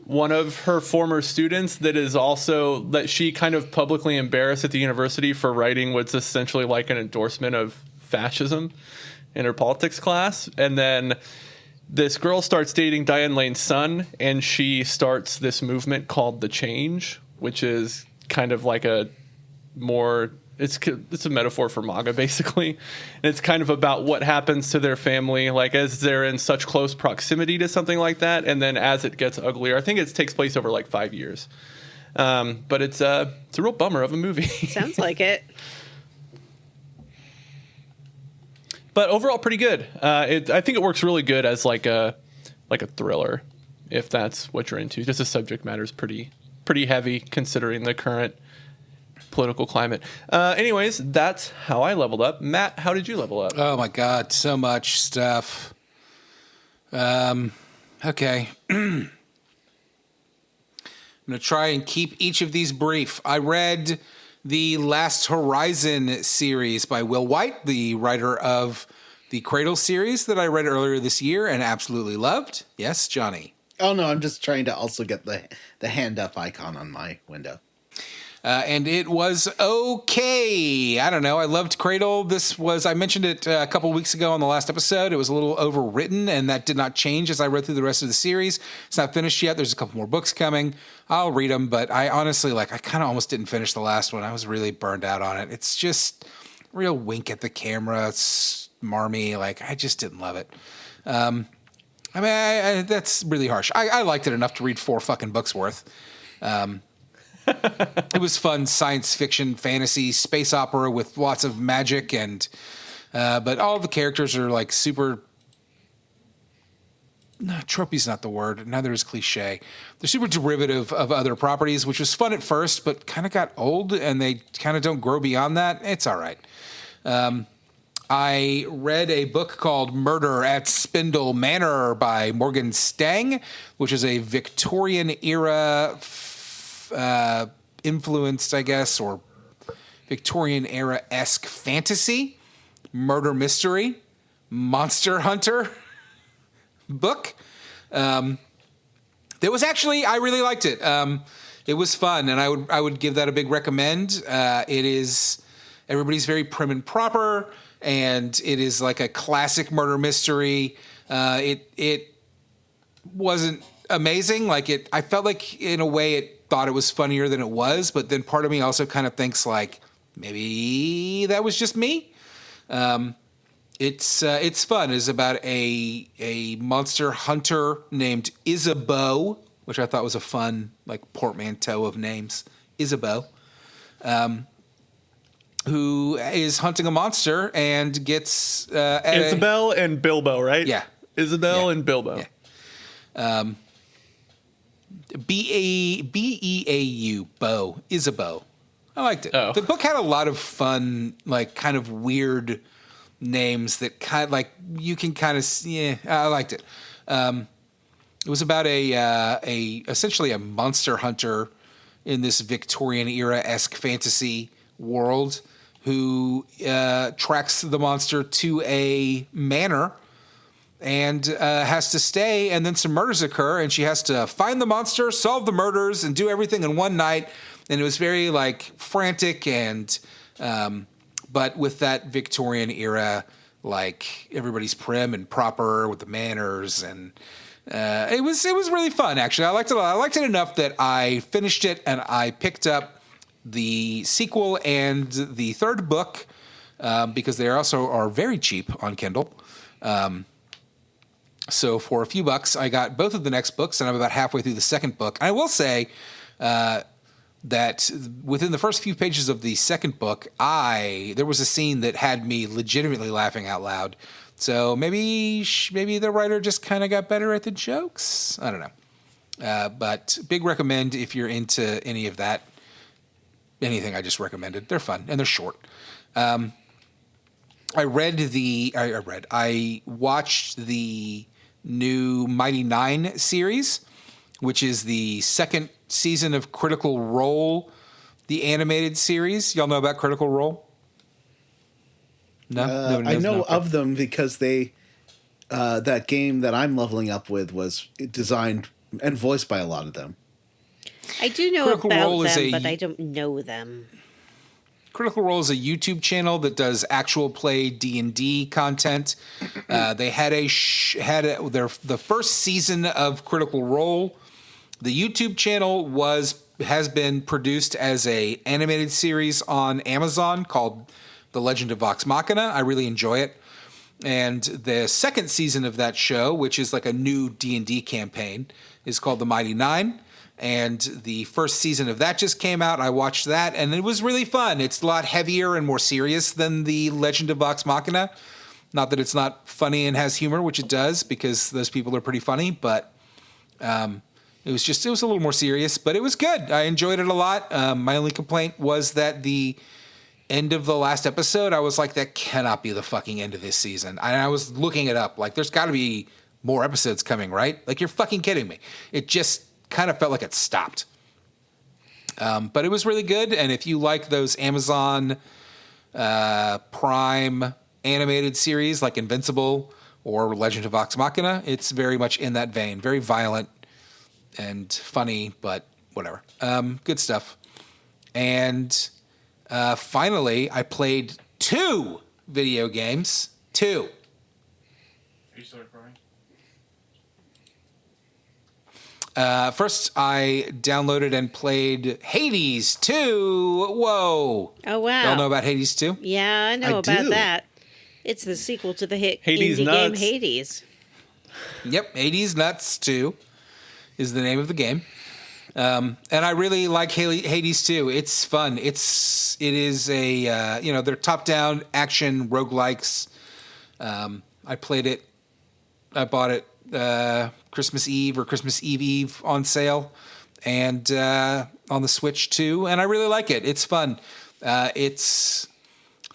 One of her former students that she kind of publicly embarrassed at the university for writing what's essentially like an endorsement of fascism in her politics class. And then this girl starts dating Diane Lane's son, and she starts this movement called The Change, which is kind of like it's a metaphor for MAGA, basically. And it's kind of about what happens to their family, like as they're in such close proximity to something like that, and then as it gets uglier. I think it takes place over like 5 years. But it's a real bummer of a movie. Sounds like it. But overall, pretty good. I think it works really good as like a thriller, if that's what you're into. Just the subject matter is pretty heavy considering the current political climate. Anyways, that's how I leveled up. Matt, how did you level up? Oh my God, so much stuff. Okay. I'm going to try and keep each of these brief. I read the Last Horizon series by Will White, the writer of the Cradle series that I read earlier this year and absolutely loved. Yes, Johnny. Oh no, I'm just trying to also get the hand up icon on my window. And it was okay. I don't know. I loved Cradle. I mentioned it a couple weeks ago on the last episode. It was a little overwritten, and that did not change as I read through the rest of the series. It's not finished yet. There's a couple more books coming. I'll read them, but I honestly, I kind of almost didn't finish the last one. I was really burned out on it. It's just real wink at the camera. It's smarmy. I just didn't love it. That's really harsh. I liked it enough to read 4 fucking books worth. It was fun science fiction, fantasy, space opera with lots of magic, and but all the characters are super. No, tropey's not the word. Neither is cliche. They're super derivative of other properties, which was fun at first, but kind of got old, and they kind of don't grow beyond that. It's all right. I read a book called Murder at Spindle Manor by Morgan Stang, which is a Victorian era influenced, I guess, or Victorian era-esque fantasy, murder mystery, monster hunter book. That was actually, I really liked it. It was fun, and I would give that a big recommend. Everybody's very prim and proper. and it is like a classic murder mystery. It wasn't amazing. I felt like in a way it thought it was funnier than it was, but then part of me also kind of thinks like maybe that was just me. It's fun. It's about a monster hunter named Isabeau, which I thought was a fun like portmanteau of names. Isabeau, who is hunting a monster and gets Isabel and Bilbo, right? Yeah, Isabel and Bilbo. Yeah. Beau, Bo, Isabeau. I liked it. Oh. The book had a lot of fun, like kind of weird names that kind of like you can kind of I liked it. It was about a essentially a monster hunter in this Victorian era-esque fantasy world who tracks the monster to a manor and has to stay, and then some murders occur, and she has to find the monster, solve the murders, and do everything in one night. And it was very like frantic and but with that Victorian era, like everybody's prim and proper with the manners, and it was really fun. Actually, I liked it a lot. I liked it enough that I finished it and I picked up the sequel and the third book because they also are very cheap on Kindle. So for a few bucks, I got both of the next books, and I'm about halfway through the second book. I will say that within the first few pages of the second book, there was a scene that had me legitimately laughing out loud. So maybe the writer just kind of got better at the jokes. I don't know. But big recommend if you're into any of that. Anything I just recommended. They're fun and they're short. I watched the new Mighty Nine series, which is the second season of Critical Role, the animated series. Y'all know about Critical Role? No? I know of them because they that game that I'm leveling up with was designed and voiced by a lot of them. I do know Critical Role about is them, but I don't know them. Critical Role is a YouTube channel that does actual play D&D content. They had the first season of Critical Role. The YouTube channel has been produced as a animated series on Amazon called The Legend of Vox Machina. I really enjoy it. And the second season of that show, which is like a new D&D campaign, is called The Mighty Nine. And the first season of that just came out. I watched that, and it was really fun. It's a lot heavier and more serious than The Legend of Vox Machina. Not that it's not funny and has humor, which it does, because those people are pretty funny, but it was a little more serious, but it was good. I enjoyed it a lot. My only complaint was that the end of the last episode, I was like, that cannot be the fucking end of this season. And I was looking it up. Like, there's got to be more episodes coming, right? Like, you're fucking kidding me. It just kind of felt like it stopped. But it was really good. And if you like those Amazon Prime animated series like Invincible or Legend of Vox Machina, it's very much in that vein. Very violent and funny, but whatever. Good stuff. And finally, I played 2 video games. 2. Are you still recording? First, I downloaded and played Hades 2. Whoa. Oh, wow. Y'all know about Hades 2? Yeah, I know I about do. that. It's the sequel to the hit Hades indie game Nuts. Hades. Yep, Hades Nuts 2 is the name of the game. And I really like Hades 2. It's fun. It is a, they're top-down action roguelikes. I played it. I bought it Christmas Eve or Christmas Eve on sale, and on the Switch too. And I really like it. It's fun. It's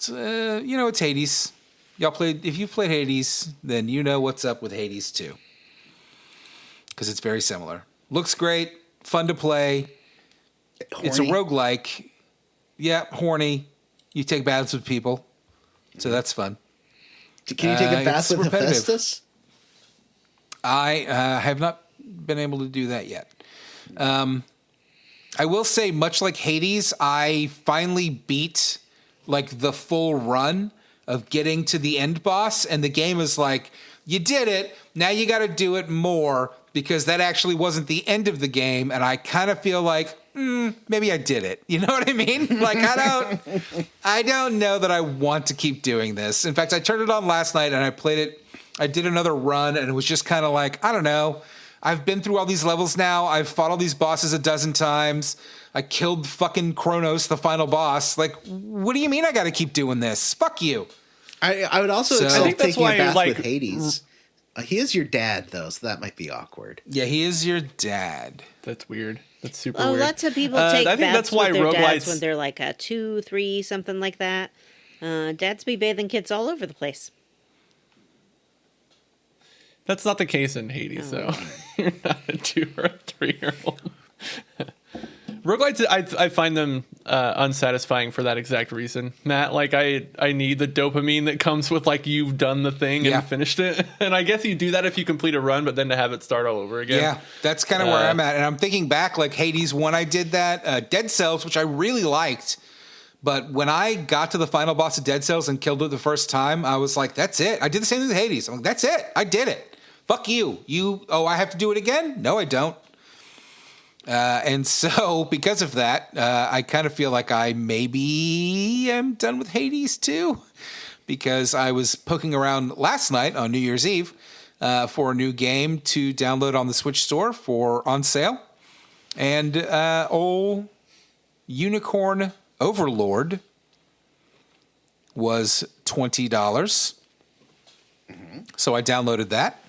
Hades. If you've played Hades, then you know what's up with Hades 2. Because it's very similar. Looks great, fun to play. Horny. It's a roguelike. Yeah, horny. You take baths with people. So that's fun. Can you take a bath it's with repetitive. Hephaestus? I have not been able to do that yet. I will say, much like Hades, I finally beat like the full run of getting to the end boss, and the game is like, you did it, now you got to do it more, because that actually wasn't the end of the game, and I kind of feel like, maybe I did it. You know what I mean? Like, I don't know that I want to keep doing this. In fact, I turned it on last night, and I played it. I did another run, and it was just kind of like, I don't know. I've been through all these levels now. I've fought all these bosses a dozen times. I killed fucking Kronos, the final boss. Like, what do you mean I got to keep doing this? Fuck you. I would also So- I accept think that's taking a why, bath like, with Hades. He is your dad, though, so that might be awkward. Yeah, he is your dad. That's weird. That's super Oh, weird. lots of people take I think baths that's why with their dads roguelites. when they're like 2, 3, something like that. Dads be bathing kids all over the place. That's not the case in Hades, though. You're not a 2 or a 3-year-old. Roguelites, I find them unsatisfying for that exact reason, Matt. Like, I need the dopamine that comes with, like, you've done the thing Yeah. and finished it. And I guess you do that if you complete a run, but then to have it start all over again. Yeah, that's kind of where I'm at. And I'm thinking back, like Hades, when I did that, Dead Cells, which I really liked. But when I got to the final boss of Dead Cells and killed it the first time, I was like, that's it. I did the same thing with Hades. I'm like, that's it. I did it. Fuck you. I have to do it again? No, I don't. And so because of that, I kind of feel like I maybe am done with Hades too, because I was poking around last night on New Year's Eve for a new game to download on the Switch store on sale. And old Unicorn Overlord was $20. So I downloaded that.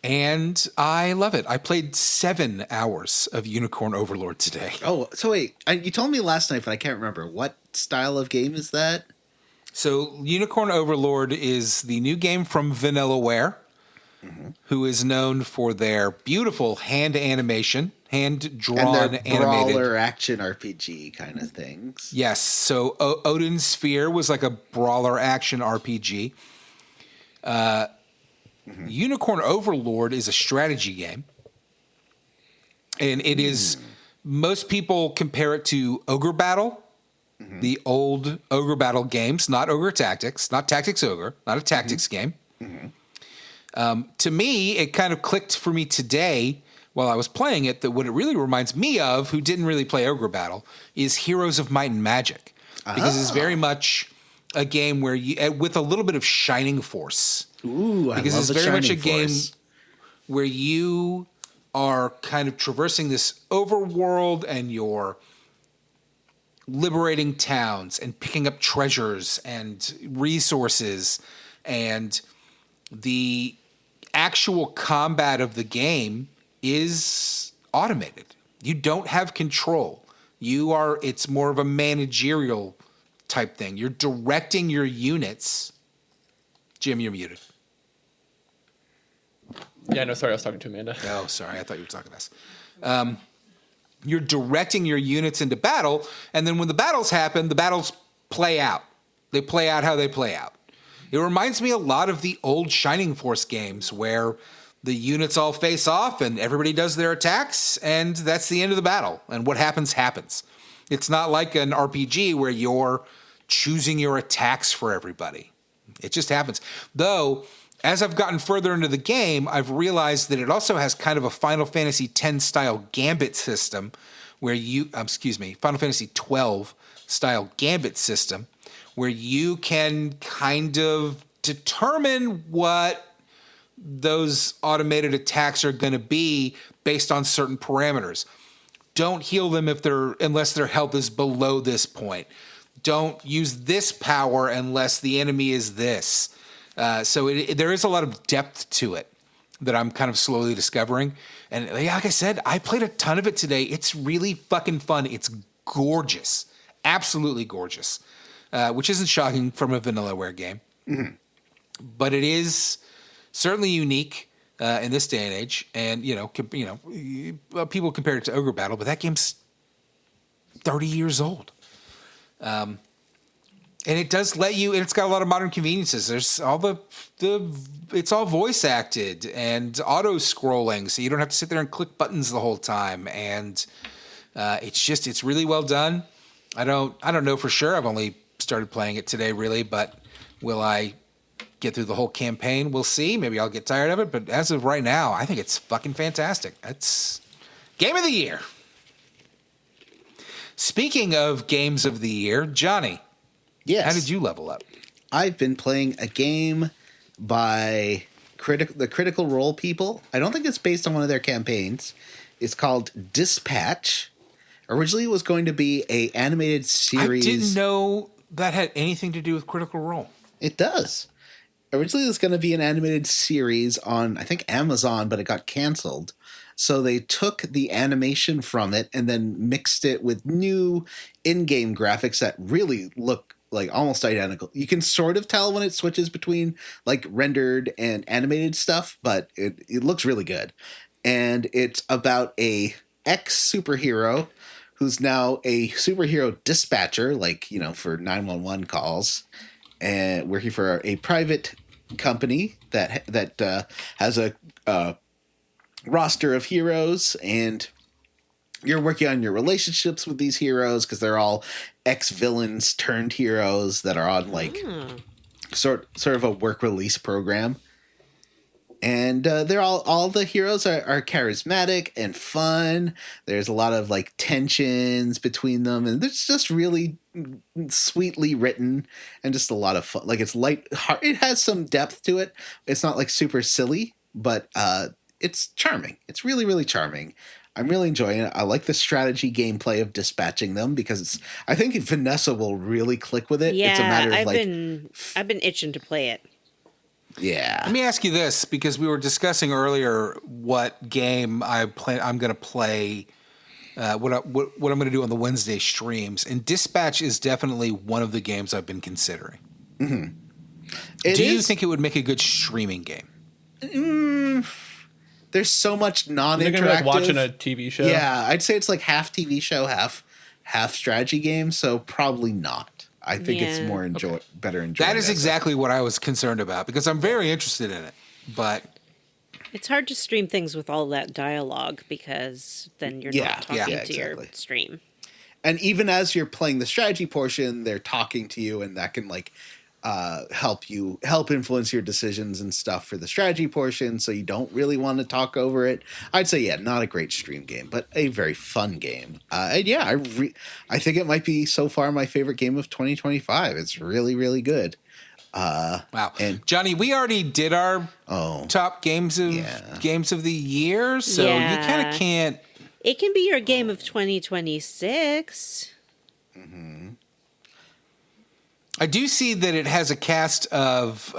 And I love it. I played 7 hours of Unicorn Overlord today. Oh, so wait. You told me last night, but I can't remember. What style of game is that? So Unicorn Overlord is the new game from Vanillaware, who is known for their beautiful hand animation, hand-drawn And their brawler action RPG kind of things. Yes. So Odin Sphere was like a brawler action RPG. Unicorn Overlord is a strategy game. And it is, most people compare it to Ogre Battle, the old Ogre Battle games, not Ogre Tactics, not Tactics Ogre, not a tactics game. To me, it kind of clicked for me today while I was playing it that what it really reminds me of, who didn't really play Ogre Battle, is Heroes of Might and Magic. Because it's very much a game where you, with a little bit of Shining Force. Ooh, I Because love it's the very much a Shining game Force. where you are kind of traversing this overworld and you're liberating towns and picking up treasures and resources, and the actual combat of the game is automated. You don't have control. It's more of a managerial type thing. You're directing your units. Jim, you're muted. Yeah, no, sorry, I was talking to Amanda. Oh, sorry. I thought you were talking to us. You're directing your units into battle, and then when the battles happen, the battles play out. They play out how they play out. It reminds me a lot of the old Shining Force games where the units all face off and everybody does their attacks, and that's the end of the battle. And what happens, happens. It's not like an RPG where you're choosing your attacks for everybody. It just happens. Though, as I've gotten further into the game, I've realized that it also has kind of a Final Fantasy X style gambit system where Final Fantasy 12 style gambit system where you can kind of determine what those automated attacks are going to be based on certain parameters. Don't heal them unless their health is below this point. Don't use this power unless the enemy is this. So there is a lot of depth to it that I'm kind of slowly discovering. And like I said, I played a ton of it today. It's really fucking fun. It's gorgeous. Absolutely gorgeous. Which isn't shocking from a Vanillaware game. But it is certainly unique in this day and age. And, people compare it to Ogre Battle, but that game's 30 years old. And it does let you, and it's got a lot of modern conveniences. There's all it's all voice acted and auto scrolling, so you don't have to sit there and click buttons the whole time. And it's really well done. I don't know for sure. I've only started playing it today, really, but will I get through the whole campaign? We'll see. Maybe I'll get tired of it, but as of right now, I think it's fucking fantastic. It's Game of the Year. Speaking of Games of the Year, Johnny, Yes. how did you level up? I've been playing a game by the Critical Role people. I don't think it's based on one of their campaigns. It's called Dispatch. Originally, it was going to be a animated series. I didn't know that had anything to do with Critical Role. It does. Originally, it was going to be an animated series on, I think, Amazon, but it got canceled. So they took the animation from it and then mixed it with new in-game graphics that really look like almost identical. You can sort of tell when it switches between like rendered and animated stuff, but it looks really good. And it's about a ex-superhero who's now a superhero dispatcher, like, you know, for 911 calls, and working for a private company that has a roster of heroes, and you're working on your relationships with these heroes because they're all ex-villains turned heroes that are on like sort of a work release program. And they're all the heroes are charismatic and fun. There's a lot of like tensions between them, and it's just really sweetly written and just a lot of fun. Like, it's light heart. It has some depth to it. It's not like super silly, but it's charming. It's really, really charming. I'm really enjoying it. I like the strategy gameplay of dispatching them because I think Vanessa will really click with it. Yeah, it's a matter of I've been itching to play it. Yeah. Let me ask you this, because we were discussing earlier what game I'm going to play, what I'm going to do on the Wednesday streams, and Dispatch is definitely one of the games I've been considering. Mm-hmm. Do you think it would make a good streaming game? There's so much non-interactive. They're gonna be like watching a TV show. Yeah, I'd say it's like half TV show, half strategy game. So probably not. I think it's more better enjoyed. That is exactly what I was concerned about, because I'm very interested in it, but It's hard to stream things with all that dialogue because then you're not talking to your stream. And even as you're playing the strategy portion, they're talking to you, and that can like help influence your decisions and stuff for the strategy portion. So you don't really want to talk over it. I'd say, not a great stream game, but a very fun game. And I think it might be so far my favorite game of 2025. It's really, really good. Wow. And Johnny, we already did our top games of the year, so you kind of can't. It can be your game of 2026. Mm-hmm. I do see that it has a cast of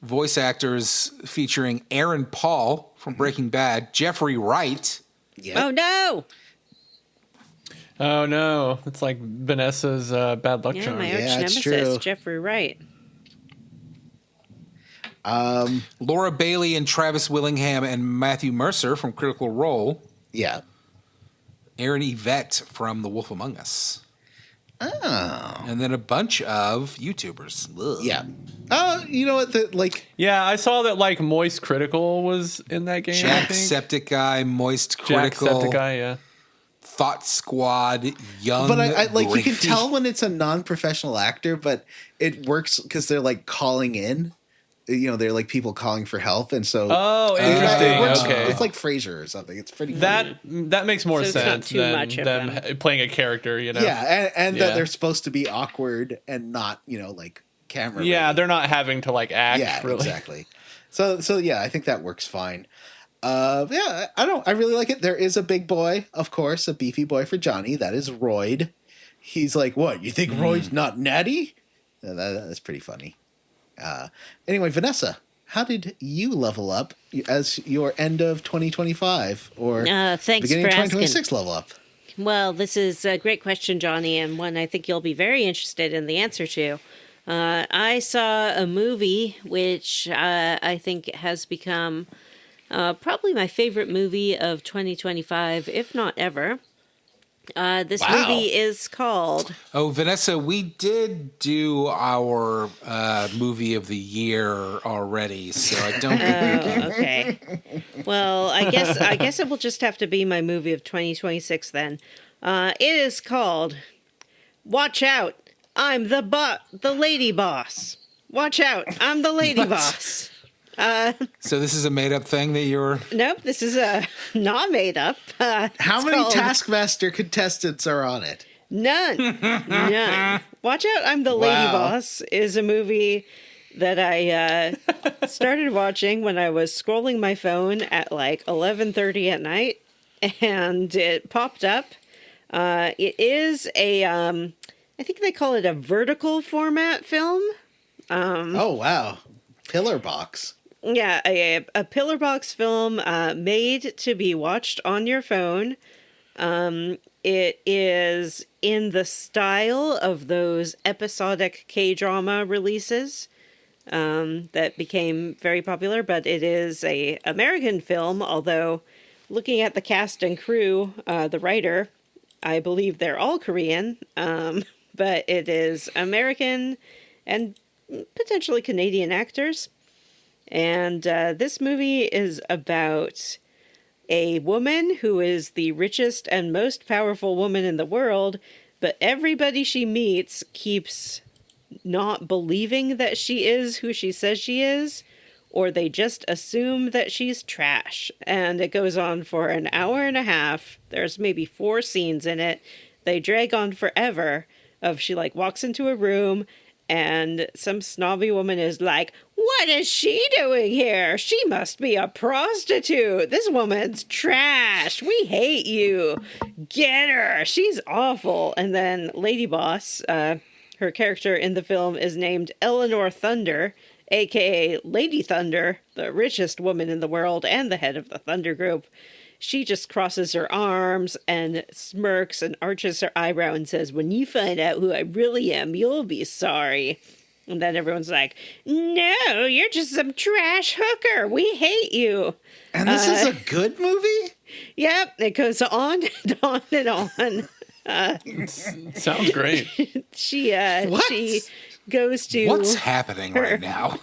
voice actors featuring Aaron Paul from Breaking Bad, Jeffrey Wright. Yep. Oh, no. Oh, no. It's like Vanessa's bad luck charm. My arch nemesis, Jeffrey Wright. Laura Bailey and Travis Willingham and Matthew Mercer from Critical Role. Yeah. Aaron Yvette from The Wolf Among Us. Oh. And then a bunch of YouTubers. Ugh. Yeah. You know what? Yeah, I saw that like Moist Critical was in that game. Jacksepticeye, Moist Critical. Jacksepticeye, yeah. Thought Squad, Young. But I like you can Griffey. tell when it's a non-professional actor, but it works because they're like calling in. You know, they're like people calling for help, and so interesting. It works. Okay, It's like Frasier or something. It's pretty funny. that makes more So it's not sense too than much of them them. playing a character. You know, and that they're supposed to be awkward and not like camera. Yeah, ready. they're not having to like act. Yeah, really. exactly. So I think that works fine. I really like it. There is a big boy, of course, a beefy boy for Johnny. That is Royd. He's like, what? You think Royd's not natty? That's pretty funny. Anyway, Vanessa, how did you level up as your end of 2025 or Thanks beginning for of 2026 asking. level up? Well, this is a great question, Johnny, and one I think you'll be very interested in the answer to. I saw a movie which I think has become probably my favorite movie of 2025, if not ever. This movie is called... Oh, Vanessa, we did do our movie of the year already, so I don't think we can. Okay. Well, I guess it will just have to be my movie of 2026 then. It is called Watch Out, I'm the lady boss. Watch out, I'm the lady boss. So this is a made-up thing that you're... Nope, this is not made up. How many Taskmaster contestants are on it? None. None. Watch out, I'm the lady Wow. boss is a movie that I started watching when I was scrolling my phone at like 11:30 at night, and it popped up. It is a, I think they call it a vertical format film. Oh, wow. Pillar box. Yeah, a pillar box film made to be watched on your phone. It is in the style of those episodic K-drama releases that became very popular, but it is a American film, although looking at the cast and crew, the writer, I believe they're all Korean, but it is American and potentially Canadian actors. And this movie is about a woman who is the richest and most powerful woman in the world, but everybody she meets keeps not believing that she is who she says she is, or they just assume that she's trash. And it goes on for an hour and a half. There's maybe 4 scenes in it. They drag on forever of she like walks into a room and some snobby woman is like, "What is she doing here? She must be a prostitute. This woman's trash. We hate you. Get her. She's awful." And then Lady Boss, her character in the film is named Eleanor Thunder, aka Lady Thunder, the richest woman in the world and the head of the Thunder Group. She just crosses her arms and smirks and arches her eyebrow and says, "When you find out who I really am, you'll be sorry." And then everyone's like, "No, you're just some trash hooker. We hate you." And this is a good movie? Yep, it goes on and on and on. Sounds great. She What? she goes to... What's happening right now?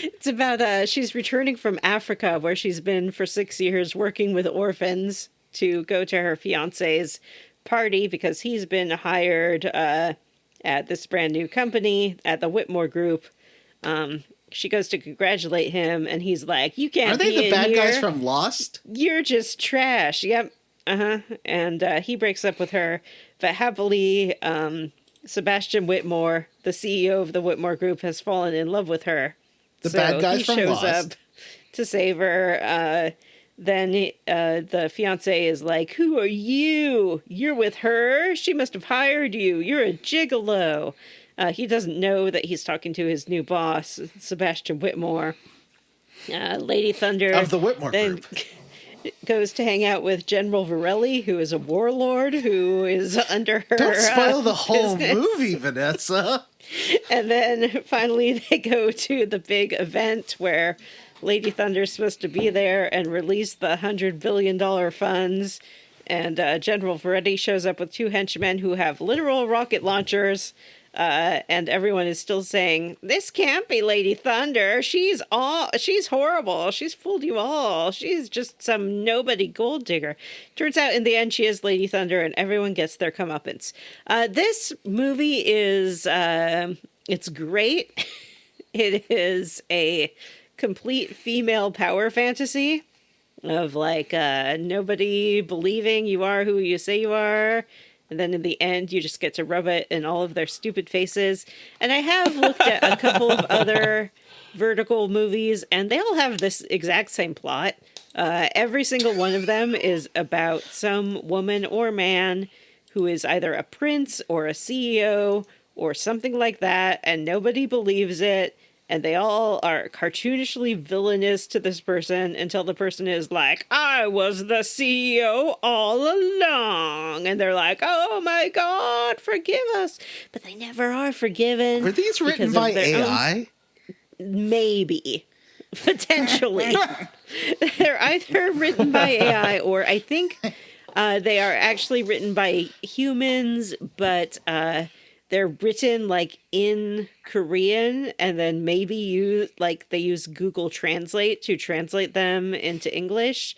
It's about, she's returning from Africa, where she's been for 6 years working with orphans, to go to her fiance's party because he's been hired at this brand new company at the Whitmore Group. She goes to congratulate him, and he's like, "You can't Are they be the in bad here. guys from Lost? You're just trash." Yep. And he breaks up with her, but happily, Sebastian Whitmore, the CEO of the Whitmore Group, has fallen in love with her. The bad guys he from shows Lost. up to save her. Then the fiance is like, "Who are you? You're with her? She must have hired you. You're a gigolo." He doesn't know that he's talking to his new boss, Sebastian Whitmore. Lady Thunder Of the Whitmore then Group. goes to hang out with General Varelli, who is a warlord who is under her. Don't spoil the whole business. movie, Vanessa. And then finally they go to the big event where Lady Thunder's supposed to be there and release the $100 billion funds. And General Varelli shows up with 2 henchmen who have literal rocket launchers. And everyone is still saying, "This can't be Lady Thunder. She's horrible. She's fooled you all. She's just some nobody gold digger." Turns out in the end she is Lady Thunder, and everyone gets their comeuppance. This movie is it's great. It is a complete female power fantasy of like nobody believing you are who you say you are. And then in the end, you just get to rub it in all of their stupid faces. And I have looked at a couple of other vertical movies, and they all have this exact same plot. Every single one of them is about some woman or man who is either a prince or a CEO or something like that, and nobody believes it. And they all are cartoonishly villainous to this person until the person is like, "I was the CEO all along." And they're like, "Oh my God, forgive us." But they never are forgiven. Were these written because by of their own- AI? Maybe. Potentially. They're either written by AI or I think they are actually written by humans, but they're written like in Korean, and then maybe they use Google Translate to translate them into English.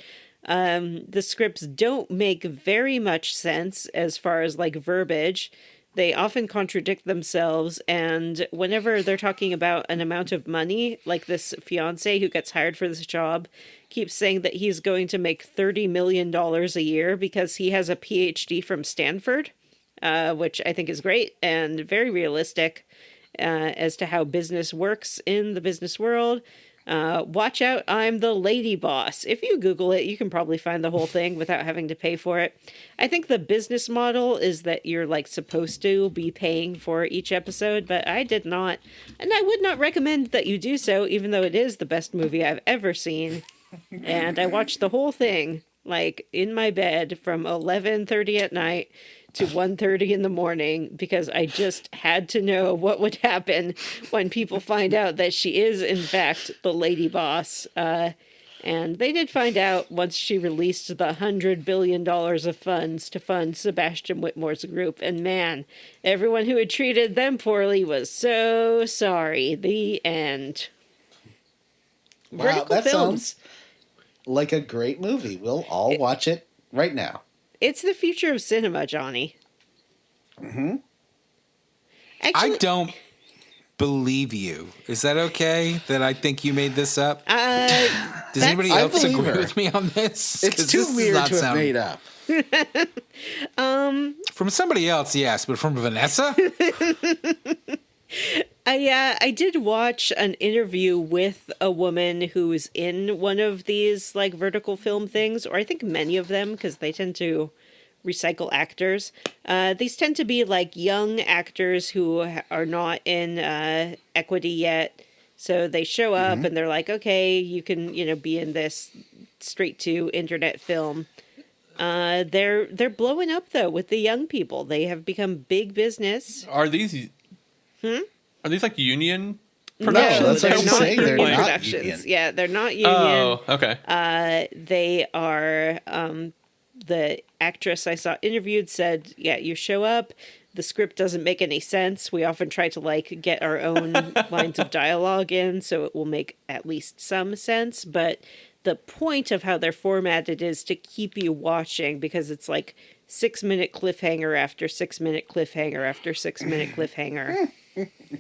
The scripts don't make very much sense as far as like verbiage. They often contradict themselves, and whenever they're talking about an amount of money, like this fiance who gets hired for this job keeps saying that he's going to make $30 million a year because he has a PhD from Stanford, which I think is great and very realistic as to how business works in the business world. Watch out, I'm the lady boss. If you Google it, you can probably find the whole thing without having to pay for it. I think the business model is that you're like supposed to be paying for each episode, but I did not. And I would not recommend that you do so, even though it is the best movie I've ever seen. And I watched the whole thing, like in my bed from 11:30 at night to 1:30 in the morning, because I just had to know what would happen when people find out that she is, in fact, the lady boss. And they did find out once she released the $100 billion of funds to fund Sebastian Whitmore's group. And man, everyone who had treated them poorly was so sorry. The end. Wow, Vertical that Films. sounds like a great movie. We'll all watch it right now. It's the future of cinema, Johnny. Mm-hmm. Actually, I don't believe you. Is that okay that I think you made this up? Does anybody I else believe agree her. with me on this? It's 'Cause too this does weird not to have sound- made up. From somebody else, yes, but from Vanessa? I did watch an interview with a woman who's in one of these like vertical film things, or I think many of them, because they tend to recycle actors. These tend to be like young actors who are not in equity yet. So they show up and they're like, okay, you can, be in this straight to internet film. They're blowing up though with the young people. They have become big business. Are these like union No, productions? that's what they're I'm not saying. They're union not productions. union. Yeah, they're not union. Oh, okay. They are, the actress I saw interviewed said, yeah, you show up, the script doesn't make any sense. We often try to like get our own lines of dialogue in so it will make at least some sense. But the point of how they're formatted is to keep you watching, because it's like 6-minute cliffhanger after 6-minute cliffhanger after 6-minute cliffhanger.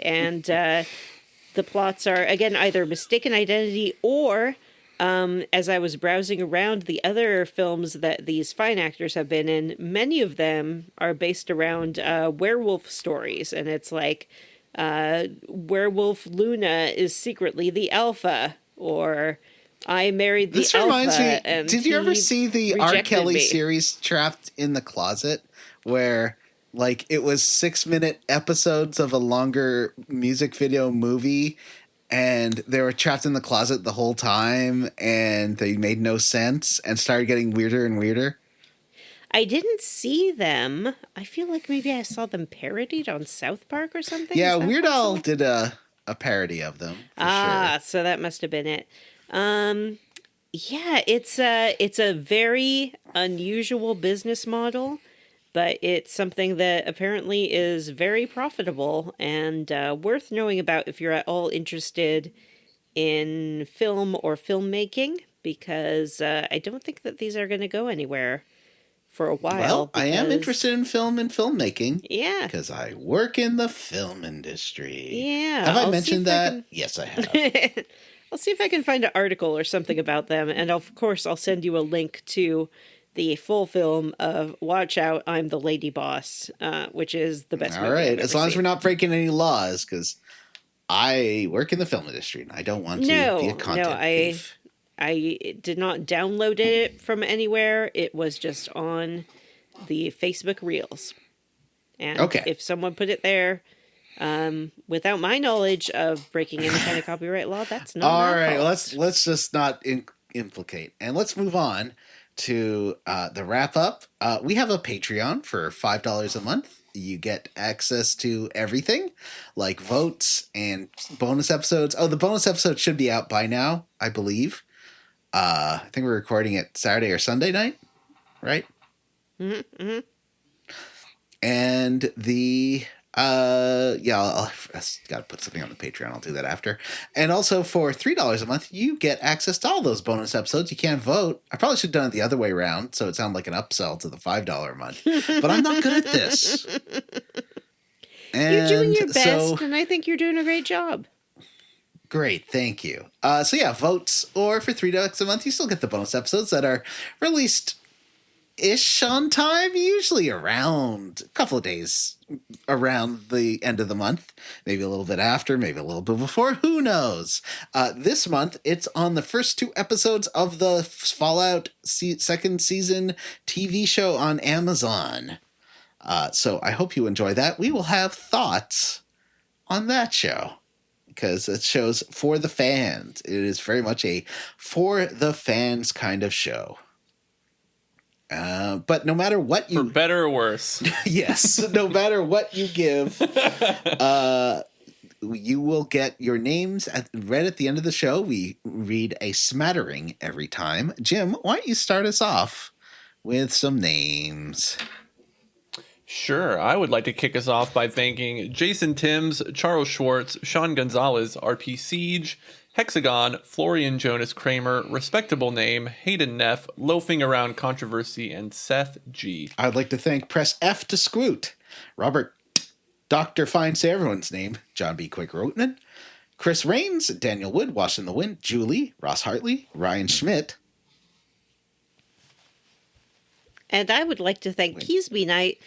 And the plots are, again, either mistaken identity or, as I was browsing around the other films that these fine actors have been in, many of them are based around werewolf stories. And it's like, Werewolf Luna is secretly the alpha, or I married the This alpha. reminds me, And did you ever he see the R. rejected Kelly me. series Trapped in the Closet, where like it was 6-minute episodes of a longer music video movie, and they were trapped in the closet the whole time, and they made no sense and started getting weirder and weirder? I didn't see them. I feel like maybe I saw them parodied on South Park or something. Yeah, Is that Weird Al possible? did a parody of them. For sure. So that must have been it. Yeah, it's a very unusual business model, but it's something that apparently is very profitable and worth knowing about if you're at all interested in film or filmmaking, because I don't think that these are going to go anywhere for a while. Well, I am because- interested in film and filmmaking Yeah. because I work in the film industry. Yeah. Have I I'll see mentioned if I that? can- Yes, I have. I'll see if I can find an article or something about them, and of course I'll send you a link to the full film of Watch Out, I'm the Lady Boss, which is the best All movie right, I've as ever long as seen. we're not breaking any laws, because I work in the film industry and I don't want to be a content thief. I did not download it from anywhere. It was just on the Facebook Reels. And Okay. if someone put it there without my knowledge of breaking any kind of copyright law, that's not All our right, fault. let's just not implicate, and let's move on to the wrap up. We have a Patreon for $5 a month. You get access to everything, like votes and bonus episodes. Oh, the bonus episode should be out by now, I believe. I think we're recording it Saturday or Sunday night, right? Mm-hmm. And the I've got to put something on the Patreon. I'll do that after. And also for $3 a month, you get access to all those bonus episodes. You can't vote. I probably should have done it the other way around, so it sounded like an upsell to the $5 a month. But I'm not good at this. You're doing your And best, and I think you're doing a great job. Great, thank you. Votes, or for $3 a month, you still get the bonus episodes that are released-ish on time, usually around a couple of days around the end of the month, maybe a little bit after, maybe a little bit before, who knows? This month, it's on the first 2 episodes of the Fallout second season TV show on Amazon. So I hope you enjoy that. We will have thoughts on that show, because it shows for the fans. It is very much a for the fans kind of show. But no matter what you... For better or worse. Yes, no matter what you give, you will get your names read at the end of the show. We read a smattering every time. Jim, why don't you start us off with some names? Sure. I would like to kick us off by thanking Jason Timms, Charles Schwartz, Sean Gonzalez, RP Siege, Hexagon, Florian Jonas Kramer, Respectable Name, Hayden Neff, Loafing Around Controversy, and Seth G. I'd like to thank Press F to Scroot, Robert Dr. Fine Say Everyone's Name, John B. Quick Rotman, Chris Rains, Daniel Wood, Wash in the Wind, Julie, Ross Hartley, Ryan Schmidt. And I would like to thank Keysby Knight,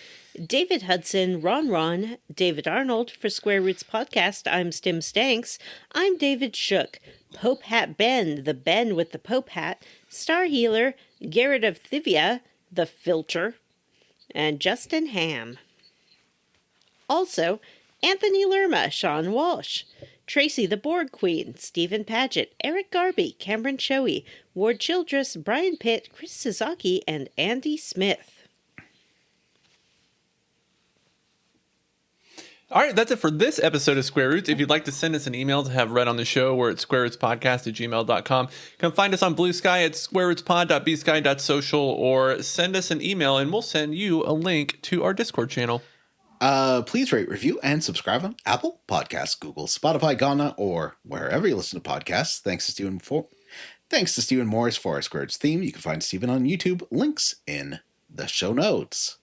David Hudson, Ron, David Arnold for Square Roots Podcast. I'm Stim Stanks. I'm David Shook, Pope Hat Ben, the Ben with the Pope Hat, Star Healer, Garrett of Thivia, the Filter, and Justin Ham. Also, Anthony Lerma, Sean Walsh, Tracy the Borg Queen, Stephen Paget, Eric Garby, Cameron Shoei, Ward Childress, Brian Pitt, Chris Sasaki, and Andy Smith. All right, that's it for this episode of Square Roots. If you'd like to send us an email to have read on the show, we're at squarerootspodcast@gmail.com. Come find us on Blue Sky at squarerootspod.bsky.social, or send us an email and we'll send you a link to our Discord channel. Please rate, review, and subscribe on Apple Podcasts, Google, Spotify, Ghana, or wherever you listen to podcasts. Thanks to Stephen Morris for our Square Roots theme. You can find Stephen on YouTube. Links in the show notes.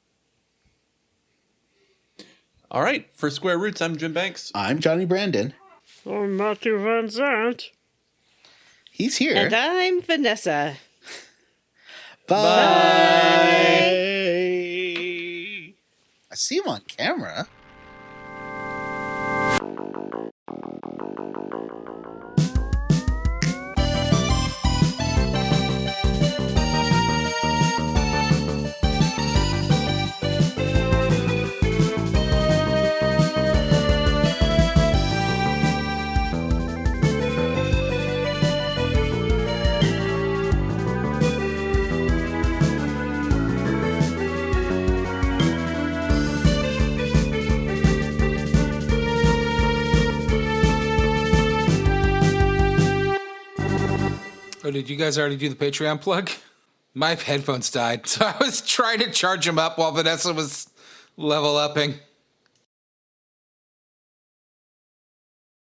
All right, for Square Roots, I'm Jim Banks. I'm Johnny Brandon. I'm Matthew Van Zandt. He's here. And I'm Vanessa. Bye. I see him on camera. Oh, did you guys already do the Patreon plug? My headphones died, so I was trying to charge them up while Vanessa was level upping.